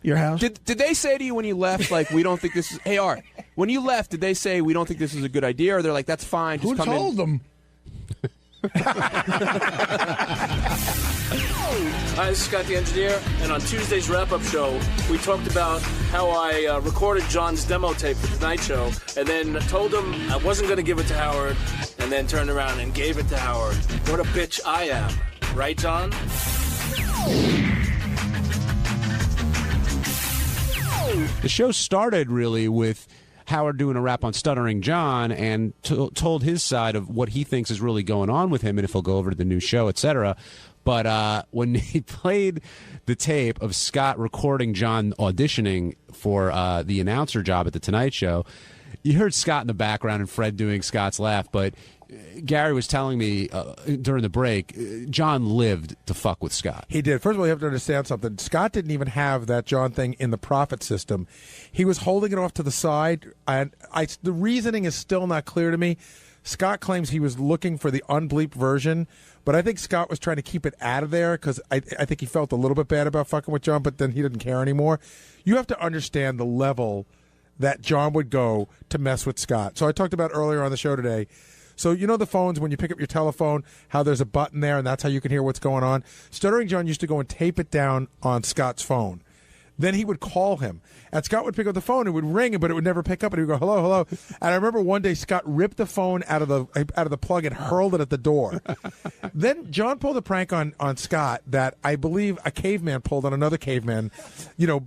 S24: your house?
S10: Did
S11: they say to you when you left, like, we don't think this is... Hey, Art, when you left, did they say, we don't think this is a good idea? Or they're like, that's fine, just
S24: Who
S11: come in?
S24: told them?
S18: Hi, this is Scott the Engineer, and on Tuesday's wrap-up show, we talked about how I recorded John's demo tape for the Tonight Show, and then told him I wasn't going to give it to Howard, and then turned around and gave it to Howard. What a bitch I am. Right, John?
S23: The show started really with Howard doing a rap on Stuttering John and told his side of what he thinks is really going on with him and if he'll go over to the new show, etc. But when he played the tape of Scott recording John auditioning for the announcer job at the Tonight Show, you heard Scott in the background and Fred doing Scott's laugh, but Gary was telling me during the break, John lived to fuck with Scott.
S10: He did. First of all, you have to understand something. Scott didn't even have that John thing in the profit system. He was holding it off to the side, and the reasoning is still not clear to me. Scott claims he was looking for the unbleeped version, but I think Scott was trying to keep it out of there because I think he felt a little bit bad about fucking with John, but then he didn't care anymore. You have to understand the level that John would go to mess with Scott. So I talked about earlier on the show today. So you know the phones, when you pick up your telephone, how there's a button there, and that's how you can hear what's going on? Stuttering John used to go and tape it down on Scott's phone. Then he would call him, and Scott would pick up the phone. It would ring, but it would never pick up, and he would go, hello, hello. And I remember one day Scott ripped the phone out of the plug and hurled it at the door. Then John pulled a prank on Scott that I believe a caveman pulled on another caveman,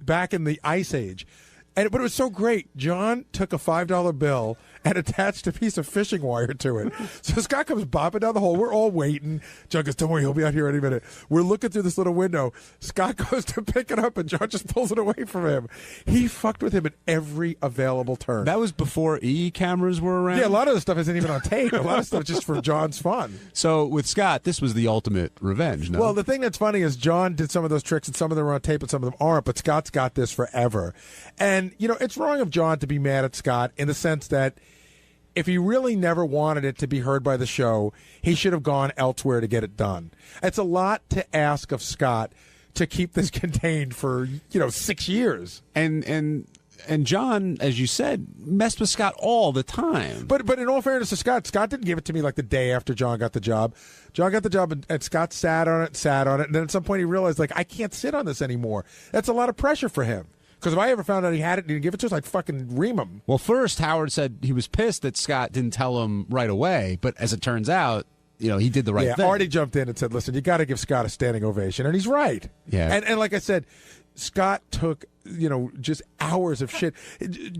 S10: back in the Ice Age. But it was so great. John took a $5 bill and attached a piece of fishing wire to it. So Scott comes bopping down the hole. We're all waiting. John goes, don't worry, he'll be out here any minute. We're looking through this little window. Scott goes to pick it up, and John just pulls it away from him. He fucked with him at every available turn.
S23: That was before cameras were around?
S10: Yeah, a lot of the stuff isn't even on tape. A lot of stuff is just for John's fun.
S23: So with Scott, this was the ultimate revenge, no?
S10: Well, the thing that's funny is John did some of those tricks, and some of them are on tape and some of them aren't, but Scott's got this forever. And, it's wrong of John to be mad at Scott in the sense that if he really never wanted it to be heard by the show, he should have gone elsewhere to get it done. It's a lot to ask of Scott to keep this contained for 6 years.
S23: And John, as you said, messed with Scott all the time.
S10: But in all fairness to Scott didn't give it to me like the day after John got the job. John got the job, and Scott sat on it, and then at some point he realized, like, I can't sit on this anymore. That's a lot of pressure for him. Because if I ever found out he had it and didn't give it to us, I'd fucking ream him.
S23: Well, first, Howard said he was pissed that Scott didn't tell him right away, but as it turns out, he did the right thing.
S10: Artie jumped in and said, listen, you got to give Scott a standing ovation, and he's right.
S23: Yeah.
S10: And like I said, Scott took, just hours of shit.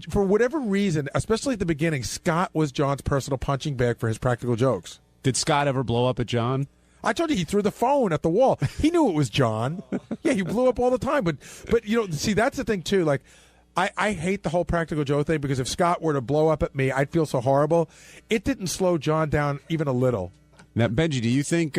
S10: For whatever reason, especially at the beginning, Scott was John's personal punching bag for his practical jokes.
S23: Did Scott ever blow up at John?
S10: I told you he threw the phone at the wall. He knew it was John. Yeah, he blew up all the time. But see, that's the thing, too. Like, I hate the whole practical joke thing because if Scott were to blow up at me, I'd feel so horrible. It didn't slow John down even a little.
S23: Now, Benji, do you think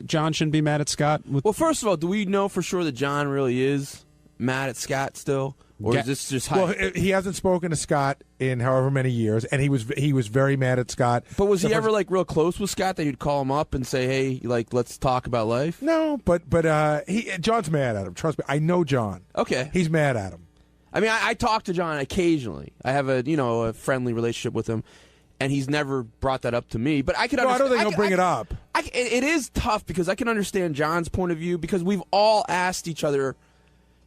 S23: John shouldn't be mad at Scott?
S11: Well, first of all, do we know for sure that John really is mad at Scott still? Or is this just hype?
S10: Well, he hasn't spoken to Scott in however many years, and he was very mad at Scott.
S11: But was he ever real close with Scott that you'd call him up and say, "Hey, let's talk about life"?
S10: No, but John's mad at him. Trust me, I know John.
S11: Okay,
S10: he's mad at him.
S11: I mean, I talk to John occasionally. I have a friendly relationship with him, and he's never brought that up to me. But I can.
S10: No, I don't think he'll bring it up.
S11: It is tough because I can understand John's point of view because we've all asked each other,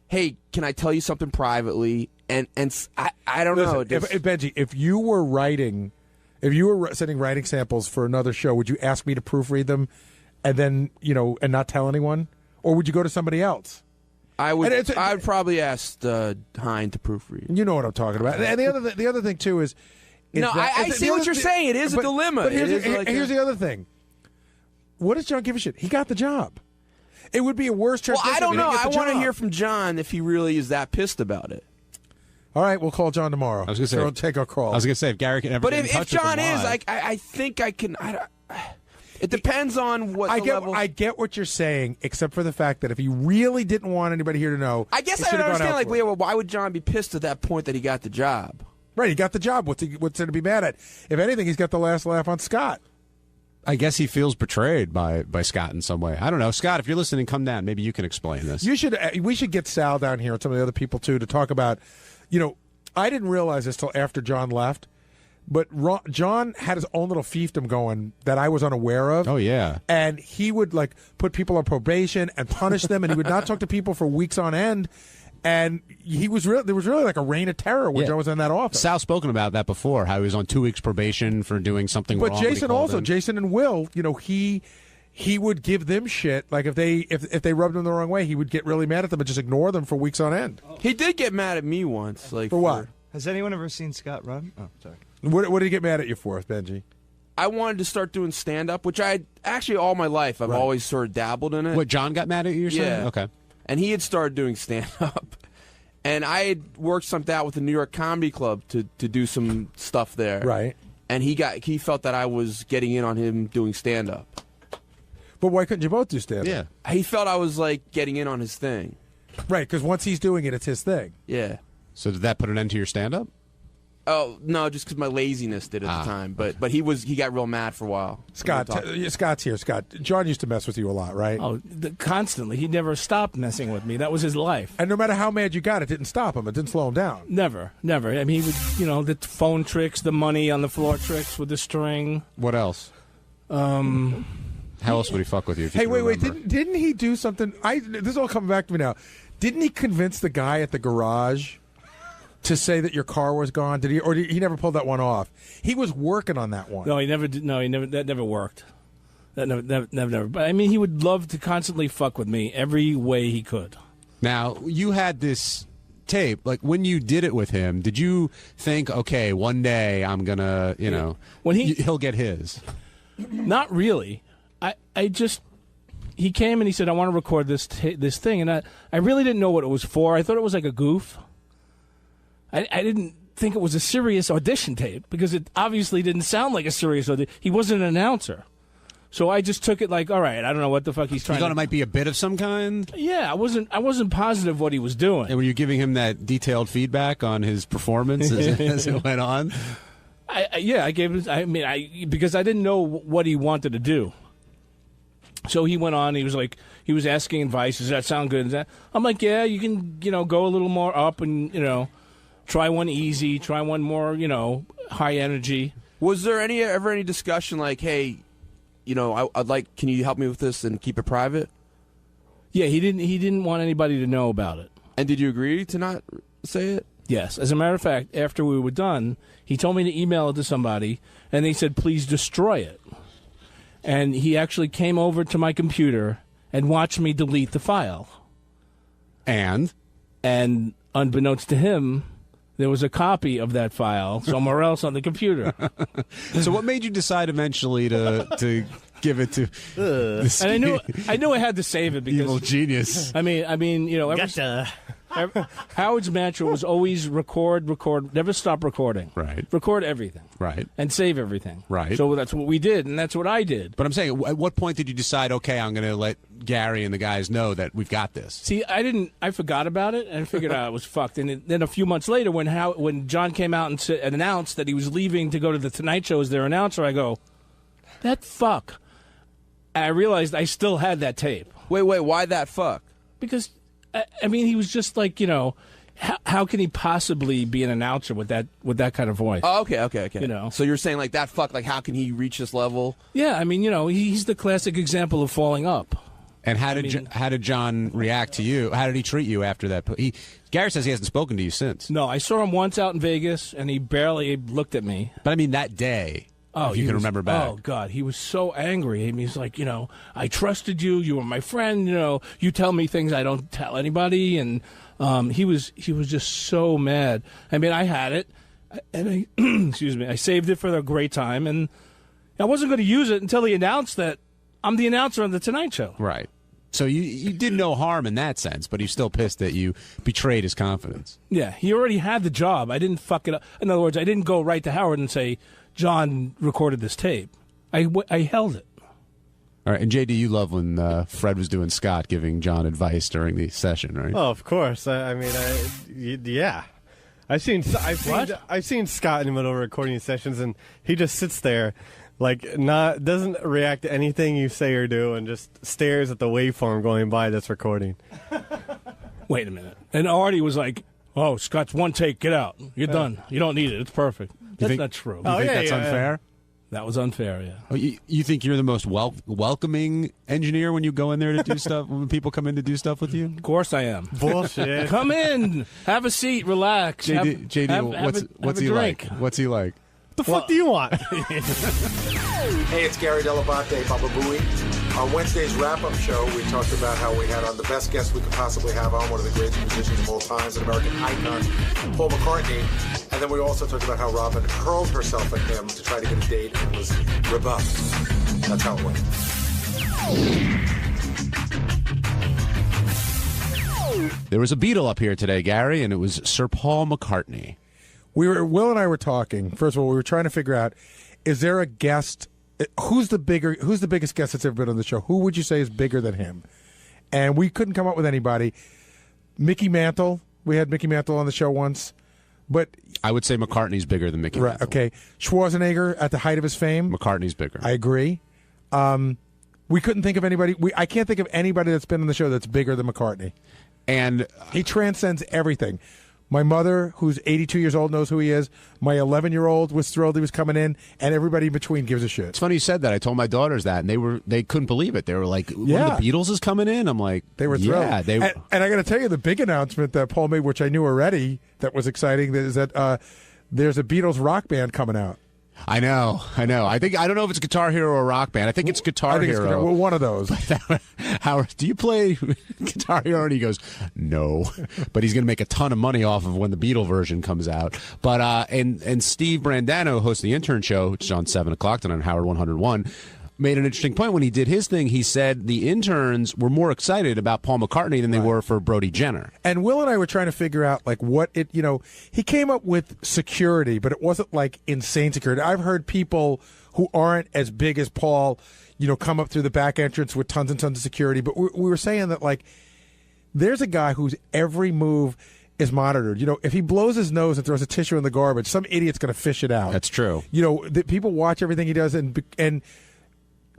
S11: hey, can I tell you something privately? And I don't know.
S10: Benji, if you were sending writing samples for another show, would you ask me to proofread them and then, and not tell anyone? Or would you go to somebody else?
S11: I would probably ask Hein to proofread.
S10: You know what I'm talking about. And the other thing, too, is...
S11: I see what you're saying. It is a dilemma.
S10: But here's the other thing. What does John give a shit? He got the job. It would be a worse transition.
S11: Well, I don't know. I want to hear from John if he really is that pissed about it.
S10: All right, we'll call John tomorrow. I was going to say, we'll take our call.
S23: I was going to say, if Gary can ever get in touch with him.
S11: But if John is, I think I can. It depends on what level.
S10: I get what you're saying, except for the fact that if he really didn't want anybody here to know,
S11: I guess I don't understand. Well, why would John be pissed at that point that he got the job?
S10: Right, he got the job. What's there to be mad at? If anything, he's got the last laugh on Scott.
S23: I guess he feels betrayed by Scott in some way. I don't know. Scott, if you're listening, come down. Maybe you can explain this.
S10: We should get Sal down here and some of the other people, too, to talk about, I didn't realize this till after John left, but John had his own little fiefdom going that I was unaware of.
S23: Oh, yeah.
S10: And he would, put people on probation and punish them, and he would not talk to people for weeks on end. And there was really like a reign of terror when John was in that office.
S23: Sal's spoken about that before, how he was on 2 weeks probation for doing something wrong.
S10: But Jason and Will, he would give them shit. Like if they rubbed him the wrong way, he would get really mad at them and just ignore them for weeks on end.
S11: He did get mad at me once.
S10: For what?
S16: Has anyone ever seen Scott run? Oh, sorry.
S10: What did he get mad at you for, Benji?
S11: I wanted to start doing stand-up, which I actually all my life I've always sort of dabbled in it.
S23: What, John got mad at you, you're saying?
S11: Yeah.
S23: Okay.
S11: And he had started doing stand-up. And I had worked something out with the New York Comedy Club to do some stuff there.
S10: Right.
S11: And he felt that I was getting in on him doing stand-up.
S10: But why couldn't you both do stand-up?
S23: Yeah.
S11: He felt I was, getting in on his thing.
S10: Right, because once he's doing it, it's his thing.
S11: Yeah.
S23: So did that put an end to your stand-up?
S11: Oh, no, just because my laziness did at the time. But he got real mad for a while.
S10: Scott's here. Scott, John used to mess with you a lot, right?
S3: Oh, constantly. He never stopped messing with me. That was his life.
S10: And no matter how mad you got, it didn't stop him. It didn't slow him down.
S3: Never. I mean, he would, the phone tricks, the money on the floor tricks with the string.
S23: What else? How else would he fuck with you? If
S10: hey,
S23: you
S10: wait. Didn't he do something? This is all coming back to me now. Didn't he convince the guy at the garage to say that your car was gone? Did he? Or he never pulled that one off? He was working on that one.
S3: No, he never did. No, he never. That never worked. That never. But I mean, he would love to constantly fuck with me every way he could.
S23: Now, you had this tape. Like, when you did it with him, did you think, okay, one day I'm gonna, when he'll get his?
S3: Not really. I just. He came and he said, I want to record this thing. And I really didn't know what it was for. I thought it was like a goof. I didn't think it was a serious audition tape because it obviously didn't sound like a serious audition. He wasn't an announcer. So I just took it like, all right, I don't know what the fuck he's trying to do.
S23: You thought it might be a bit of some kind?
S3: Yeah, I wasn't positive what he was doing.
S23: And were you giving him that detailed feedback on his performance as it went on?
S3: I gave him, because I didn't know what he wanted to do. So he went on. He was asking advice. Does that sound good? I'm like, yeah, you can, go a little more up and, try one easy, try one more, high energy.
S11: Was there ever any discussion like, hey, I'd like, can you help me with this and keep it private?
S3: Yeah, he didn't want anybody to know about it.
S11: And did you agree to not say it?
S3: Yes. As a matter of fact, after we were done, he told me to email it to somebody, and they said, please destroy it. And he actually came over to my computer and watched me delete the file.
S23: And
S3: unbeknownst to him, there was a copy of that file somewhere else on the computer.
S23: So what made you decide eventually to give it to this
S3: and I knew I had to save it because
S23: evil genius.
S3: I mean, Howard's mantra was always record, never stop recording.
S23: Right.
S3: Record everything.
S23: Right.
S3: And save everything.
S23: Right.
S3: So that's what we did, and that's what I did.
S23: But I'm saying, at what point did you decide, okay, I'm going to let Gary and the guys know that we've got this?
S3: See, I forgot about it and figured out it was fucked. And then a few months later, when John came out and announced that he was leaving to go to the Tonight Show as their announcer, I go, that fuck. And I realized I still had that tape.
S11: Wait, why that fuck?
S3: Because, I mean, he was just like, how can he possibly be an announcer with that kind of voice?
S11: Oh, okay. So you're saying like that fuck, like how can he reach this level?
S3: Yeah, I mean, he's the classic example of falling up.
S23: And how did John react to you? How did he treat you after that? Gary says he hasn't spoken to you since.
S3: No, I saw him once out in Vegas, and he barely looked at me.
S23: But I mean, that day.
S3: Oh,
S23: if you can remember back.
S3: Oh, God, he was so angry. I mean, he's like, I trusted you. You were my friend. You tell me things I don't tell anybody. And he was just so mad. I mean, I had it, and excuse me, I saved it for a great time, and I wasn't going to use it until he announced that I'm the announcer on the Tonight Show.
S23: Right. So you did no harm in that sense, but he's still pissed that you betrayed his confidence.
S3: Yeah, he already had the job. I didn't fuck it up. In other words, I didn't go right to Howard and say, John recorded this tape. I held it.
S23: All right, and JD, you love when Fred was doing Scott giving John advice during the session, right?
S9: Oh, of course. Yeah. I've seen Scott in the middle of recording sessions, and he just sits there, doesn't react to anything you say or do, and just stares at the waveform going by that's recording.
S3: Wait a minute. And Artie was like, "Oh, Scott's one take. Get out. You're done. You don't need it. It's perfect." That's not true.
S23: You think that's unfair?
S3: That was unfair, yeah.
S23: Oh, you think you're the most welcoming engineer when you go in there to do stuff, when people come in to do stuff with you?
S3: Of course I am.
S9: Bullshit.
S3: Come in. Have a seat. Relax.
S23: What's he like? What's he like?
S9: The fuck do you want?
S15: Hey, it's Gary Dell'Abate, Baba Booey. On Wednesday's wrap-up show, we talked about how we had on the best guest we could possibly have on, one of the greatest musicians of all time, an American icon, Paul McCartney. And then we also talked about how Robin hurled herself at him to try to get a date and was rebuffed. That's how it went.
S23: There was a Beatle up here today, Gary, and it was Sir Paul McCartney.
S10: Will and I were talking. First of all, we were trying to figure out, is there a guest? Who's the biggest guest that's ever been on the show? Who would you say is bigger than him? And we couldn't come up with anybody. Mickey Mantle. We had Mickey Mantle on the show once, but
S23: I would say McCartney's bigger than Mickey Mantle.
S10: Okay, Schwarzenegger at the height of his fame.
S23: McCartney's bigger.
S10: I agree. We couldn't think of anybody. I can't think of anybody that's been on the show that's bigger than McCartney.
S23: And
S10: he transcends everything. My mother, who's 82 years old, knows who he is. My 11-year-old was thrilled he was coming in, and everybody in between gives a shit.
S23: It's funny you said that. I told my daughters that, and they couldn't believe it. They were like, "One of the Beatles is coming in." I'm like,
S10: they were thrilled.
S23: Yeah,
S10: and I got to tell you, the big announcement that Paul made, which I knew already, that was exciting, is that there's a Beatles rock band coming out.
S23: I know. I don't know if it's Guitar Hero or Rock Band. I think it's Guitar Hero.
S10: Well, one of those.
S23: Howard, do you play Guitar Hero? And he goes, no. But he's going to make a ton of money off of when the Beatle version comes out. But and Steve Brandano, hosts the Intern Show, which is on 7 o'clock tonight on Howard 101, made an interesting point when he did his thing. He said the interns were more excited about Paul McCartney than they were for Brody Jenner.
S10: And Will and I were trying to figure out he came up with security, but it wasn't like insane security. I've heard people who aren't as big as Paul, come up through the back entrance with tons and tons of security. But we were saying that there's a guy whose every move is monitored. If he blows his nose and throws a tissue in the garbage, some idiot's going to fish it out.
S23: That's true.
S10: People watch everything he does, and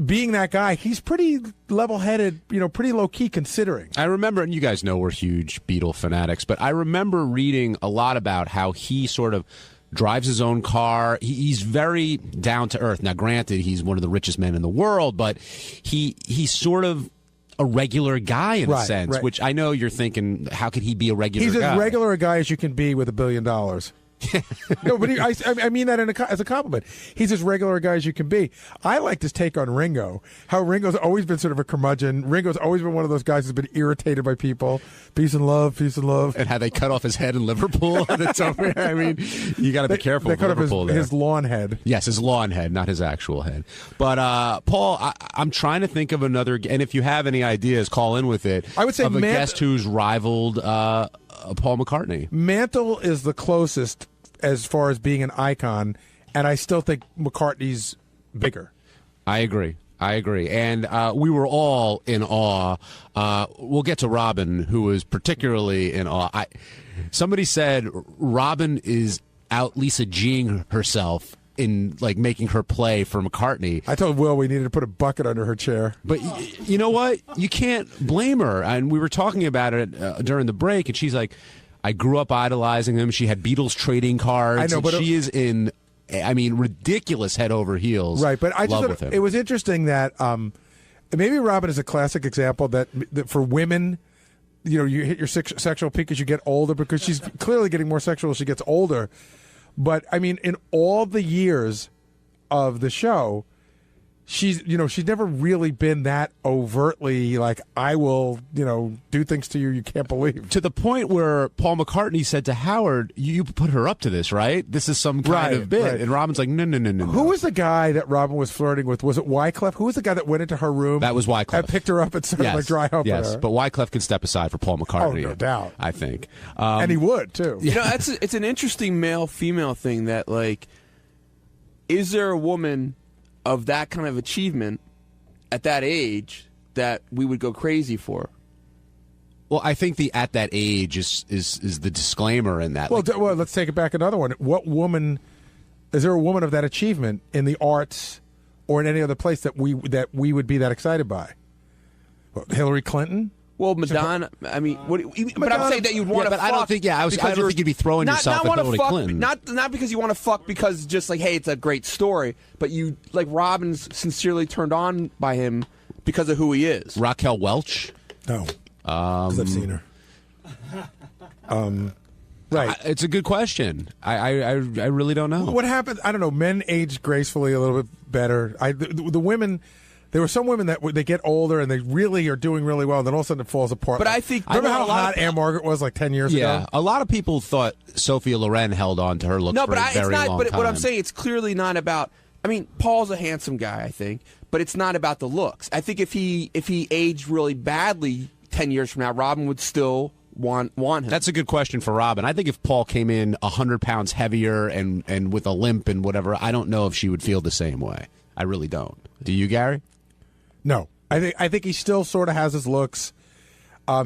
S10: being that guy, he's pretty level-headed, pretty low-key considering.
S23: I remember, and you guys know we're huge Beatle fanatics, but I remember reading a lot about how he sort of drives his own car. He's very down to earth. Now, granted, he's one of the richest men in the world, but he's sort of a regular guy in a sense, which I know you're thinking, how could he be a regular guy?
S10: He's as regular a guy as you can be with $1 billion. No, but I mean that as a compliment. He's as regular a guy as you can be. I liked his take on Ringo. How Ringo's always been sort of a curmudgeon. Ringo's always been one of those guys who's been irritated by people. Peace and love, peace and love.
S23: And how they cut off his head in Liverpool. That's over. I mean, you got to be careful.
S10: They cut
S23: Liverpool
S10: off his lawn head.
S23: Yes, his lawn head, not his actual head. But Paul, I'm trying to think of another. And if you have any ideas, call in with it.
S10: I would say
S23: of a guest who's rivaled Paul McCartney.
S10: Mantle is the closest as far as being an icon, and I still think McCartney's bigger.
S23: I agree. And we were all in awe. We'll get to Robin, who was particularly in awe. Somebody said Robin is out Lisa G'ing herself in making her play for McCartney.
S10: I told Will we needed to put a bucket under her chair.
S23: But you know what? You can't blame her. And we were talking about it during the break, and she's like, I grew up idolizing him. She had Beatles trading cards.
S10: I know, but
S23: she is in, ridiculous head over heels.
S10: Right, but I
S23: love
S10: just
S23: with him.
S10: It was interesting that maybe Robin is a classic example that for women, you hit your sexual peak as you get older, because she's clearly getting more sexual as she gets older. But I mean, in all the years of the show, she's never really been that overtly like, I will do things to you can't believe,
S23: to the point where Paul McCartney said to Howard, you put her up to this, right? This is some kind of bit. And Robin's like, no.
S10: Who was the guy that Robin was flirting with? Was it Wyclef? Who was the guy that went into her room?
S23: That was Wyclef.
S10: And picked her up and started dry humping her.
S23: But Wyclef can step aside for Paul McCartney.
S10: Oh, no doubt.
S23: I think.
S10: And he would too.
S11: It's an interesting male-female thing that, is there a woman of that kind of achievement at that age that we would go crazy for?
S23: Well, I think the at that age is the disclaimer in that.
S10: Well, let's take it back another one. What woman is there a woman of that achievement in the arts or in any other place that we would be that excited by? Well, Hillary Clinton?
S11: Well, Madonna. I mean, but I'm saying that you'd want to.
S23: But
S11: fuck
S23: I don't think. Yeah, I don't think you'd be throwing yourself at Hillary Clinton.
S11: Not because you want to fuck because just hey, it's a great story. But you Robin's sincerely turned on by him because of who he is.
S23: Raquel Welch.
S10: No, because I've seen her. Right.
S23: It's a good question. I really don't know.
S10: What happened? I don't know. Men age gracefully a little bit better. The women. There were some women that they get older and they really are doing really well, and then all of a sudden it falls apart.
S11: But I think
S10: remember how hot Anne Margaret was 10 years ago?
S23: Yeah, a lot of people thought Sophia Loren held on to her looks for a very long time.
S11: What I'm saying, it's clearly not about. I mean, Paul's a handsome guy, I think, but it's not about the looks. I think if he aged really badly 10 years from now, Robin would still want him.
S23: That's a good question for Robin. I think if Paul came in 100 pounds heavier and with a limp and whatever, I don't know if she would feel the same way. I really don't. Do you, Gary?
S10: No, I think he still sort of has his looks.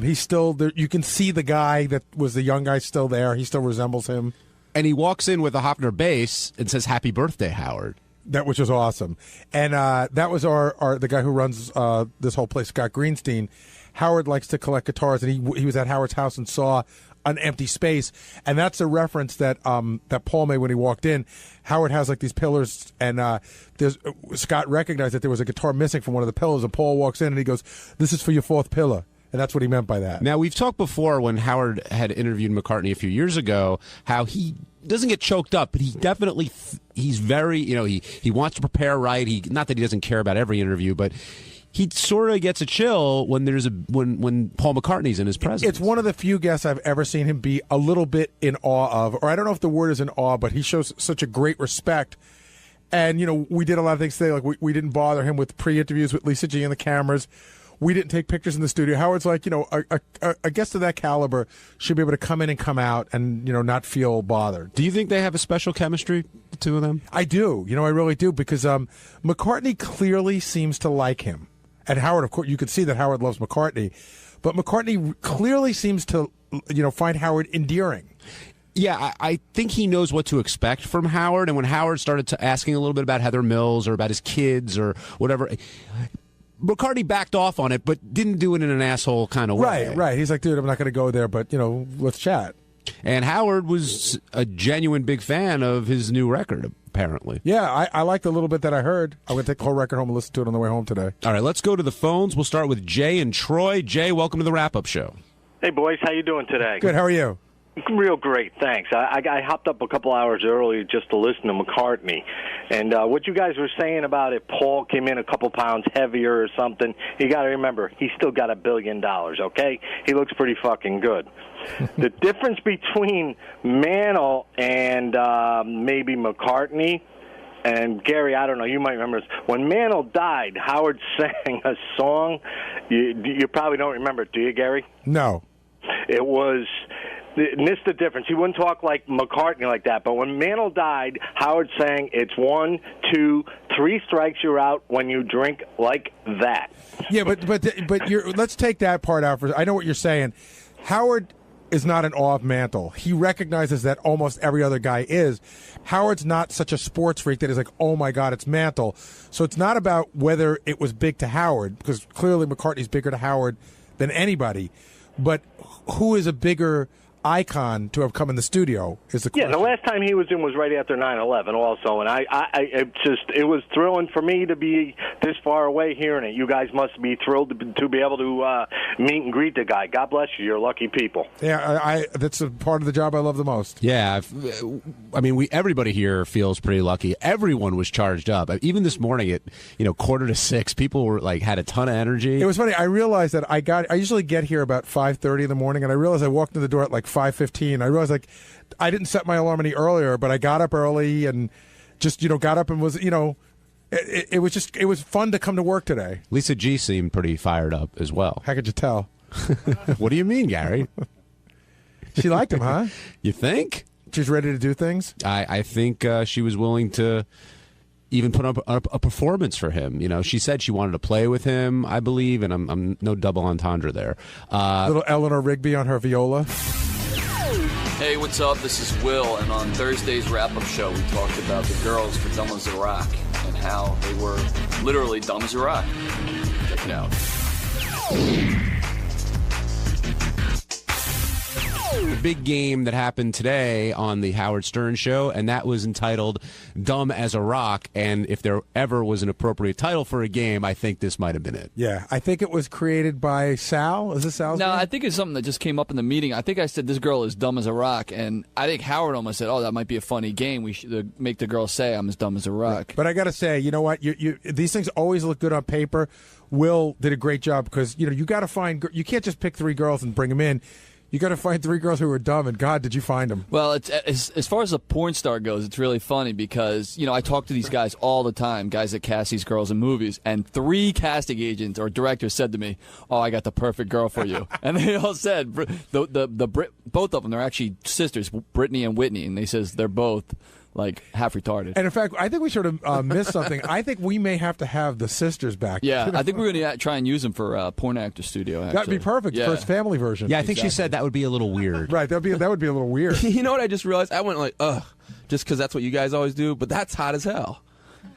S10: He's still there. You can see the guy that was the young guy still there. He still resembles him.
S23: And he walks in with a Hofner bass and says, "Happy birthday, Howard."
S10: Which was awesome. And that was the guy who runs this whole place, Scott Greenstein. Howard likes to collect guitars, and he was at Howard's house and saw an empty space, and that's a reference that Paul made when he walked in. Howard has these pillars, and Scott recognized that there was a guitar missing from one of the pillars, and Paul walks in and he goes, "This is for your fourth pillar." And that's what he meant by that.
S23: Now, we've talked before when Howard had interviewed McCartney a few years ago, how he doesn't get choked up, but he definitely, he's very, he wants to prepare right. Not that he doesn't care about every interview, but he sort of gets a chill when when Paul McCartney's in his presence.
S10: It's one of the few guests I've ever seen him be a little bit in awe of, or I don't know if the word is in awe, but he shows such a great respect. And, we did a lot of things today. We didn't bother him with pre-interviews with Lisa G and the cameras. We didn't take pictures in the studio. Howard's like, a guest of that caliber should be able to come in and come out and, not feel bothered.
S23: Do you think they have a special chemistry, the two of them?
S10: I do. I really do, because McCartney clearly seems to like him. And Howard, of course, you could see that Howard loves McCartney. But McCartney clearly seems to, find Howard endearing.
S23: Yeah, I think he knows what to expect from Howard. And when Howard started asking a little bit about Heather Mills or about his kids or whatever, McCartney backed off on it, but didn't do it in an asshole kind of way.
S10: Right. He's like, dude, I'm not going to go there, but, let's chat.
S23: And Howard was a genuine big fan of his new record, apparently.
S10: Yeah, I liked the little bit that I heard. I'm going to take the whole record home and listen to it on the way home today.
S23: All right, let's go to the phones. We'll start with Jay and Troy. Jay, welcome to the Wrap-Up Show.
S17: Hey, boys. How you doing today?
S10: Good. How are you?
S17: Real great, thanks. I hopped up a couple hours early just to listen to McCartney. And what you guys were saying about if Paul came in a couple pounds heavier or something, you got to remember, he's still got $1 billion, okay? He looks pretty fucking good. The difference between Mantle and maybe McCartney, and Gary, I don't know, you might remember this. When Mantle died, Howard sang a song. You probably don't remember it, do you, Gary?
S10: No.
S17: It was... And this is the difference. He wouldn't talk like McCartney like that. But when Mantle died, Howard sang, it's 1, 2, 3 strikes, you're out when you drink like that.
S10: Yeah, but let's take that part out. I know what you're saying. Howard is not in awe of Mantle. He recognizes that almost every other guy is. Howard's not such a sports freak that is like, oh, my God, it's Mantle. So it's not about whether it was big to Howard, because clearly McCartney's bigger to Howard than anybody. But who is a bigger icon to have come in the studio is the question.
S17: Yeah, the last time he was in was right after 9/11 also, and it was thrilling for me to be this far away hearing it. You guys must be thrilled to be able to meet and greet the guy. God bless you. You're lucky people.
S10: Yeah, that's a part of the job I love the most.
S23: Yeah, I mean, everybody here feels pretty lucky. Everyone was charged up. Even this morning at 5:45, people were had a ton of energy.
S10: It was funny. I realized that I usually get here about 5:30 in the morning, and I realized I walked in the door at 5:15. I realized I didn't set my alarm any earlier, but I got up early and just got up and was it was fun to come to work today.
S23: Lisa G seemed pretty fired up as well.
S10: How could you tell?
S23: What do you mean, Gary?
S10: She liked him, huh?
S23: You think?
S10: She's ready to do things?
S23: I think she was willing to even put up a performance for him. She said she wanted to play with him, I believe, and I'm no double entendre there.
S10: Little Eleanor Rigby on her viola.
S19: Hey, what's up? This is Will, and on Thursday's wrap-up show, we talked about the girls for Dumb as a Rock and how they were literally dumb as a rock. Check it out.
S23: The big game that happened today on the Howard Stern show, and that was entitled Dumb as a Rock. And if there ever was an appropriate title for a game, I think this might have been it.
S10: Yeah, I think it was created by Sal. Is this Sal's name?
S20: I think it's something that just came up in the meeting. I think I said this girl is dumb as a rock, and I think Howard almost said, oh, that might be a funny game. We should make the girl say I'm as dumb as a rock.
S10: But I got to say, you know what? These things always look good on paper. Will did a great job because, you got to find – you can't just pick 3 girls and bring them in. You got to find 3 girls who are dumb, and God, did you find them?
S20: Well, it's as far as a porn star goes, it's really funny because I talk to these guys all the time, guys that cast these girls in movies, and 3 casting agents or directors said to me, "Oh, I got the perfect girl for you," and they all said both of them, they're actually sisters, Brittany and Whitney, and they says they're both half retarded.
S10: And in fact, I think we sort of missed something. I think we may have to have the sisters back.
S20: Yeah, I think we're going to try and use them for Porn Actor Studio. Actually.
S10: That'd be perfect for his family version.
S23: Yeah, I think she said that would be a little weird.
S10: Right, that would be a little weird.
S11: You know what I just realized? I went ugh, just because that's what you guys always do, but that's hot as hell.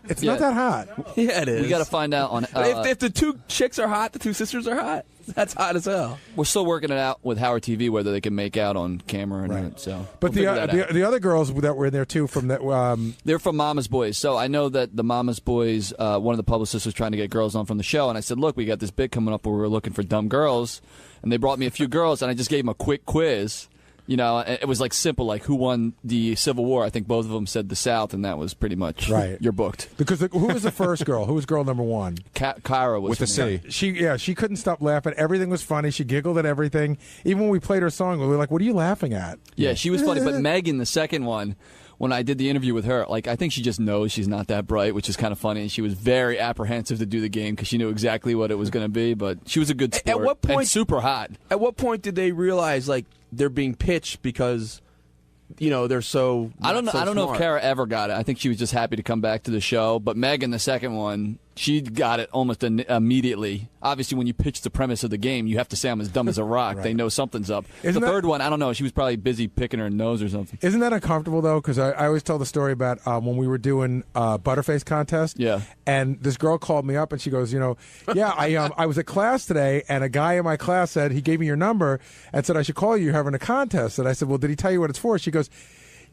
S10: It's not that hot.
S11: Yeah, it is.
S20: We got to find out on
S11: if the 2 chicks are hot, the 2 sisters are hot. That's hot as hell.
S20: We're still working it out with Howard TV whether they can make out on camera or not. So,
S10: but the other girls that were in there too from that
S20: they're from Mama's Boys. So I know that the Mama's Boys, one of the publicists was trying to get girls on from the show, and I said, look, we got this bit coming up where we're looking for dumb girls, and they brought me a few girls, and I just gave them a quick quiz. It was simple, who won the Civil War. I think both of them said the South, and that was pretty much you're booked.
S10: Because who was the first girl? Who was girl number 1?
S20: Kyra was
S23: with a C.
S10: She couldn't stop laughing. Everything was funny. She giggled at everything. Even when we played her song, we were like, "What are you laughing at?"
S20: Yeah, she was funny. But Megan, the second one, when I did the interview with her, I think she just knows she's not that bright, which is kind of funny. And she was very apprehensive to do the game because she knew exactly what it was going to be. But she was a good sport.
S11: At what point?
S20: And super hot.
S11: At what point did they realize they're being pitched because they're so
S20: I don't know
S11: smart?
S20: if Kara ever got it. I think she was just happy to come back to the show. But Megan, the second one, She got it almost immediately. Obviously, when you pitch the premise of the game, you have to say I'm as dumb as a rock. Right. They know something's up. The third one, I don't know. She was probably busy picking her nose or something.
S10: Isn't that uncomfortable, though? Because I always tell the story about when we were doing Butterface contest.
S20: Yeah.
S10: And this girl called me up, and she goes, I was at class today, and a guy in my class said he gave me your number and said I should call you. You're having a contest. And I said, well, did he tell you what it's for? She goes,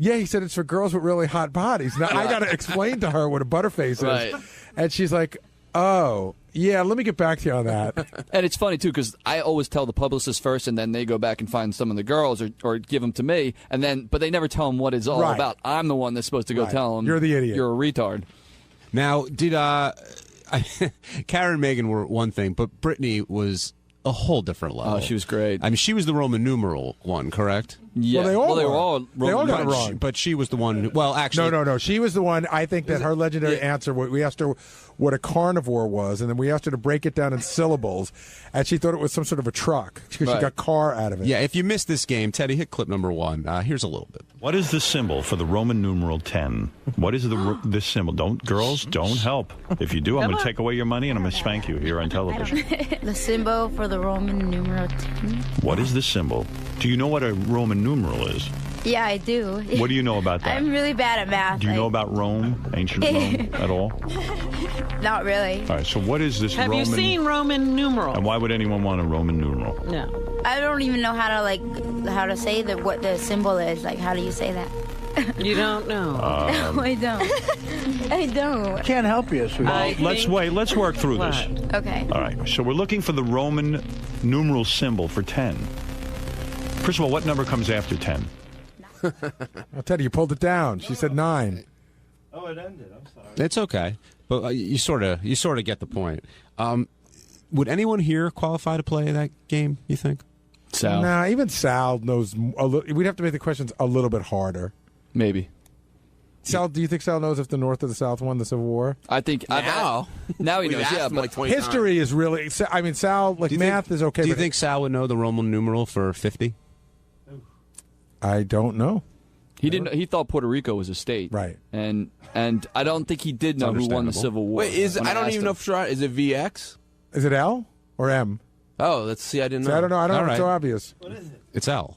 S10: yeah, he said it's for girls with really hot bodies. Now, I got to explain to her what a Butterface is. And she's like, oh, yeah, let me get back to you on that.
S20: And it's funny, too, because I always tell the publicist first, and then they go back and find some of the girls or give them to me, but they never tell them what it's all about. I'm the one that's supposed to go tell them.
S10: You're the idiot.
S20: You're a retard.
S23: Now, Karen and Megan were one thing, but Brittany was a whole different level.
S20: Oh, she was great.
S23: I mean, she was the Roman numeral one, correct?
S20: Yeah.
S10: Well, they
S23: all
S10: got it wrong.
S23: But she was the one who, well, actually.
S10: No. She was the one, I think, that her legendary answer, we asked her what a carnivore was, and then we asked her to break it down in syllables, and she thought it was some sort of a truck, because she got car out of it.
S23: Yeah, if you missed this game, Teddy, hit clip number 1. Here's a little bit.
S1: What is the symbol for the Roman numeral 10? What is this symbol? Girls, don't help. If you do, I'm going to take away your money, and I'm going to spank you here on television.
S7: The symbol for the Roman numeral 10?
S1: What is the symbol? Do you know what a Roman numeral is?
S7: Yeah, I do.
S1: What do you know about that?
S7: I'm really bad at math.
S1: Do you know about Rome, ancient Rome, at all?
S7: Not really.
S1: All right, so what is this
S2: Have
S1: Roman...
S2: you seen Roman numeral?
S1: And why would anyone want a Roman numeral?
S2: No.
S7: I don't even know how to say what the symbol is. Like, how do you say that?
S2: You don't know.
S7: No, I don't. I don't.
S15: Can't help you, sweetheart.
S1: Let's work through this.
S7: Okay.
S1: All right, so we're looking for the Roman numeral symbol for 10. First of all, what number comes after 10?
S10: I'll tell you pulled it down. She said 9.
S9: Oh, it ended. I'm sorry.
S23: It's okay, but you sort of get the point. Would anyone here qualify to play that game, you think?
S20: Sal?
S10: Nah, even Sal knows we'd have to make the questions a little bit harder.
S20: Maybe.
S10: Sal, do you think Sal knows if the North or the South won the Civil War?
S20: I think
S11: now
S20: he knows. Yeah, but
S10: history is really. I mean, Sal, math is okay.
S23: Do you think Sal would know the Roman numeral for 50?
S10: I don't know.
S20: He didn't. He thought Puerto Rico was a state,
S10: right?
S20: And I don't think he did know who won the Civil War.
S11: Wait, I don't even know for sure. Is it VX?
S10: Is it L or M?
S11: Oh, let's see. I didn't know.
S10: I don't know. I don't know.
S23: Right.
S10: It's so obvious.
S9: What is it?
S23: It's L.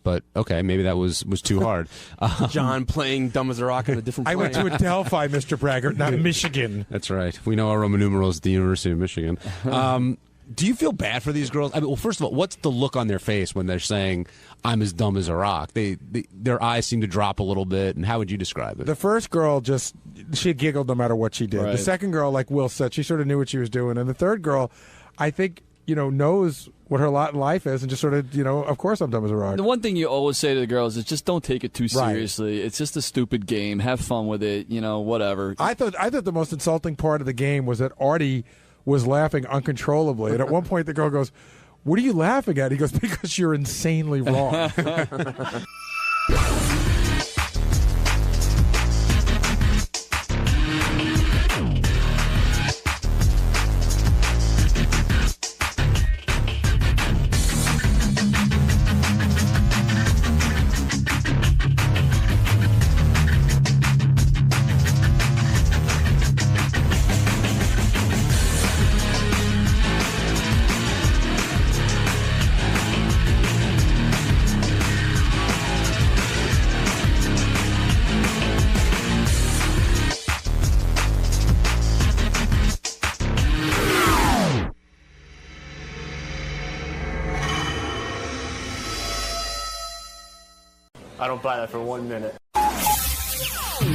S23: But okay, maybe that was too hard.
S11: John playing dumb as a rock on a different plane.
S10: I went to Adelphi, Mr. Braggart, not Michigan.
S23: That's right. We know our Roman numerals at the University of Michigan. Do you feel bad for these girls? I mean, well, first of all, what's the look on their face when they're saying, I'm as dumb as a rock? Their eyes seem to drop a little bit, and how would you describe it?
S10: The first girl she giggled no matter what she did.
S23: Right.
S10: The second girl, like Will said, she sort of knew what she was doing. And the third girl, I think, knows what her lot in life is and just sort of, of course I'm dumb as a rock.
S20: The one thing you always say to the girls is just don't take it too seriously. Right. It's just a stupid game. Have fun with it, whatever.
S10: I thought the most insulting part of the game was that Artie was laughing uncontrollably. And at one point the girl goes, "What are you laughing at?" He goes, "Because you're insanely wrong."
S13: I don't buy that for 1 minute.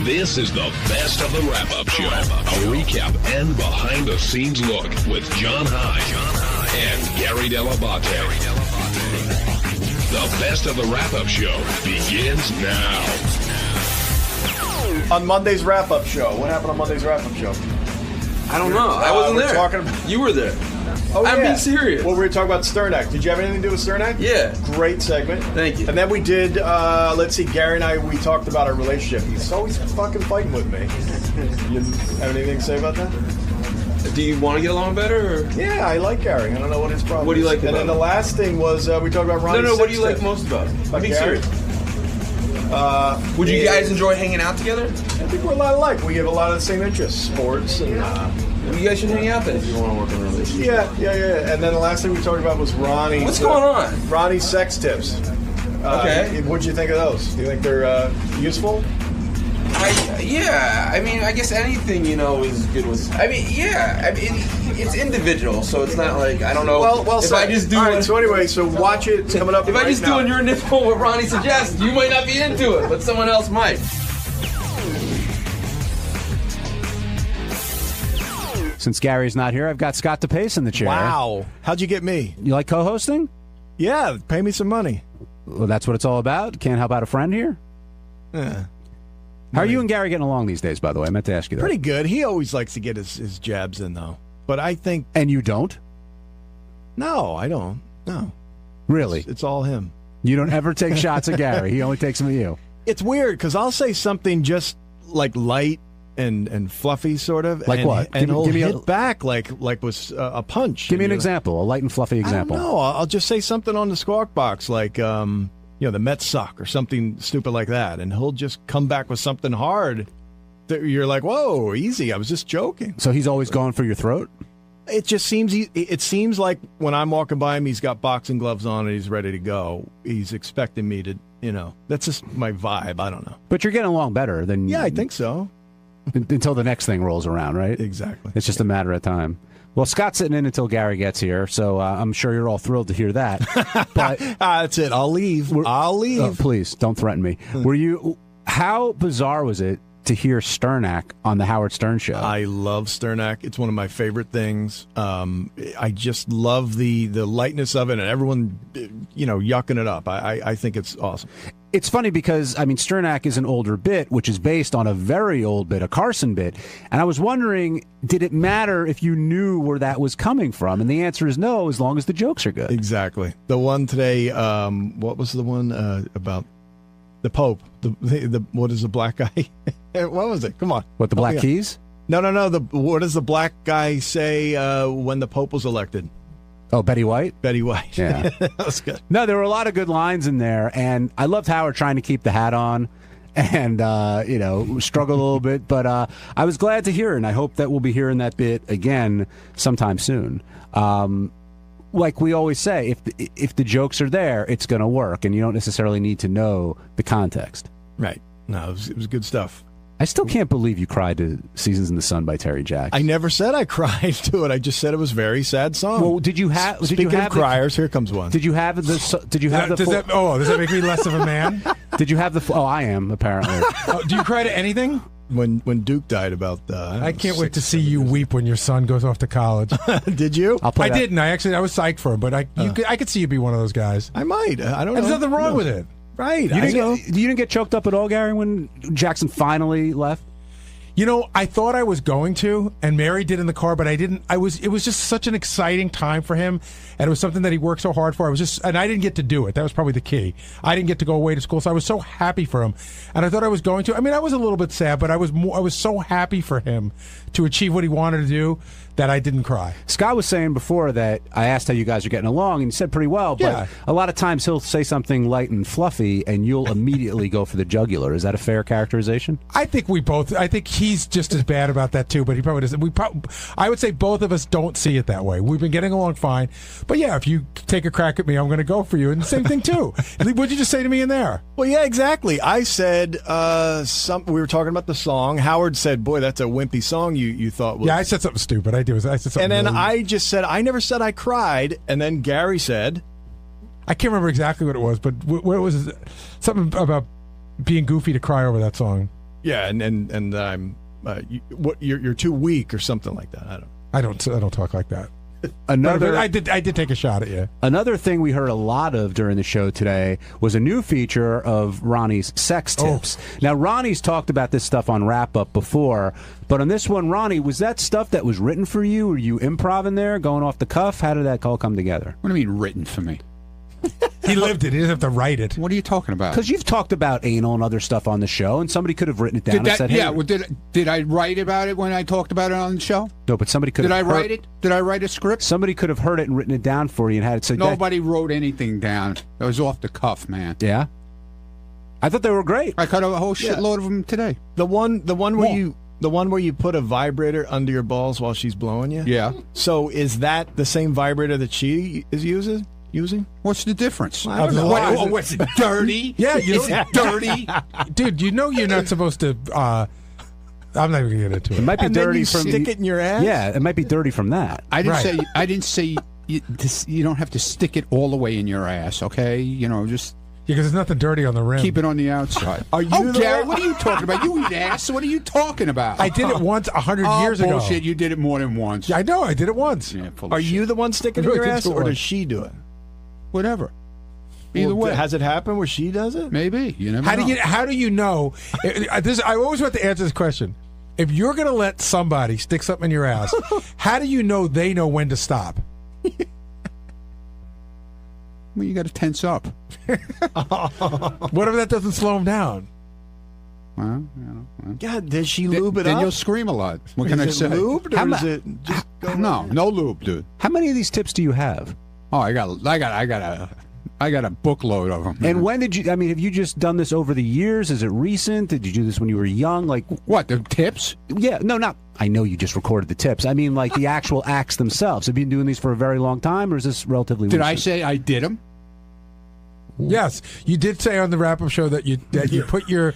S8: This is the best of the wrap-up show. A recap and behind-the-scenes look with John High and Gary Dell'Abate. The best of the wrap-up show begins now.
S13: On Monday's wrap-up show. What happened on Monday's wrap-up show?
S11: I don't know. I wasn't there.
S13: Talking about...
S11: You were there.
S13: Oh,
S11: I'm being serious.
S13: Well, we were talking about Sternak. Did you have anything to do with Sternak?
S11: Yeah.
S13: Great segment.
S11: Thank you.
S13: And then we did, let's see, Gary and I, we talked about our relationship. He's always fucking fighting with me. You have anything to say about that?
S11: Do you want to get along better? Or?
S13: Yeah, I like Gary. I don't know what his problem is.
S11: What do you like about him?
S13: And then the last thing was we talked about Ronnie.
S11: No, what do you like most about him?
S13: About
S11: I'm being
S13: Gary?
S11: serious. Would you guys enjoy hanging out together?
S13: I think we're a lot alike. We have a lot of the same interests, sports, and
S11: you guys should hang out then if you want to work in a relationship.
S13: Yeah. And then the last thing we talked about was Ronnie.
S11: What's going on?
S13: Ronnie's sex tips.
S11: Okay.
S13: What'd you think of those? Do you think they're useful?
S11: I mean, I guess anything, is good with... it's individual, so it's not like, I don't know...
S13: Well,
S11: if I just do...
S13: All right, so anyway, watch it. It's coming up
S11: If I just do on your nipple what Ronnie suggests, you might not be into it, but someone else might.
S23: Since Gary's not here, I've got Scott DePace in the chair.
S13: Wow. How'd you get me?
S23: You like co-hosting?
S13: Yeah, pay me some money.
S23: Well, that's what it's all about. Can't help out a friend here?
S13: Yeah.
S23: How are you and Gary getting along these days, by the way? I meant to ask you that.
S13: Pretty good. He always likes to get his jabs in, though. But I think...
S23: And you don't?
S13: No, I don't. No.
S23: Really?
S13: It's all him.
S23: You don't ever take shots at Gary. He only takes them at you.
S13: It's weird, because I'll say something just like light and fluffy, sort of.
S23: Like what?
S13: And he'll hit back like was a punch.
S23: Give me an example, a light and fluffy example.
S13: No, I'll just say something on the Squawk Box, like... the Mets suck or something stupid like that. And he'll just come back with something hard that you're like, whoa, easy. I was just joking.
S23: So he's always going for your throat?
S13: It just seems, it seems like when I'm walking by him, he's got boxing gloves on and he's ready to go. He's expecting me to, that's just my vibe. I don't know.
S23: But you're getting along better than...
S13: Yeah, I think so.
S23: Until the next thing rolls around, right?
S13: Exactly.
S23: It's just a matter of time. Well, Scott's sitting in until Gary gets here, so I'm sure you're all thrilled to hear that. But
S13: that's it. I'll leave.
S23: Please, don't threaten me. How bizarre was it to hear Sternak on the Howard Stern show?
S13: I love Sternak. It's one of my favorite things. I just love the lightness of it and everyone, yucking it up. I think it's awesome.
S23: It's funny because, Sternak is an older bit, which is based on a very old bit, a Carson bit. And I was wondering, did it matter if you knew where that was coming from? And the answer is no, as long as the jokes are good.
S13: Exactly. The one today, what was the one about the Pope? The what is the black guy? What was it? Come on.
S23: What, the Black Keys?
S13: No. What does the black guy say when the Pope was elected?
S23: Oh, Betty White?
S13: Betty White.
S23: Yeah.
S13: That was good.
S23: No, there were a lot of good lines in there, and I loved Howard trying to keep the hat on and, struggle a little bit, but I was glad to hear it, and I hope that we'll be hearing that bit again sometime soon. Like we always say, if the jokes are there, it's going to work, and you don't necessarily need to know the context.
S13: Right. No, it was good stuff.
S23: I still can't believe you cried to Seasons in the Sun by Terry Jacks.
S13: I never said I cried to it. I just said it was a very sad song.
S23: Well, did you have?
S13: Speaking of criers, here comes one.
S23: Did you have the? Did you have the?
S10: Does that make me less of a man?
S23: Did you have the? Oh, I am apparently.
S10: Do you cry to anything?
S13: When Duke died about
S10: I can't wait to see you weep when your son goes off to college.
S13: Did you?
S10: I didn't. I was psyched for him, but I could see you be one of those guys.
S13: I might. I don't know.
S10: There's nothing wrong with it.
S13: Right.
S23: You didn't get choked up at all, Gary, when Jackson finally left?
S10: I thought I was going to, and Mary did in the car, but I didn't. It was just such an exciting time for him, and it was something that he worked so hard for. And I didn't get to do it. That was probably the key. I didn't get to go away to school, so I was so happy for him, and I thought I was going to. I was a little bit sad, but I was so happy for him to achieve what he wanted to do that I didn't cry.
S23: Scott was saying before that I asked how you guys are getting along, and he said pretty well, but a lot of times he'll say something light and fluffy, and you'll immediately go for the jugular. Is that a fair characterization?
S10: I think he's just as bad about that too, but he probably doesn't. I would say both of us don't see it that way. We've been getting along fine, but yeah, if you take a crack at me, I'm going to go for you, and the same thing too. What'd you just say to me in there?
S13: Well, yeah, exactly. I said we were talking about the song. Howard said, "Boy, that's a wimpy song." You thought?
S10: Yeah, I said something stupid. I said something.
S13: And then
S10: really...
S13: I just said, I never said I cried. And then Gary said,
S10: I can't remember exactly what it was, but what was it? Something about being goofy to cry over that song.
S13: Yeah, and I'm you're too weak or something like that.
S10: I don't talk like that. I did take a shot at you.
S23: Another thing we heard a lot of during the show today was a new feature of Ronnie's sex tips. Now, Ronnie's talked about this stuff on Wrap Up before, but on this one, Ronnie, was that stuff that was written for you? Were you improv in there, going off the cuff? How did that all come together?
S6: What do you mean written for me?
S10: He lived it. He didn't have to write it.
S6: What are you talking about?
S23: Because you've talked about anal and other stuff on the show, and somebody could have written it down and said, hey.
S6: Yeah, well, did I write about it when I talked about it on the show?
S23: No, but somebody could have...
S6: Did I write it? Did I write a script?
S23: Somebody could have heard it and written it down for you and had it said...
S6: Nobody wrote anything down. It was off the cuff, man.
S23: Yeah? I thought they were great.
S6: I cut a whole shitload of them today.
S13: The one where you put a vibrator under your balls while she's blowing you.
S6: Yeah.
S13: So is that the same vibrator that she is using?
S6: What's the difference?
S13: I don't know.
S6: What's it dirty?
S10: Yeah,
S6: is it dirty?
S10: Dude, you know you're not supposed to. I'm not even going to get into it.
S23: It might be
S13: And
S23: dirty
S13: then you
S23: from
S13: stick it in your ass.
S23: Yeah, it might be dirty from that.
S6: I didn't say you don't have to stick it all the way in your ass. Okay, just.
S10: Because there's nothing dirty on the rim.
S6: Keep it on the outside.
S13: Are you
S6: Gary, what are you talking about? You eat ass. What are you talking about?
S10: I did it once 100 years ago.
S6: Bullshit. You did it more than once.
S10: Yeah, I know. I did it once.
S6: Yeah,
S13: Are you the one sticking it in your ass, or does she do it?
S6: Whatever. Either way.
S13: Has it happened where she does it?
S6: Maybe. You never know.
S10: How do you know? I always want to answer this question. If you're going to let somebody stick something in your ass, how do you know they know when to stop?
S6: Well, you got to tense up.
S10: What if that doesn't slow them down?
S6: Well,
S13: God, does she lube it
S6: then
S13: up?
S6: you'll scream a lot. What can I say?
S13: Is it lubed, or is it just
S6: no lube, dude.
S23: How many of these tips do you have?
S6: Oh, I got a bookload of them.
S23: And when did you? I mean, have you just done this over the years? Is it recent? Did you do this when you were young? Like
S6: what? The tips?
S23: Yeah, no, not. I know you just recorded the tips. I mean, like the actual acts themselves. Have you been doing these for a very long time, or is this relatively?
S6: Did
S23: recent?
S6: I say I did them?
S10: Yes, you did say on the wrap-up show that you put your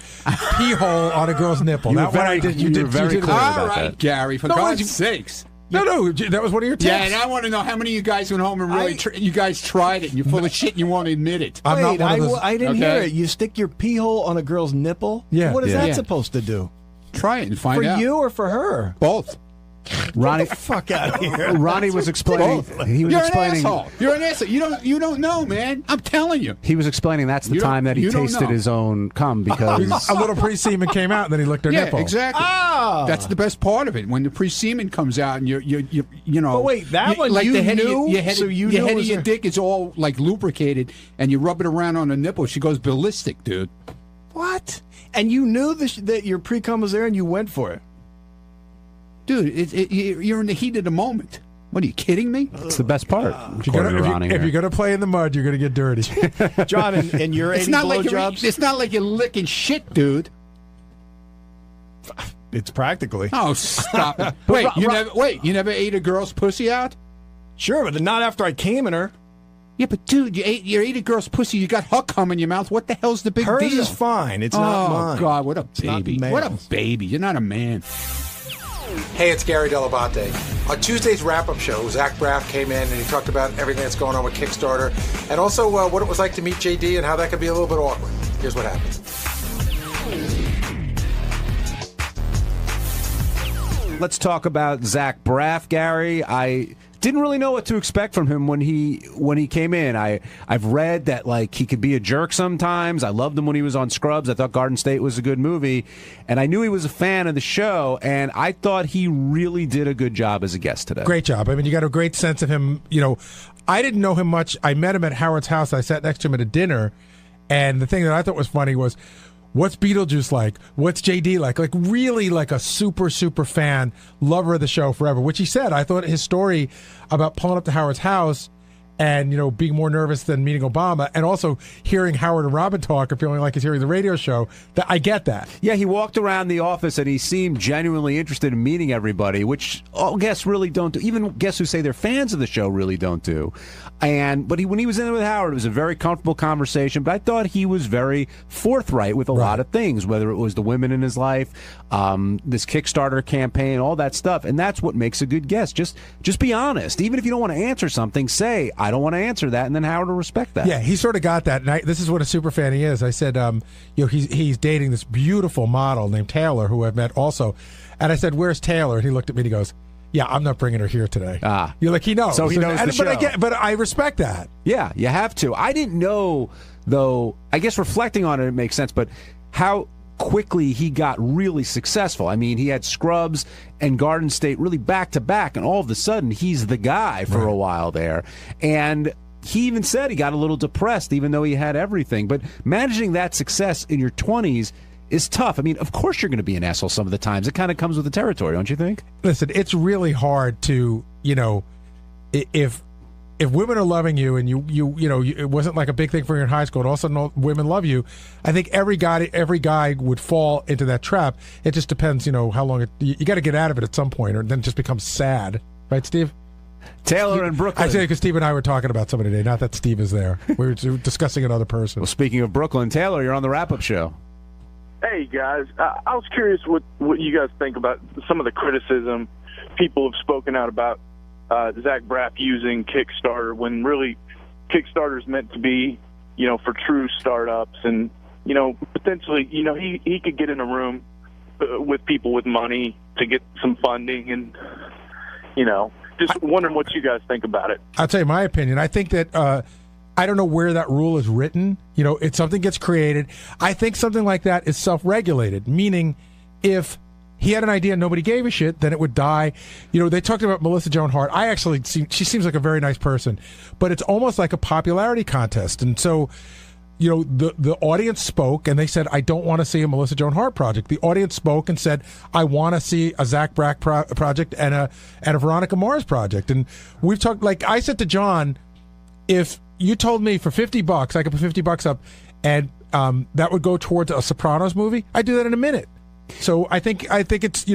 S10: pee hole on a girl's nipple. That one I did. You did
S23: very clear
S6: all
S23: about
S6: right,
S23: that.
S6: Gary. For God's sakes.
S10: No, that was one of your tips.
S6: Yeah, and I want to know how many of you guys went home and really you guys tried it and you're full of shit and you won't admit it.
S10: I'm not one of those.
S13: I didn't hear it. You stick your pee hole on a girl's nipple?
S10: Yeah.
S13: What is that supposed to do?
S6: Try it and find
S13: For
S6: out.
S13: you or for her?
S6: Both.
S23: Ronnie,
S13: Get the fuck out of here.
S23: Ronnie was explaining. He was
S6: You're
S23: explaining.
S6: an asshole. You're an asshole. You don't know, man. I'm telling you.
S23: He was explaining that's the time that he tasted his own cum because
S10: a little pre-semen came out and then he licked her nipple.
S6: Yeah, exactly.
S13: Oh.
S6: That's the best part of it. When the pre-semen comes out and you know.
S13: But wait, that one
S6: like
S13: you
S6: the head
S13: knew?
S6: Of your head,
S13: So you
S6: your
S13: knew
S6: head
S13: it
S6: of
S13: was
S6: your
S13: her-
S6: dick is all like lubricated and you rub it around on the nipple. She goes ballistic, dude.
S13: What? And you knew that your pre-cum was there and you went for it?
S6: Dude, you're in the heat of the moment. What, are you kidding me?
S23: it's the best part.
S10: If you're going to play in the mud, you're going to get dirty.
S13: John, and your 80 blowjobs?
S6: It's not like you're licking shit, dude.
S13: It's practically.
S6: Oh, stop it. You never ate a girl's pussy out?
S13: Sure, but not after I came in her.
S6: Yeah, but dude, you ate a girl's pussy. You got her cum in your mouth. What the hell's the big
S13: Hers
S6: deal?
S13: is fine. It's not mine.
S6: Oh God, what a
S13: not
S6: baby!
S13: males.
S6: What a baby! You're not a man.
S10: Hey, it's Gary Dell'Abate. On Tuesday's wrap-up show, Zach Braff came in and he talked about everything that's going on with Kickstarter and also what it was like to meet JD and how that could be a little bit awkward. Here's what happened.
S23: Let's talk about Zach Braff, Gary. I didn't really know what to expect from him when he came in. I've read that like he could be a jerk sometimes. I loved him when he was on Scrubs. I thought Garden State was a good movie, and I knew he was a fan of the show. And I thought he really did a good job as a guest today.
S10: Great job. I mean, you got a great sense of him. You know, I didn't know him much. I met him at Howard's house. I sat next to him at a dinner, and the thing that I thought was funny was, what's Beetlejuice like? What's JD like? Like really like a super, super fan, lover of the show forever, which he said. I thought his story about pulling up to Howard's house and, you know, being more nervous than meeting Obama and also hearing Howard and Robin talk and feeling like he's hearing the radio show, that I get that.
S23: Yeah, he walked around the office and he seemed genuinely interested in meeting everybody, which all guests really don't do. Even guests who say they're fans of the show really don't do. But when he was in with Howard, it was a very comfortable conversation. But I thought he was very forthright with a lot of things, whether it was the women in his life, this Kickstarter campaign, all that stuff. And that's what makes a good guest. Just be honest. Even if you don't want to answer something, say, I don't want to answer that, and then Howard will respect that.
S10: Yeah, he sort of got that. And this is what a super fan he is. I said, you know, he's dating this beautiful model named Taylor, who I've met also. And I said, where's Taylor? And he looked at me and he goes, yeah, I'm not bringing her here today. You're like, he knows.
S23: So he knows the show.
S10: But I respect that.
S23: Yeah, you have to. I didn't know, though, I guess reflecting on it, it makes sense, but how quickly he got really successful. I mean, he had Scrubs and Garden State really back to back, and all of a sudden, he's the guy for a while there. And he even said he got a little depressed, even though he had everything. But managing that success in your 20s is tough. I mean, of course you're going to be an asshole some of the times. It kind of comes with the territory, don't you think?
S10: Listen, it's really hard to, you know, if if women are loving you and it wasn't like a big thing for you in high school, and all of a sudden women love you, I think every guy would fall into that trap. It just depends, how long you got to get out of it at some point, or then it just becomes sad, right, Steve?
S12: Taylor in Brooklyn.
S10: I say because Steve and I were talking about somebody today. Not that Steve is there. We were discussing another person.
S12: Well, speaking of Brooklyn, Taylor, you're on the wrap-up show.
S14: Hey, guys. I was curious what you guys think about some of the criticism people have spoken out about Zach Braff using Kickstarter when really Kickstarter is meant to be, for true startups. And, potentially, he could get in a room with people with money to get some funding and, just wondering what you guys think about it.
S10: I'll tell you my opinion. I think that I don't know where that rule is written. It's something gets created. I think something like that is self-regulated, meaning if he had an idea and nobody gave a shit, then it would die. They talked about Melissa Joan Hart. She seems like a very nice person, but it's almost like a popularity contest. And so, the audience spoke and they said, I don't want to see a Melissa Joan Hart project. The audience spoke and said, I want to see a Zach Braff project and a Veronica Mars project. And we've talked, like I said to John, if you told me for $50, I could put $50 up and that would go towards a Sopranos movie, I'd do that in a minute. So I think it's,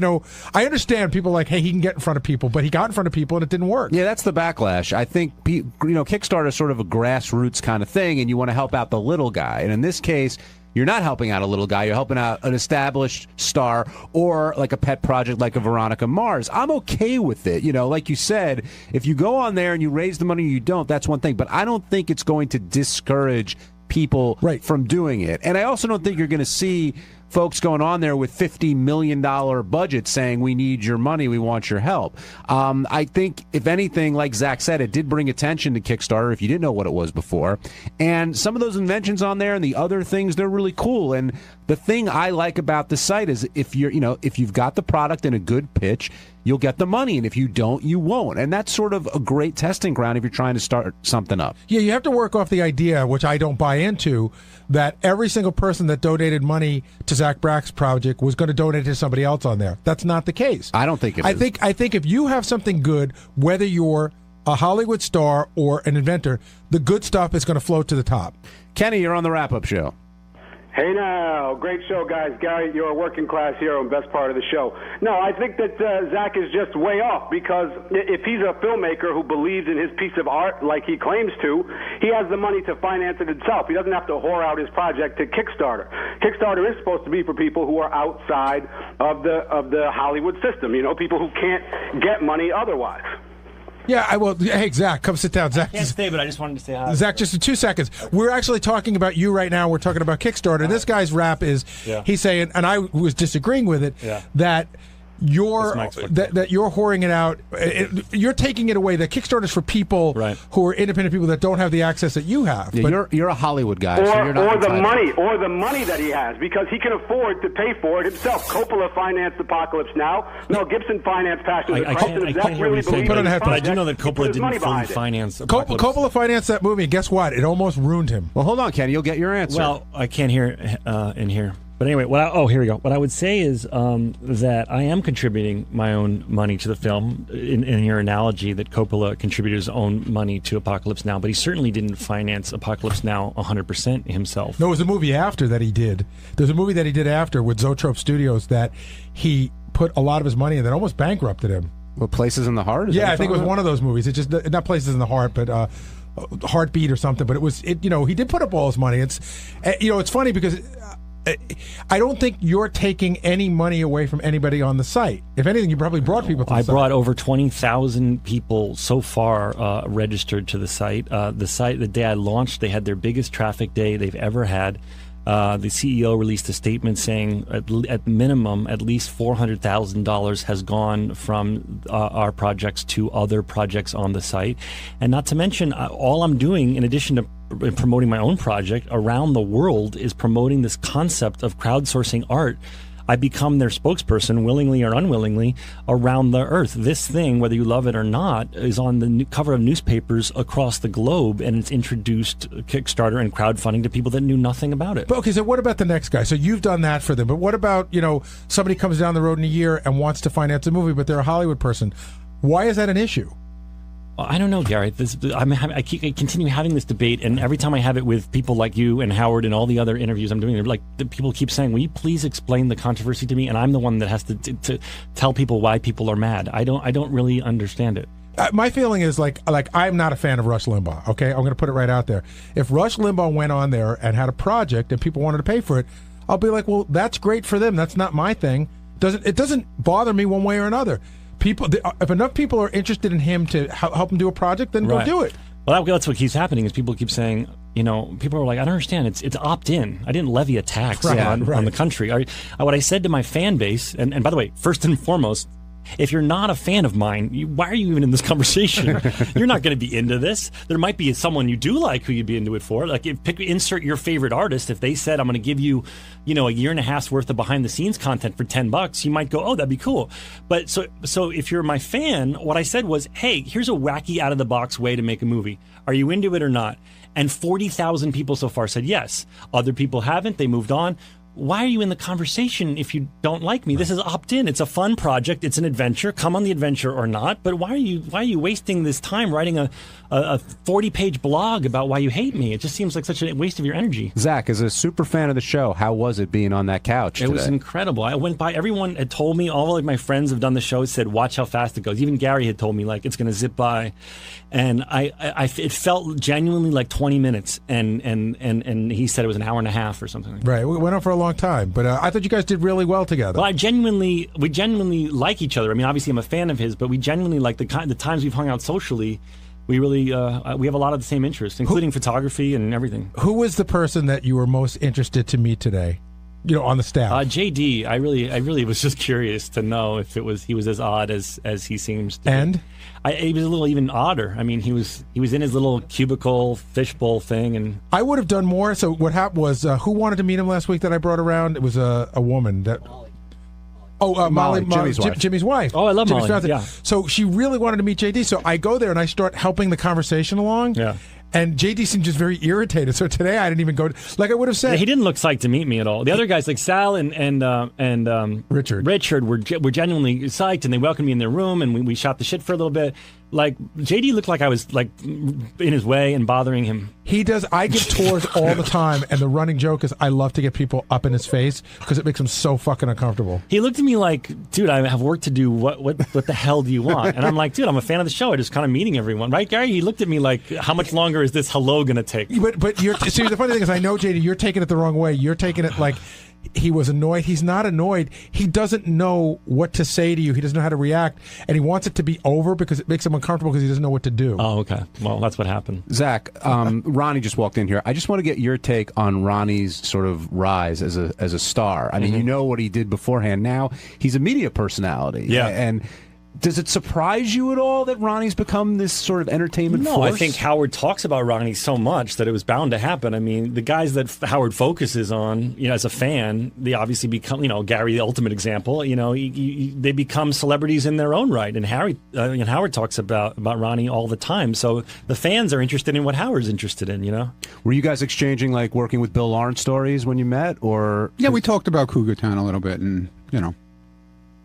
S10: I understand people like, hey, he can get in front of people, but he got in front of people and it didn't work.
S12: Yeah, that's the backlash. I think, Kickstarter is sort of a grassroots kind of thing, and you want to help out the little guy. And in this case, you're not helping out a little guy. You're helping out an established star or like a pet project like a Veronica Mars. I'm okay with it. Like you said, if you go on there and you raise the money or you don't, that's one thing. But I don't think it's going to discourage people from doing it. And I also don't think you're going to see folks going on there with $50 million budgets saying, we need your money, we want your help. I think, if anything, like Zach said, it did bring attention to Kickstarter if you didn't know what it was before. And some of those inventions on there and the other things, they're really cool. And the thing I like about the site is if you've got the product and a good pitch, you'll get the money. And if you don't, you won't. And that's sort of a great testing ground if you're trying to start something up.
S10: Yeah, you have to work off the idea, which I don't buy into, that every single person that donated money to Zach Braff's project was going to donate to somebody else on there. That's not the case.
S12: I don't think it is.
S10: I think if you have something good, whether you're a Hollywood star or an inventor, the good stuff is going to float to the top.
S12: Kenny, you're on the wrap-up show.
S21: Hey now, great show, guys. Gary, you're a working class hero and best part of the show. No, I think that Zach is just way off, because if he's a filmmaker who believes in his piece of art like he claims to, he has the money to finance it himself. He doesn't have to whore out his project to Kickstarter. Kickstarter is supposed to be for people who are outside of the Hollywood system, people who can't get money otherwise.
S10: Yeah, hey, Zach, come sit down. Zach,
S22: I can't stay, but I just wanted to say hi.
S10: Zach, just in 2 seconds. We're actually talking about you right now. We're talking about Kickstarter. This guy's rap is, he's saying, and I was disagreeing with it, that you're whoring it out. You're taking it away. That Kickstarter's for people who are independent people that don't have the access that you have.
S12: Yeah,
S10: but
S12: you're a Hollywood guy,
S21: or,
S12: so you're not
S21: or the money that he has, because he can afford to pay for it himself. Coppola financed Apocalypse Now. Mel Gibson financed Passion of the Christ.
S22: I can't hear what you're saying, but I do know that Coppola didn't fully finance Apocalypse.
S10: Coppola financed that movie, and guess what? It almost ruined him.
S12: Well, hold on, Kenny. You'll get your answer.
S22: Well, I can't hear in here. But anyway, here we go. What I would say is that I am contributing my own money to the film, in your analogy that Coppola contributed his own money to Apocalypse Now, but he certainly didn't finance Apocalypse Now 100% himself.
S10: No, it was a movie after that he did. There's a movie that he did after with Zoetrope Studios that he put a lot of his money in that almost bankrupted him.
S12: Well, Places in the Heart?
S10: Yeah, I think it was one of those movies. It just, not Places in the Heart, but Heartbeat or something. But he did put up all his money. It's funny because I don't think you're taking any money away from anybody on the site. If anything, you probably brought people to the site.
S22: I brought over 20,000 people so far registered to the site. The day I launched, they had their biggest traffic day they've ever had. The CEO released a statement saying at minimum at least $400,000 has gone from our projects to other projects on the site. And not to mention, all I'm doing in addition to promoting my own project around the world is promoting this concept of crowdsourcing art. I become their spokesperson, willingly or unwillingly, around the earth. This thing, whether you love it or not, is on the cover of newspapers across the globe, and it's introduced Kickstarter and crowdfunding to people that knew nothing about it.
S10: But okay, so what about the next guy? So you've done that for them, but what about, somebody comes down the road in a year and wants to finance a movie, but they're a Hollywood person? Why is that an issue?
S22: I don't know, Gary. I continue having this debate, and every time I have it with people like you and Howard and all the other interviews I'm doing, they're like, the people keep saying, "Will you please explain the controversy to me?" And I'm the one that has to tell people why people are mad. I don't really understand it.
S10: My feeling is like I'm not a fan of Rush Limbaugh. Okay, I'm going to put it right out there. If Rush Limbaugh went on there and had a project and people wanted to pay for it, I'll be like, well, that's great for them. That's not my thing. It doesn't bother me one way or another. If enough people are interested in him to help him do a project, then go do it.
S22: Well, that's what keeps happening is people keep saying, people are like, I don't understand. It's opt-in. I didn't levy a tax on the country. What I said to my fan base, and by the way, first and foremost, if you're not a fan of mine, why are you even in this conversation? You're not going to be into this. There might be someone you do like who you'd be into it for. Like, insert your favorite artist. If they said, I'm going to give you, a year and a half's worth of behind-the-scenes content for $10, you might go, oh, that'd be cool. But so if you're my fan, what I said was, hey, here's a wacky, out-of-the-box way to make a movie. Are you into it or not? And 40,000 people so far said yes. Other people haven't. They moved on. Why are you in the conversation if you don't like me? This is opt-in. It's a fun project. It's an adventure. Come on the adventure or not. But why are you wasting this time writing a 40-page blog about why you hate me? It just seems like such a waste of your energy.
S12: Zach, as a super fan of the show, how was it being on that couch today?
S22: It was incredible. I went by. Everyone had told me. All of my friends have done the show. Said, watch how fast it goes. Even Gary had told me it's going to zip by, and it felt genuinely like 20 minutes. And he said it was an hour and a half or something.
S10: Right. We went on for a long time, but I thought you guys did really well together.
S22: Well, we genuinely like each other. I mean, obviously I'm a fan of his, but we genuinely like the times we've hung out socially. We really we have a lot of the same interests, including photography and everything.
S10: Who was the person that you were most interested to meet today? On the staff.
S22: JD. I really was just curious to know if he was as odd as he seems to.
S10: And
S22: he was a little even odder. I mean, he was in his little cubicle fishbowl thing, and
S10: I would have done more. So what happened was, who wanted to meet him last week that I brought around? It was a woman that. Molly, Jimmy's wife.
S22: Oh, I love Molly. Yeah.
S10: So she really wanted to meet JD. So I go there and I start helping the conversation along.
S22: Yeah.
S10: And JD seemed just very irritated. So today I didn't even go. Like I would have said,
S22: he didn't look psyched to meet me at all. The other guys, like Sal and Richard, were genuinely psyched, and they welcomed me in their room, and we shot the shit for a little bit. Like JD looked like I was like in his way and bothering him.
S10: He does. I give tours all the time, and the running joke is I love to get people up in his face because it makes him so fucking uncomfortable.
S22: He looked at me like, dude, I have work to do. What the hell do you want? And I'm like, dude, I'm a fan of the show. I just kind of meeting everyone, right, Gary? He looked at me like, how much longer is this hello gonna take?
S10: But you're see, the funny thing is, I know JD, you're taking it the wrong way. You're taking it like he was annoyed. He's not annoyed. He doesn't know what to say to you. He doesn't know how to react, and he wants it to be over because it makes him uncomfortable because he doesn't know what to do.
S22: Oh, okay. Well, that's what happened.
S12: Zach, Ronnie just walked in here. I just want to get your take on Ronnie's sort of rise as a star. I mean, you know what he did beforehand. Now he's a media personality.
S22: Yeah.
S12: And does it surprise you at all that Ronnie's become this sort of entertainment force?
S22: No, I think Howard talks about Ronnie so much that it was bound to happen. I mean, the guys that Howard focuses on, as a fan, they obviously become, Gary, the ultimate example. They become celebrities in their own right. And Howard talks about Ronnie all the time. So the fans are interested in what Howard's interested in.
S12: Were you guys exchanging working with Bill Lawrence stories when you met, or?
S6: Yeah, we talked about Cougar Town a little bit, and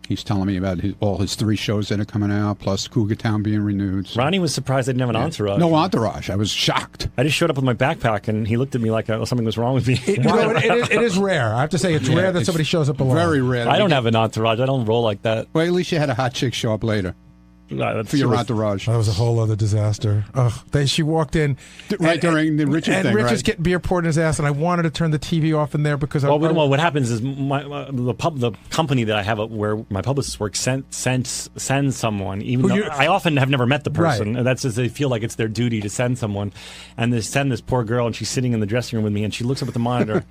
S6: he's telling me about all his 3 shows that are coming out, plus Cougar Town being renewed. So.
S22: Ronnie was surprised I didn't have an entourage.
S6: No entourage. I was shocked.
S22: I just showed up with my backpack, and he looked at me like something was wrong with me.
S10: It is rare. I have to say, it's rare that somebody shows up alone.
S6: Very rare.
S22: I don't have an entourage. I don't roll like that.
S6: Well, at least you had a hot chick show up later. For your entourage.
S10: That was a whole other disaster. She walked in
S6: right during the Richard thing.
S10: And Richard's getting beer poured in his ass, and I wanted to turn the TV off in there because
S22: what happens is the company that I have where my publicists work sends someone, even though I often have never met the person. Right. That's just they feel like it's their duty to send someone, and they send this poor girl, and she's sitting in the dressing room with me, and she looks up at the monitor.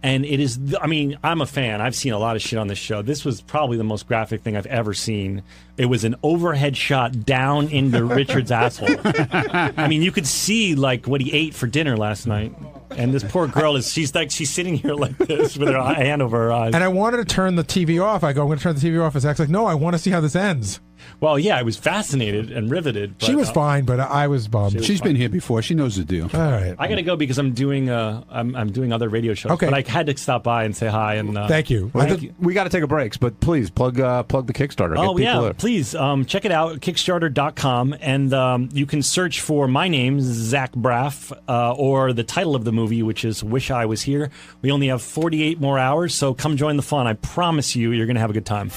S22: And it is, I'm a fan. I've seen a lot of shit on this show. This was probably the most graphic thing I've ever seen. It was an overhead shot down into Richard's asshole. I mean, you could see what he ate for dinner last night. And this poor girl she's sitting here like this with her hand over her eyes.
S10: And I wanted to turn the TV off. I go, I'm going to turn the TV off. And Zach's like, no, I want to see how this ends.
S22: Well, yeah, I was fascinated and riveted. But,
S10: She was fine, but I was bummed.
S6: She's been here before. She knows the deal.
S10: All right.
S22: I got to go because I'm doing I'm doing other radio shows.
S10: Okay.
S22: But I had to stop by and say hi. And
S10: Thank you.
S12: We got to take a break, but please plug the Kickstarter.
S22: Oh,
S12: Get people
S22: yeah.
S12: there.
S22: Please check it out, Kickstarter.com. And you can search for my name, Zach Braff, or the title of the movie, which is Wish I Was Here. We only have 48 more hours, so come join the fun. I promise you, you're going to have a good time.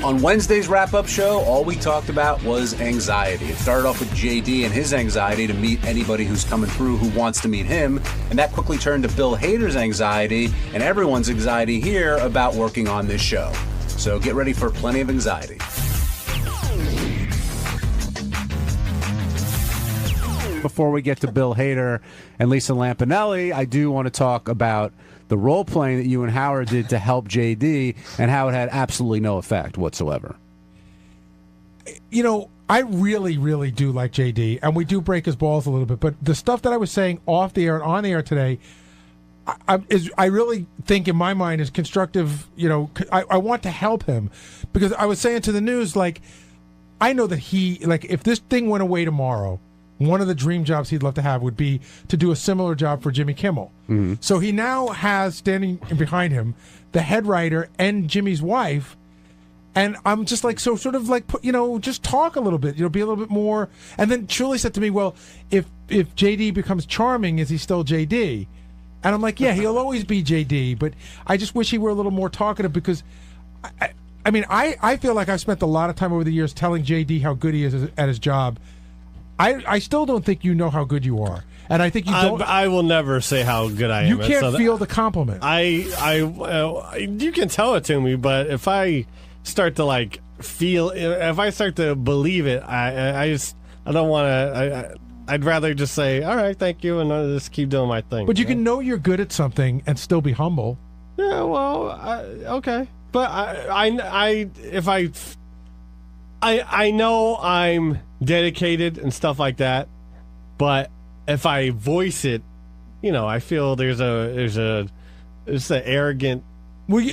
S12: On Wednesday's wrap-up show, all we talked about was anxiety. It started off with JD and his anxiety to meet anybody who's coming through who wants to meet him, and that quickly turned to Bill Hader's anxiety and everyone's anxiety here about working on this show. So get ready for plenty of anxiety. Before we get to Bill Hader and Lisa Lampanelli, I do want to talk about the role playing that you and Howard did to help JD and how it had absolutely no effect whatsoever.
S10: You know, I really, really do like JD, and we do break his balls a little bit, but the stuff that I was saying off the air and on the air today, I really think in my mind is constructive. You know, I want to help him because I was saying to the news, like, I know that if this thing went away tomorrow, one of the dream jobs he'd love to have would be to do a similar job for Jimmy Kimmel. Mm-hmm. So he now has standing behind him the head writer and Jimmy's wife. And I'm just like, so sort of like, just talk a little bit, be a little bit more. And then Shirley said to me, well, if JD becomes charming, is he still JD? And I'm like, yeah, he'll always be JD, but I just wish he were a little more talkative because I feel like I've spent a lot of time over the years telling JD how good he is at his job. I still don't think you know how good you are, and I think you don't.
S9: I will never say how good I am.
S10: You can't feel the compliment.
S9: You can tell it to me, but if I start to if I start to believe it, I don't want to. I'd rather just say, all right, thank you, and I'll just keep doing my thing.
S10: But you can know you're good at something and still be humble.
S9: Yeah, well, okay, but I know I'm dedicated and stuff like that, but if I voice it, I feel there's an arrogant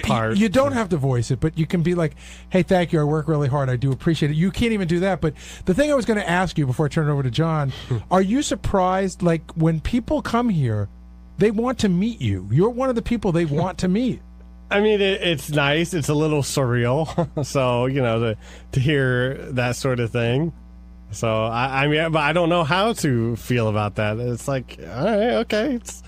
S9: part.
S10: You don't have to voice it, but you can be like, hey, thank you, I work really hard, I do appreciate it. You can't even do that. But the thing I was going to ask you before I turn it over to John, are you surprised, like, when people come here, they want to meet you? You're one of the people they want to meet.
S9: I mean, it's nice. It's a little surreal. So, to hear that sort of thing. So, I mean, but I don't know how to feel about that. It's like, all right, okay. It's,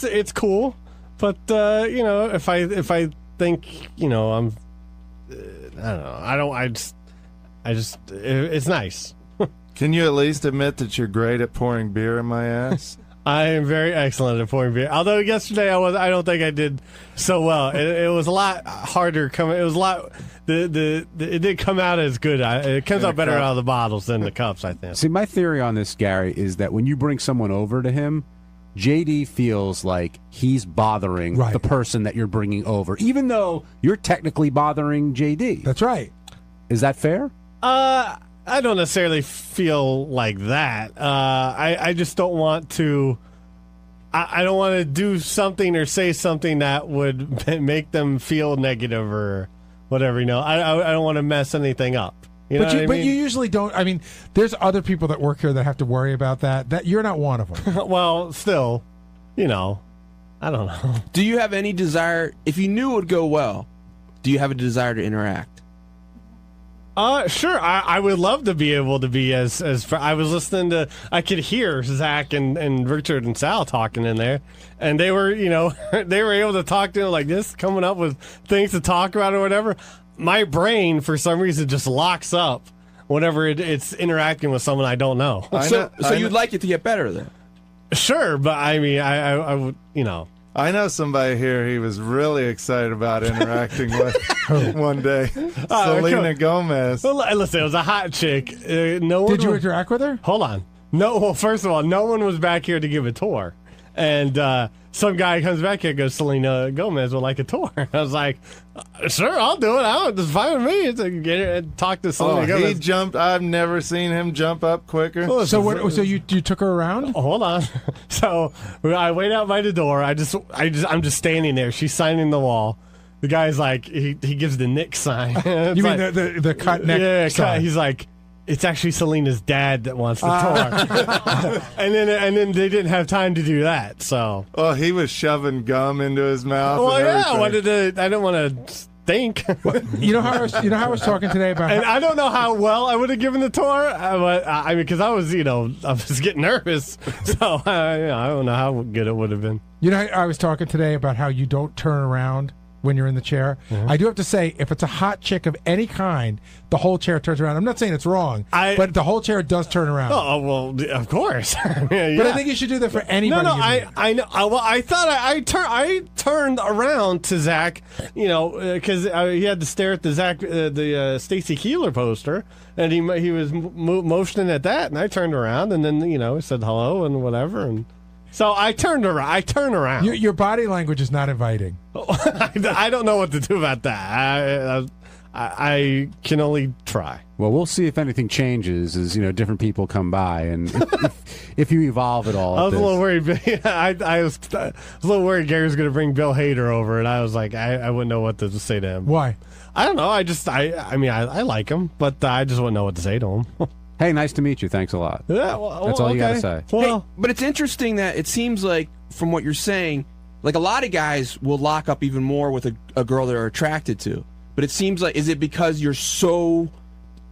S9: it's cool. But, if I think, I'm, I don't know. I just, it's nice.
S4: Can you at least admit that you're great at pouring beer in my ass?
S9: I am very excellent at pouring beer. Although yesterday I don't think I did so well. It was a lot harder coming. It was a lot. It didn't come out as good. It comes out better out of the bottles than the cups, I think.
S12: See, my theory on this, Gary, is that when you bring someone over to him, JD feels like he's bothering the person that you're bringing over, even though you're technically bothering JD.
S10: That's right.
S12: Is that fair?
S9: I don't necessarily feel like that. I just don't want to. I don't want to do something or say something that would make them feel negative or whatever. I don't want to mess anything up. But
S10: you usually don't. I mean, there's other people that work here that have to worry about that. That you're not one of them.
S9: Well, still, I don't know.
S11: Do you have any desire? If you knew it would go well, do you have a desire to interact?
S9: Sure. I would love to be able to be as I was listening to. I could hear Zach and Richard and Sal talking in there, and they were, they were able to talk to him like this, coming up with things to talk about or whatever. My brain, for some reason, just locks up whenever it's interacting with someone I don't know.
S11: So you'd like it to get better then?
S9: Sure, but I mean, I would,
S4: I know somebody here he was really excited about interacting with one day. Selena Gomez.
S9: Well, listen, it was a hot chick. No one
S10: Did you interact with her?
S9: Hold on. No. Well, first of all, no one was back here to give a tour. And some guy comes back here and goes, Selena Gomez would like a tour. I was like, sure, I'll do it. It's fine with me. It's get talk to Selena Gomez.
S4: He jumped. I've never seen him jump up quicker.
S10: Oh, so you took her around?
S9: Oh, hold on. So I wait out by the door. I'm just standing there. She's signing the wall. The guy's like, he gives the Nick sign.
S10: You mean the cut neck sign?
S9: He's like, it's actually Selena's dad that wants the tour. and then they didn't have time to do that. So,
S4: well, he was shoving gum into his mouth.
S9: Well,
S4: and
S9: yeah,
S4: everything.
S9: I didn't want to stink.
S10: You know how I was talking today about.
S9: And I don't know how well I would have given the tour, but I mean, because I was getting nervous, so I don't know how good it would have been.
S10: You know, I was talking today about how you don't turn around when you're in the chair. I do have to say, if it's a hot chick of any kind, the whole chair turns around. I'm not saying it's wrong, but the whole chair does turn around.
S9: Oh, well, of course.
S10: Yeah. But I think you should do that for anybody.
S9: No, I know. Well, I thought I turned around to Zach, because he had to stare at the Stacy Keeler poster, and he was motioning at that, and I turned around, and then he said hello and whatever, and so I turned around. I turn around.
S10: Your body language is not inviting.
S9: I don't know what to do about that. I can only try.
S23: Well, we'll see if anything changes as different people come by, and if you evolve at all.
S9: I was a little worried. I was a little worried Gary was going to bring Bill Hader over, and I was like, I wouldn't know what to say to him.
S10: Why?
S9: I don't know. I like him, but I just wouldn't know what to say to him.
S23: Hey, nice to meet you. Thanks a lot.
S9: Yeah,
S23: that's all you got to say.
S11: Well, but it's interesting that it seems like, from what you're saying, like a lot of guys will lock up even more with a girl they're attracted to. But it seems like, is it because you're so,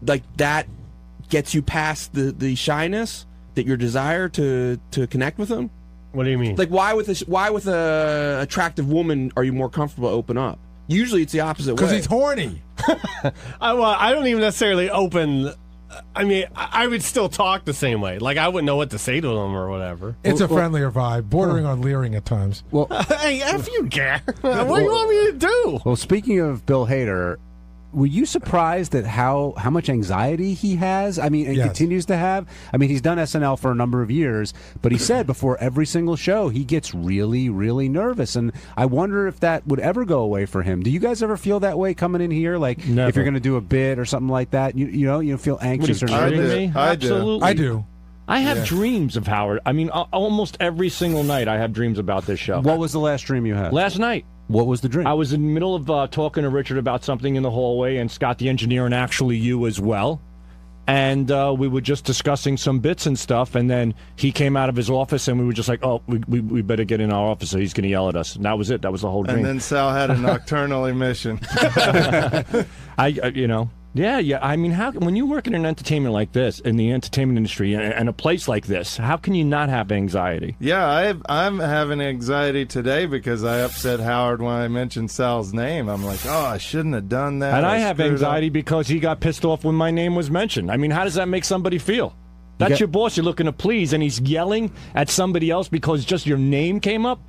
S11: like, that gets you past the shyness, that your desire to connect with them?
S9: What do you mean?
S11: Like, why with a attractive woman are you more comfortable to open up? Usually it's the opposite way.
S10: Because he's horny.
S9: I don't even necessarily open. I mean, I would still talk the same way. Like, I wouldn't know what to say to them or whatever.
S10: It's a friendlier vibe, bordering on leering at times.
S23: Well,
S9: hey, F you, Gary. What do you want me to do?
S23: Well, speaking of Bill Hader, were you surprised at how much anxiety he has? I mean, and continues to have? I mean, he's done SNL for a number of years, but he said before every single show he gets really, really nervous. And I wonder if that would ever go away for him. Do you guys ever feel that way coming in here? Like,
S22: Never.
S23: if you're going to do a bit or something like that, you feel anxious or nervous?
S22: Absolutely.
S10: I do.
S22: I have dreams of Howard. I mean, almost every single night I have dreams about this show.
S23: What was the last dream you had?
S22: Last night.
S23: What was the dream?
S22: I was in the middle of talking to Richard about something in the hallway, and Scott the engineer, and actually you as well. And we were just discussing some bits and stuff, and then he came out of his office, and we were just like, oh, we better get in our office, or he's going to yell at us. And that was it. That was the whole dream.
S4: And then Sal had a nocturnal emission.
S22: Yeah. I mean, when you work in an entertainment like this, in the entertainment industry, and a place like this, how can you not have anxiety?
S4: Yeah, I'm having anxiety today because I upset Howard when I mentioned Sal's name. I'm like, oh, I shouldn't have done that.
S22: And I have anxiety because he got pissed off when my name was mentioned. I mean, how does that make somebody feel? That's your boss you're looking to please, and he's yelling at somebody else because just your name came up?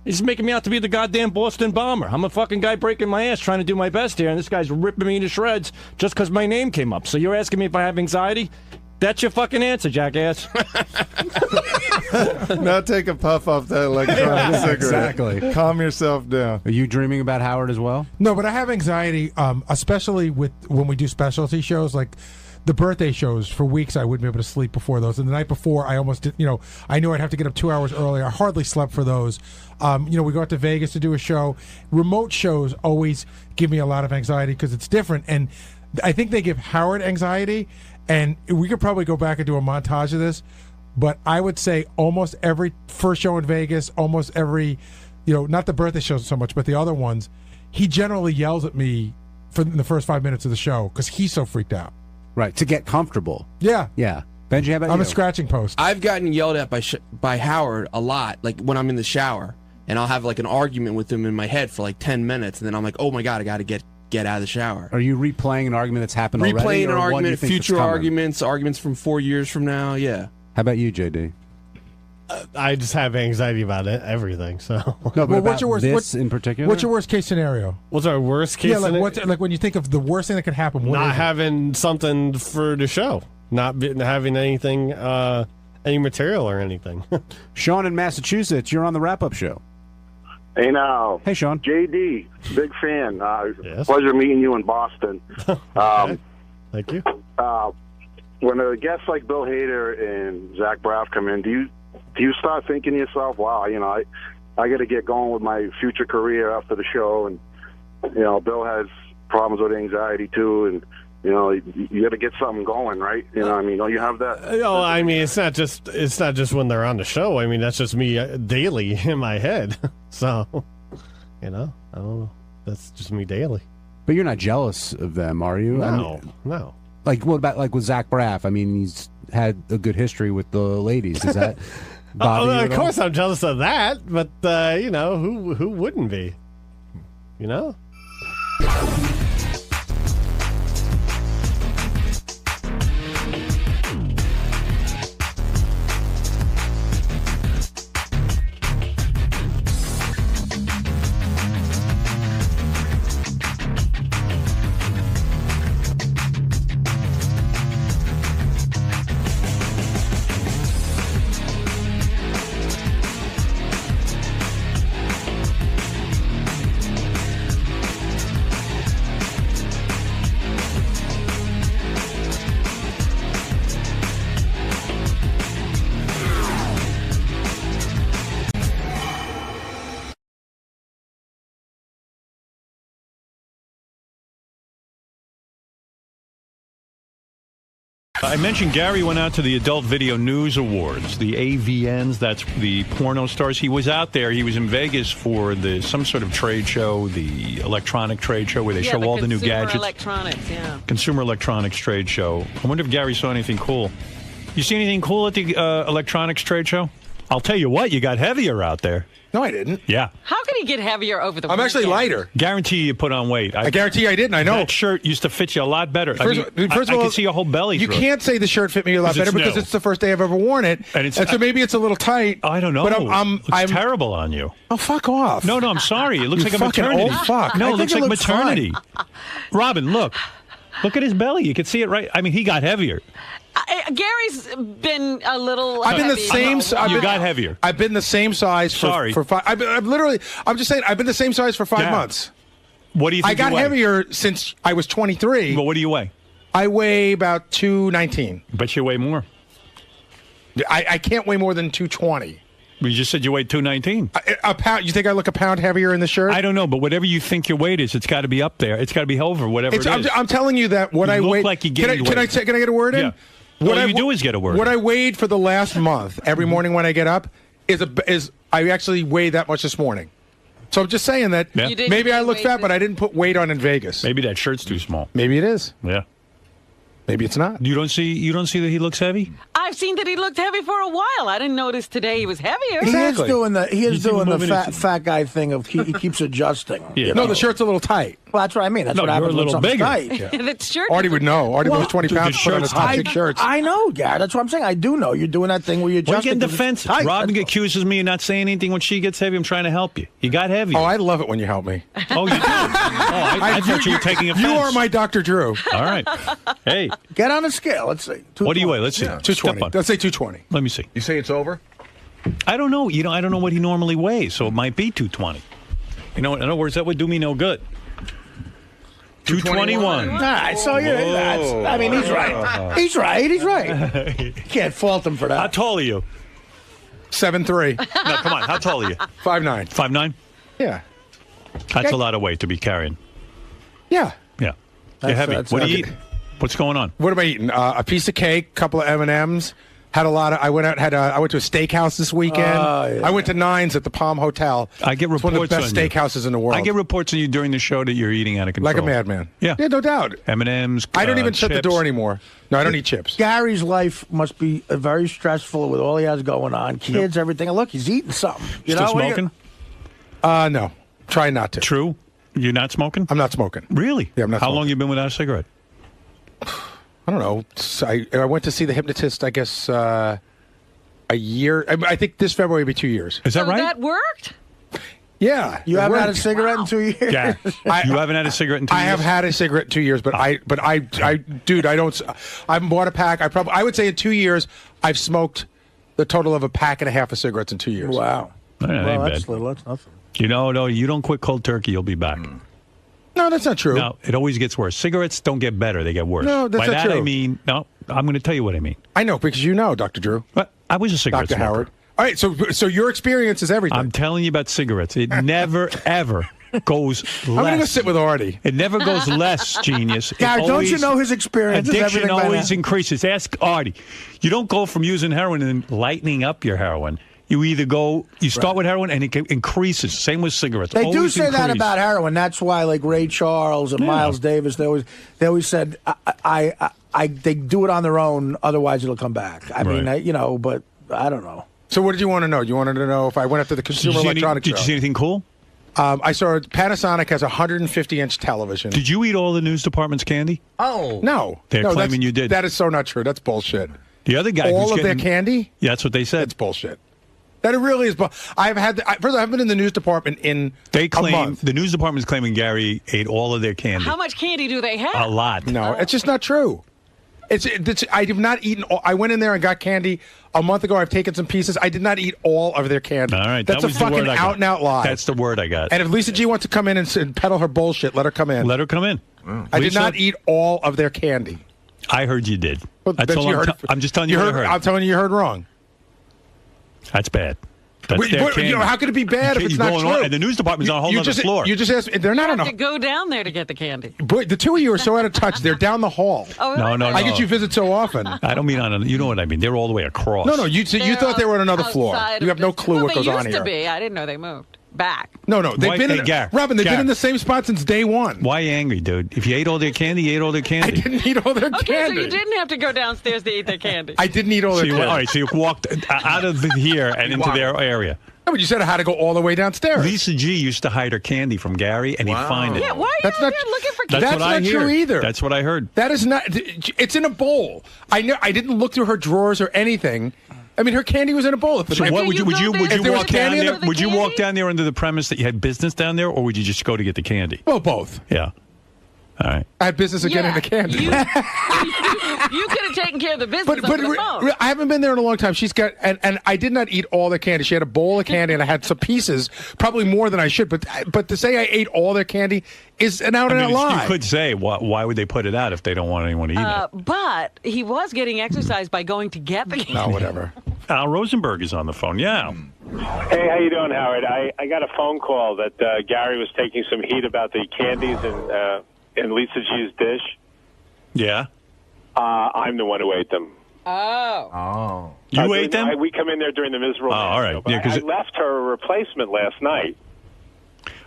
S22: He's making me out to be the goddamn Boston Bomber. I'm a fucking guy breaking my ass trying to do my best here, and this guy's ripping me to shreds just because my name came up. So you're asking me if I have anxiety? That's your fucking answer, jackass.
S4: Now take a puff off that electronic cigarette.
S23: Exactly.
S4: Calm yourself down.
S23: Are you dreaming about Howard as well?
S10: No, but I have anxiety, especially when we do specialty shows like the birthday shows. For weeks I wouldn't be able to sleep before those, and the night before I almost did, I knew I'd have to get up 2 hours earlier. I hardly slept for those. We go out to Vegas to do a show. Remote shows always give me a lot of anxiety because it's different, and I think they give Howard anxiety, and we could probably go back and do a montage of this, but I would say almost every first show in Vegas, almost every, not the birthday shows so much, but the other ones, he generally yells at me in the first 5 minutes of the show because he's so freaked out.
S23: Right, to get comfortable.
S10: Yeah.
S23: Benji, how about
S10: I'm
S23: you?
S10: a scratching post.
S11: I've gotten yelled at by Howard a lot, like when I'm in the shower, and I'll have like an argument with him in my head for like 10 minutes, and then I'm like, oh my God, I got to get out of the shower.
S23: Are you replaying an argument that's happened already?
S11: Replaying an
S23: or one
S11: argument,
S23: you think
S11: future
S23: that's
S11: arguments from 4 years from now, yeah.
S23: How about you, JD?
S9: I just have anxiety about everything. So,
S23: no, but
S10: what's your worst?
S23: In particular,
S10: what's your worst case scenario?
S9: What's our worst case?
S10: Like when you think of the worst thing that could happen.
S9: Not having something for the show, not having anything, any material or anything.
S23: Sean in Massachusetts, you're on the wrap-up show.
S5: Hey now.
S23: Hey Sean.
S5: JD, big fan.
S9: Yes.
S5: Pleasure meeting you in Boston.
S9: Thank you.
S5: When a guest like Bill Hader and Zach Braff come in, do you start thinking to yourself, wow, I got to get going with my future career after the show, and Bill has problems with anxiety too, and you got to get something going, right? I mean, don't you have that?
S9: I mean, it's not just when they're on the show. I mean, that's just me daily in my head. So, I don't know. That's just me daily.
S12: But you're not jealous of them, are you?
S9: No.
S12: Like, what about with Zach Braff? I mean, he's had a good history with the ladies. Is that bother you
S9: of course, I'm jealous of that. But who wouldn't be?
S1: I mentioned Gary went out to the Adult Video News Awards, the AVNs, that's the porno stars. He was out there. He was in Vegas for some sort of trade show, the electronic trade show where they show all the new gadgets. Consumer electronics trade show. I wonder if Gary saw anything cool. You see anything cool at the electronics trade show? I'll tell you what, you got heavier out there.
S10: No, I didn't.
S1: Yeah.
S2: How can he get heavier over the weekend?
S10: I'm actually lighter.
S1: Guarantee you put on weight.
S10: I guarantee I didn't. I know.
S1: That shirt used to fit you a lot better.
S10: First of all,
S1: I can see your whole belly
S10: You
S1: through it.
S10: can't say the shirt fit me a lot better because it's the first day I've ever worn it. And so maybe it's a little tight.
S1: I don't know.
S10: But
S1: I'm terrible on you.
S10: Oh, fuck off.
S1: No, I'm sorry. It looks
S10: You
S1: like a
S10: fucking
S1: maternity.
S10: old fuck.
S1: No,
S10: I
S1: it looks
S10: think
S1: like
S10: it looks
S1: maternity. Robin, look. Look at his belly. You can see it right. I mean, he got heavier.
S2: Gary's been a little.
S10: I've been the same.
S1: You got heavier.
S10: I've been the same size for 5. I'm just saying. I've been the same size for 5 months.
S1: What do you think?
S10: I got heavier since I was 23.
S1: Well, what do you weigh?
S10: I weigh about 219.
S1: Bet you weigh more.
S10: I can't weigh more than 220.
S1: You just said you weighed 219.
S10: A pound. You think I look a pound heavier in the shirt?
S1: I don't know, but whatever you think your weight is, it's got to be up there. It's got to be over whatever it is.
S10: I'm telling you that what I
S1: look
S10: weighed.
S1: like you gained weight.
S10: Can I get a word in?
S1: Yeah. What you do is get a word.
S10: What I weighed for the last month every morning when I get up is I actually weighed that much this morning. So I'm just saying that maybe I look fat, but I didn't put weight on in Vegas.
S1: Maybe that shirt's too small.
S10: Maybe it is.
S1: Yeah.
S10: Maybe it's not.
S1: You don't see that he looks heavy?
S2: I've seen that he looked heavy for a while. I didn't notice today he was heavier.
S3: He is doing the fat guy thing of he keeps adjusting.
S10: Yeah. No, the shirt's a little tight.
S3: Well, that's what I mean. That's what happens when something's tight.
S2: Yeah. That shirt.
S10: Artie would know. Artie weighs 20 pounds to put on his top 6 shirts.
S3: I know, Gary. That's what I'm saying. I do know. You're doing that thing where you adjust.
S1: You're getting defensive. Robin accuses me of not saying anything when she gets heavy. I'm trying to help you. You got heavy.
S10: Oh, I love it when you help me.
S1: Oh, you do? I thought you were taking offense.
S10: You are my Dr. Drew.
S1: All right. Hey.
S3: Get on a scale. Let's see.
S1: What do you weigh? Let's see.
S10: 220. Let's say 220.
S1: Let me see.
S13: You say it's over?
S1: I don't know. I don't know what he normally weighs, so it might be 220. In other words, that would do me no good. 221.
S3: All right, so I mean, he's right. He's right. You can't fault him for that.
S1: How tall are you?
S10: 7'3".
S1: No, come on. How tall are you?
S10: 5'9".
S1: 5'9"?
S10: Yeah.
S1: That's a lot of weight to be carrying.
S10: Yeah.
S1: Yeah. You're heavy. What do you eat? What's going on?
S10: What am I eating? A piece of cake, couple of M&Ms. Had a lot of. I went out. I went to a steakhouse this weekend.
S3: Yeah.
S10: I went to Nines at the Palm Hotel.
S1: I get reports.
S10: It's one of the best
S1: on you.
S10: steakhouses in the world.
S1: I get reports on you during the show that you're eating out of control.
S10: Like a madman.
S1: Yeah.
S10: Yeah, no doubt.
S1: M&Ms.
S10: I don't even shut the
S1: chips.
S10: door anymore. No, I don't eat chips.
S3: Gary's life must be very stressful with all he has going on. Kids, everything. Look, he's eating something.
S1: Still smoking?
S10: No. Try not to.
S1: True. You're not smoking?
S10: I'm not smoking.
S1: Really?
S10: Yeah, I'm not
S1: How
S10: smoking.
S1: long you been without a cigarette?
S10: I don't know. I went to see the hypnotist, I guess, a year. I think this February will be 2 years.
S1: Is that right?
S2: That worked?
S10: Yeah.
S3: You haven't had a cigarette in 2 years?
S1: Yeah. You haven't had a cigarette in 2 years?
S10: I have had a cigarette in 2 years, but I don't. I haven't bought a pack. I would say in 2 years, I've smoked the total of a pack and a half of cigarettes in 2 years.
S3: Wow.
S1: Well,
S3: that's little. That's nothing.
S1: No, you don't quit cold turkey, you'll be back.
S10: No, that's not true.
S1: No, it always gets worse. Cigarettes don't get better; they get worse.
S10: No, that's
S1: By
S10: not
S1: that
S10: true.
S1: I mean, no. I'm going to tell you what I mean.
S10: I know because you know, Dr. Drew.
S1: But I was a cigarette
S10: Dr.
S1: smoker.
S10: Howard. All right, so your experience is everything.
S1: I'm telling you about cigarettes. It never, ever goes less.
S10: I'm going to go sit with Artie.
S1: It never goes less, genius.
S3: Guys, don't you know his experience?
S1: Addiction always increases. Ask Artie. You don't go from using heroin and then lightening up your heroin. You either you start with heroin and it increases. Same with cigarettes.
S3: They do
S1: Always
S3: say that
S1: increase.
S3: about heroin. That's why, like Ray Charles and Miles Davis, they always said, they do it on their own. Otherwise, it'll come back. I mean, but I don't know.
S10: So what did you want to know? You wanted to know if I went up to the Consumer Electronics Show.
S1: Did you see anything cool?
S10: I saw Panasonic has a 150-inch television.
S1: Did you eat all the news department's candy?
S3: Oh.
S10: No.
S1: They're claiming you did.
S10: That is so not true. That's bullshit.
S1: The other guy
S10: all of their candy?
S1: Yeah, that's what they said.
S10: That's bullshit. That it really is. I've been in the news department in a month.
S1: The news department is claiming Gary ate all of their candy.
S2: How much candy do they have?
S1: A lot.
S10: No, it's just not true. I have not eaten all. I went in there and got candy a month ago. I've taken some pieces. I did not eat all of their candy.
S1: All right.
S10: That's a fucking out and out lie.
S1: That's the word I got.
S10: And if Lisa G wants to come in and peddle her bullshit, let her come in.
S1: Let her come in.
S10: I did not eat all of their candy.
S1: I heard you did.
S10: Well,
S1: That's all I'm just telling you what I heard.
S10: I'm telling you heard wrong.
S1: That's bad. That's their candy.
S10: How could it be bad if it's not true?
S1: And the news department's on a whole other floor.
S10: You just asked. They're not on
S2: to go down there to get the candy.
S10: Boy, the two of you are so out of touch. They're down the hall.
S2: Oh,
S1: no.
S10: I get you visit so often.
S1: I don't mean on. You know what I mean. They're all the way across.
S10: No. You thought they were on another floor. You have no clue what goes on here.
S2: They used to be. I didn't know they moved back.
S10: No. They've been Robin. They've been in the same spot since day one.
S1: Why are you angry, dude? If you ate all their candy, you ate all their candy.
S10: I didn't eat all their
S2: Okay,
S10: candy.
S2: so you didn't have to go downstairs to eat their candy.
S10: I didn't eat all their candy.
S1: All right, so you walked out of here and into their area.
S10: No, but you said I had to go all the way downstairs.
S1: Lisa G used to hide her candy from Gary, and he'd find it.
S2: Yeah, why are you out there looking for candy?
S10: That's not true either.
S1: That's what I heard.
S10: That is not. It's in a bowl. I didn't look through her drawers or anything. I mean, her candy was in a bowl.
S1: So what would you walk down there? Would you walk down there under the premise that you had business down there, or would you just go to get the candy?
S10: Well, both.
S1: Yeah. All right.
S10: I had business of getting the candy.
S2: You could have taken care of the business over the phone.
S10: I haven't been there in a long time. She's got, and I did not eat all the candy. She had a bowl of candy, and I had some pieces, probably more than I should. But to say I ate all their candy is an out-and-out lie.
S1: You could say, why would they put it out if they don't want anyone to eat it?
S2: But he was getting exercise by going to get the candy.
S10: No, whatever.
S1: Al Rosenberg is on the phone. Yeah.
S16: Hey, how you doing, Howard? I got a phone call that Gary was taking some heat about the candies in Lisa G's dish.
S1: Yeah.
S16: I'm the one who ate them.
S2: Oh.
S1: You ate them?
S16: We come in there during the miserable.
S1: all right.
S16: Yeah, I left her a replacement last night.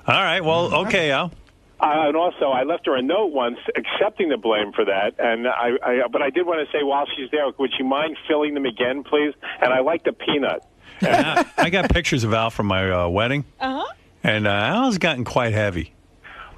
S1: All right. Well, okay, Al.
S16: And also, I left her a note once accepting the blame for that. And but I did want to say, while she's there, would she mind filling them again, please? And I like the peanut.
S1: And I got pictures of Al from my wedding.
S2: Uh-huh.
S1: And Al's gotten quite heavy.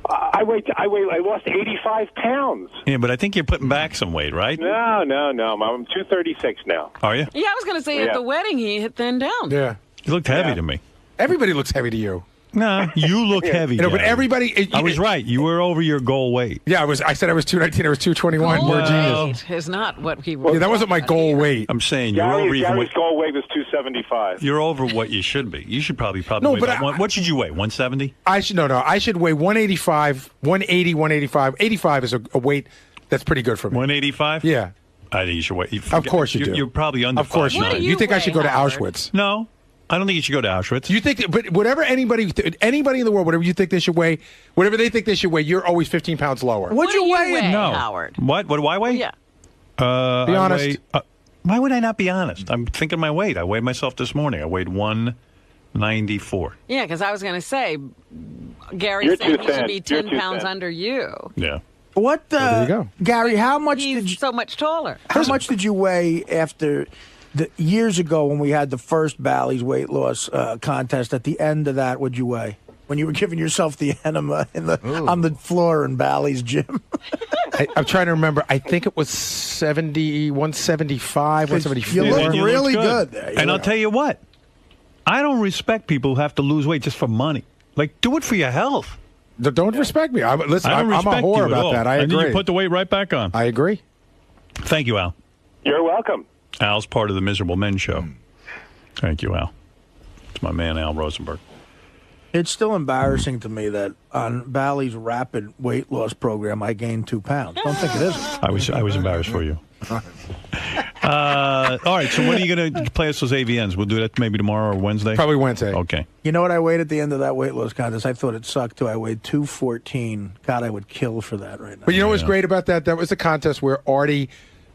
S16: I lost 85 pounds.
S1: Yeah, but I think you're putting back some weight, right?
S16: No. I'm 236 now.
S1: Are you?
S2: Yeah, I was going to say at the wedding he had thinned down.
S10: Yeah.
S1: You looked heavy to me.
S10: Everybody looks heavy to you.
S1: No, you look heavy.
S10: But
S1: Gary.
S10: everybody.
S1: I was right. You were over your goal weight.
S10: Yeah, I said I was 219. I was 221. More genius.
S2: Weight is not what he was.
S10: Yeah, that wasn't my goal weight.
S1: I'm saying you're over even.
S16: Gary's goal weight was 275.
S1: You're over what you should be. You should probably
S10: No,
S1: weigh
S10: but
S1: about what should you weigh? 170?
S10: I should weigh 185, 180, 185. 85 is a weight that's pretty good for me.
S1: 185?
S10: Yeah.
S1: I think you should weigh.
S10: Of course you do.
S1: You're probably under.
S10: Of course you do. You think I should go to Auschwitz?
S1: No. I don't think you should go to Auschwitz.
S10: You think, but whatever anybody in the world, whatever you think they should weigh, whatever they think they should weigh, you're always 15 pounds lower.
S2: What do you weigh,
S1: No.
S2: Howard?
S1: What do I weigh?
S2: Yeah.
S10: Be honest.
S1: Why would I not be honest? I'm thinking my weight. I weighed myself this morning. I weighed 194.
S2: Yeah, because I was going to say, Gary
S16: You're
S2: said
S16: too
S2: he should
S16: thin.
S2: be
S16: You're
S2: 10
S16: too
S2: pounds
S16: thin.
S2: under you.
S1: Yeah.
S3: What,
S10: there you go.
S3: Gary, how much
S2: He's so much taller.
S3: How much did you weigh after years ago when we had the first Bally's weight loss contest? At the end of that, what'd you weigh? When you were giving yourself the enema on the floor in Bally's gym?
S10: I'm trying to remember. I think it was 175, 174.
S3: You look really good there.
S1: And I'll tell you what. I don't respect people who have to lose weight just for money. Like, do it for your health.
S10: Don't respect me. Listen,
S1: I don't
S10: I'm a
S1: respect
S10: whore
S1: you at
S10: about
S1: all.
S10: that. I
S1: And
S10: agree.
S1: then you put the weight right back on.
S10: I agree.
S1: Thank you, Al.
S16: You're welcome.
S1: Al's part of the Miserable Men Show. Thank you, Al. It's my man, Al Rosenberg.
S3: It's still embarrassing to me that on Bally's rapid weight loss program, I gained 2 pounds. Don't think it isn't.
S1: I was embarrassed for you. All right, so when are you going to play us those AVNs? We'll do that maybe tomorrow or Wednesday?
S10: Probably Wednesday.
S1: Okay.
S3: You know what I weighed at the end of that weight loss contest? I thought it sucked, too. I weighed 214. God, I would kill for that right now.
S10: But you know what's great about that? That was a contest where Artie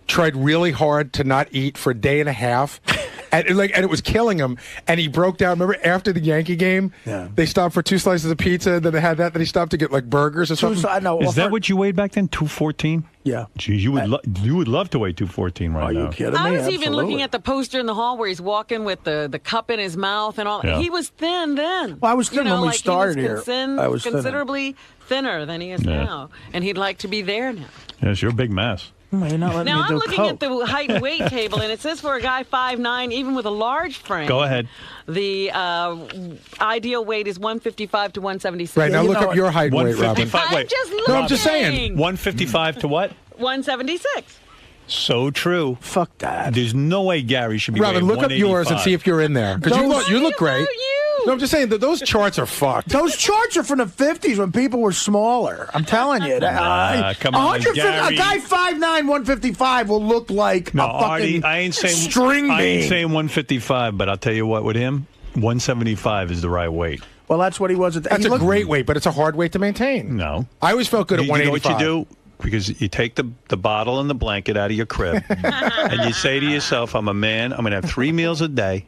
S10: tried really hard to not eat for a day and a half. And it was killing him. And he broke down. Remember, after the Yankee game, they stopped for 2 slices of pizza. And then they had that. Then he stopped to get like burgers or something.
S1: Is that what you weighed back then? 214?
S3: Yeah.
S1: Geez, you would love to weigh 214 right now.
S3: Are you kidding me?
S2: I was even looking at the poster in the hall where he's walking with the cup in his mouth and all.
S1: Yeah.
S2: He was thin then.
S3: Well, I was thin when we started
S2: he was
S3: here. I was
S2: considerably thinner than he is now. And he'd like to be there now.
S1: Yes, you're a big mess.
S3: You're not letting
S2: Now
S3: me
S2: I'm
S3: do
S2: looking
S3: coke.
S2: at the height and weight table, and it says for a guy 5'9", even with a large frame.
S1: Go ahead.
S2: The ideal weight is 155 to 176.
S10: Right, now look up your height and weight, Robin.
S2: I'm just looking.
S10: No, I'm just saying.
S1: 155 to what?
S2: 176.
S1: So true.
S3: Fuck that.
S1: There's no way Gary should be
S10: Robin,
S1: weighing
S10: look up yours and see if you're in there. Because you look great. No, I'm just saying that those charts are fucked.
S3: Those charts are from the 50s when people were smaller. I'm telling you.
S1: Come on,
S3: 150
S1: Gary.
S3: A guy 5'9", 155 will look like a
S1: Artie,
S3: fucking
S1: I ain't saying
S3: string
S1: I ain't
S3: bean.
S1: saying 155, but I'll tell you what, with him, 175 is the right weight.
S3: Well, that's what he was at the
S10: That's a great weight, but it's a hard weight to maintain.
S1: No.
S10: I always felt good at
S1: You know
S10: 185.
S1: what you do? Because you take the bottle and the blanket out of your crib, and you say to yourself, I'm a man, I'm going to have 3 meals a day.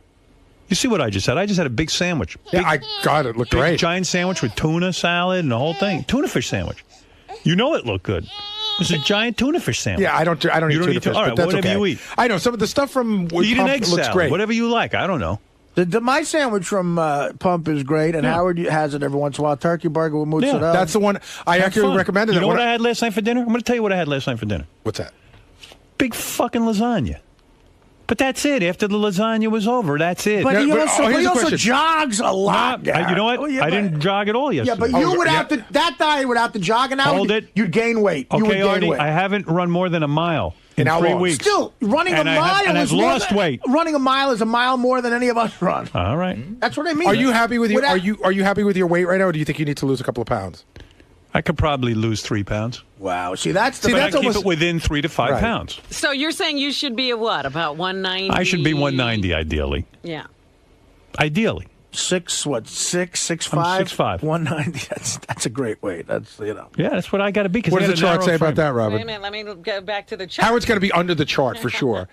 S1: You see what I just had? I just had a big sandwich.
S10: Yeah, I got it. Looked
S1: big
S10: great.
S1: Giant sandwich with tuna salad and the whole thing. Tuna fish sandwich. You know it looked good. It was a giant tuna fish sandwich.
S10: Yeah, I don't eat
S1: You
S10: tuna
S1: don't
S10: fish,
S1: need to. All
S10: but
S1: right,
S10: that's
S1: whatever
S10: okay.
S1: you eat.
S10: I know some of the stuff from
S1: Eat an egg
S10: Pump looks
S1: salad,
S10: great.
S1: whatever you like. I don't know.
S3: My sandwich from Pump is great, and Howard has it every once in a while. Turkey burger with mozzarella.
S10: That's the one I
S1: Have
S10: actually
S1: fun.
S10: recommended.
S1: You know
S10: that
S1: what I had last night for dinner? I'm going to tell you what I had last night for dinner.
S10: What's that?
S1: Big fucking lasagna. But that's it. After the lasagna was over, that's it.
S3: But he
S10: here's
S3: also
S10: a question.
S3: jogs a lot.
S1: You know what?
S3: Well, yeah,
S1: I didn't jog at all
S3: Yeah,
S1: yesterday.
S3: but you without that diet without the jogging out,
S1: Hold it.
S3: you'd gain weight. You would
S1: Okay,
S3: gain
S1: Artie,
S3: weight.
S1: I haven't run more than a mile in
S10: how
S1: 3
S10: long?
S1: weeks.
S3: Still, running
S1: And
S3: a
S1: I
S3: mile
S1: have- and
S3: is
S1: I've
S3: more
S1: lost
S3: than-
S1: weight.
S3: Running a mile is a mile more than any of us run.
S1: All right.
S3: That's what I mean.
S10: Are you happy with your
S3: Without-
S10: are you happy with your weight right now, or do you think you need to lose a couple of pounds?
S1: I could probably lose 3 pounds.
S3: Wow. See, that's the.
S10: See,
S1: But
S10: that's
S1: I keep
S10: almost
S1: it within 3 to 5
S10: Right.
S1: pounds.
S2: So you're saying you should be about 190?
S1: I should be 190 ideally.
S2: Yeah.
S1: Ideally.
S3: 6'5"?
S1: I'm 6'5".
S3: 190. That's a great weight. That's
S1: Yeah, that's what I got to be. 'cause
S10: What
S1: I
S10: does the
S1: got a
S10: chart
S1: narrow
S10: say about
S1: frame.
S10: that,
S2: Wait a
S10: Robin?
S2: minute. Let me go back to the chart.
S10: Howard's going to be under the chart for sure.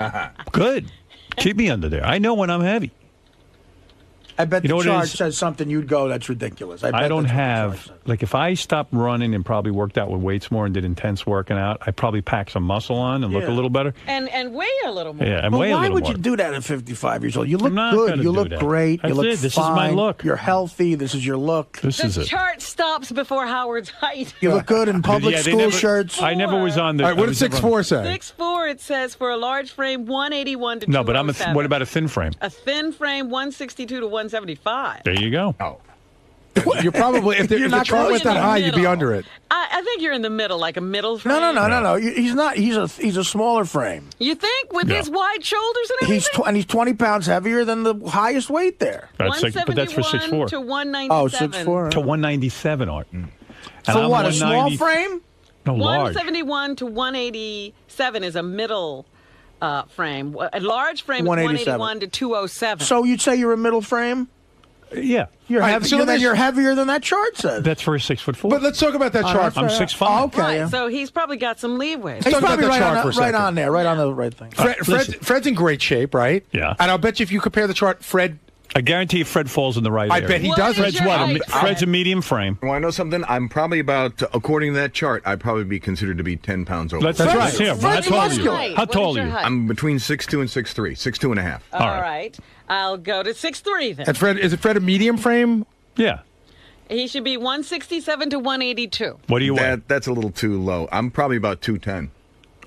S1: Good. Keep me under there. I know when I'm heavy.
S3: I bet
S1: You know
S3: the
S1: what it
S3: chart
S1: is?
S3: says something you'd go, that's ridiculous.
S1: I
S3: bet
S1: don't
S3: that's what the
S1: have,
S3: chart says.
S1: like, if I stopped running and probably worked out with weights more and did intense working out, I'd probably pack some muscle on and look a little better.
S2: And weigh a little more.
S1: Yeah, and
S3: But
S1: weigh a
S3: why
S1: little
S3: would
S1: more.
S3: you do that at 55 years old? You look
S1: not
S3: good.
S1: gonna
S3: You
S1: do
S3: look
S1: that.
S3: great.
S1: That's
S3: you look
S1: it. This is
S3: fine.
S1: my look.
S3: You're healthy. This is your look.
S1: This is
S2: The
S1: it.
S2: chart stops before Howard's height.
S3: You look good in public
S1: Yeah, they
S3: school
S1: never-
S3: shirts.
S1: I never was on the.
S10: All right, what
S1: I
S10: does
S1: was never on-
S10: 6'4" say?
S2: 6'4", it says, for a large frame, 181 to
S1: No, but I'm
S2: 207.
S1: what about a thin frame?
S2: A thin frame, 162 to 175.
S1: There you go.
S10: Oh. You're probably if the
S3: not
S10: chart
S3: close
S10: went that
S2: in the
S10: high, you'd be
S2: middle.
S10: under it.
S2: I think you're in the middle, like a middle frame.
S3: No. He's not. He's a smaller frame.
S2: You think with
S1: Yeah.
S2: his wide shoulders and everything?
S3: And he's 20 pounds heavier than the highest weight there.
S1: That's like, but that's for
S2: 171
S1: 6'4".
S2: to 197.
S3: 6'4".
S1: To 197, Art. And
S3: For
S1: I'm
S3: what? A small
S1: 190
S3: frame?
S1: No, large.
S2: 171 to 187 is a middle frame. A large frame is
S3: 187.
S2: 181 to 207.
S3: So you'd say you're a middle frame?
S1: Yeah.
S3: You're,
S10: Right,
S3: heavy,
S10: so let me-
S3: you're heavier than that chart says.
S1: That's for a 6'4".
S10: But let's talk about that chart.
S1: I'm 6'5".
S3: okay.
S2: right,
S3: yeah.
S2: so he's probably got some leeway.
S3: He's
S10: talk about
S3: probably
S10: that
S3: right,
S10: chart
S3: on,
S10: for a
S3: right
S10: second.
S3: on there, right on the right thing.
S10: Fred's in great shape, right?
S1: Yeah.
S10: And I'll bet you if you compare the chart, Fred,
S1: I guarantee you Fred falls in the right
S10: I
S1: area.
S10: bet he
S2: What
S10: does.
S2: is
S10: Fred's
S2: your
S10: what?
S2: height, Fred?
S1: Fred's a medium frame.
S17: Want to know something? I'm probably about, according to that chart, I'd probably be considered to be 10 pounds over.
S1: That's right. Yeah, how
S3: Fred's
S1: tall are you?
S3: muscular.
S1: How tall are you?
S17: I'm between 6'2" and 6'3", 6'2" and a half.
S2: All right. I'll go to 6'3" then.
S10: And Fred, is it Fred a medium frame?
S1: Yeah.
S2: He should be 167 to 182.
S1: What do you weigh?
S17: That's a little too low. I'm probably about 210.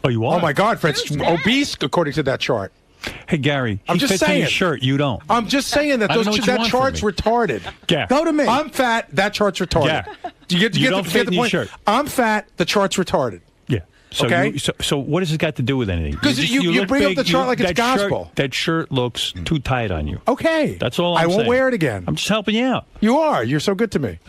S1: Oh, you are?
S10: Oh my God, Fred's obese according to that chart.
S1: Hey, Gary,
S10: I'm
S1: he
S10: just
S1: fits in
S10: saying.
S1: his shirt. You don't.
S10: I'm just saying that
S1: I don't know what you
S10: that
S1: want from
S10: chart's
S1: me.
S10: retarded.
S1: Yeah.
S3: Go to me.
S10: I'm fat. That chart's retarded.
S1: Yeah.
S10: Do you get
S1: don't fit
S10: the
S1: in your
S10: point?
S1: shirt.
S10: I'm fat. The chart's retarded.
S1: Yeah. So,
S10: Okay.
S1: so what has this got to do with anything?
S10: 'Cause you
S1: look
S10: bring up
S1: big,
S10: the chart like it's
S1: that
S10: gospel.
S1: That shirt looks too tight on you.
S10: Okay.
S1: That's all I'm
S10: I won't
S1: saying.
S10: wear it again.
S1: I'm just helping you out.
S10: You are. You're so good to me.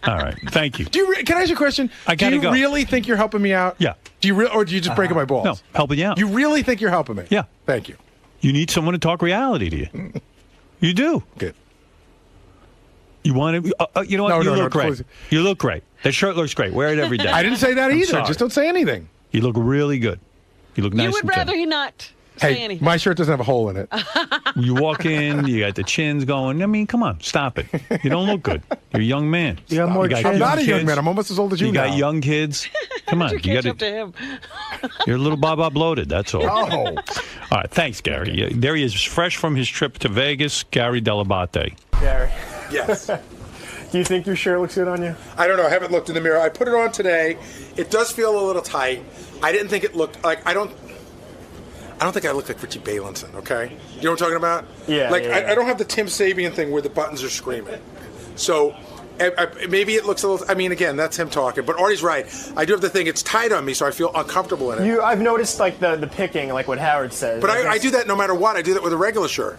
S1: All right. Thank you.
S10: Can I ask you a question?
S1: I gotta
S10: Do you
S1: go.
S10: really think you're helping me out?
S1: Yeah.
S10: Do you or do you just breaking my balls?
S1: No, helping you out.
S10: You really think you're helping me?
S1: Yeah.
S10: Thank you.
S1: You need someone to talk reality to you. You do.
S10: Good.
S1: You want to? You know what?
S10: No,
S1: you
S10: no,
S1: look
S10: no,
S1: great.
S10: please.
S1: You look great. That shirt looks great. Wear it every day.
S10: I didn't say that
S1: I'm
S10: either.
S1: sorry.
S10: Just don't say anything.
S1: You look really good. You look nice.
S2: You would
S1: and
S2: rather
S1: thin.
S2: he not say
S10: Hey,
S2: anything.
S10: my shirt doesn't have a hole in it.
S1: You walk in, you got the chins going. I mean, come on, stop it. You don't look good. You're a young man.
S3: You got more
S1: got
S3: chin.
S10: I'm not a young
S1: kids.
S10: man. I'm almost as old as you
S1: You
S10: now.
S1: got young kids. Come on,
S2: you
S1: you
S2: catch
S1: got
S2: up to him.
S1: You're a little Baba bloated. That's all.
S10: Oh.
S1: All right, thanks, Gary. Yeah, there he is, fresh from his trip to Vegas. Gary Delabate.
S15: Gary.
S10: Yes.
S15: Do you think your shirt looks good on you?
S10: I don't know. I haven't looked in the mirror. I put it on today. It does feel a little tight. I didn't think it looked like I don't think I look like Richie Balinson, okay? You know what I'm talking about?
S15: Yeah.
S10: Like
S15: yeah.
S10: I don't have the Tim Sabian thing where the buttons are screaming. So maybe it looks a little. I mean, again, that's him talking. But Artie's right. I do have the thing. It's tight on me, so I feel uncomfortable in it.
S15: I've noticed like the picking, like what Howard says.
S10: But I do that no matter what. I do that with a regular shirt.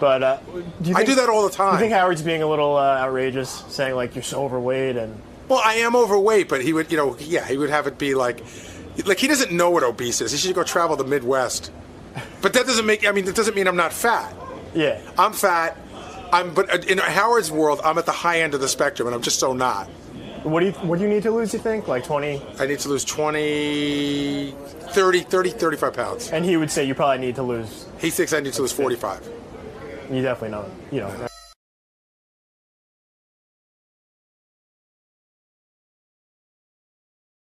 S15: But
S10: I do that all the time.
S15: Do you think Howard's being a little outrageous, saying like you're so overweight and?
S10: Well, I am overweight, but he would, he would have it be like he doesn't know what obese is. He should go travel the Midwest. But that doesn't that doesn't mean I'm not fat.
S15: Yeah.
S10: I'm fat. But in Howard's world, I'm at the high end of the spectrum, and I'm just so not.
S15: What do you need to lose, you think? Like 20?
S10: I need to lose 20, 30, 35 pounds.
S15: And he would say you probably need to lose.
S10: He thinks I need to lose 45.
S15: You definitely know.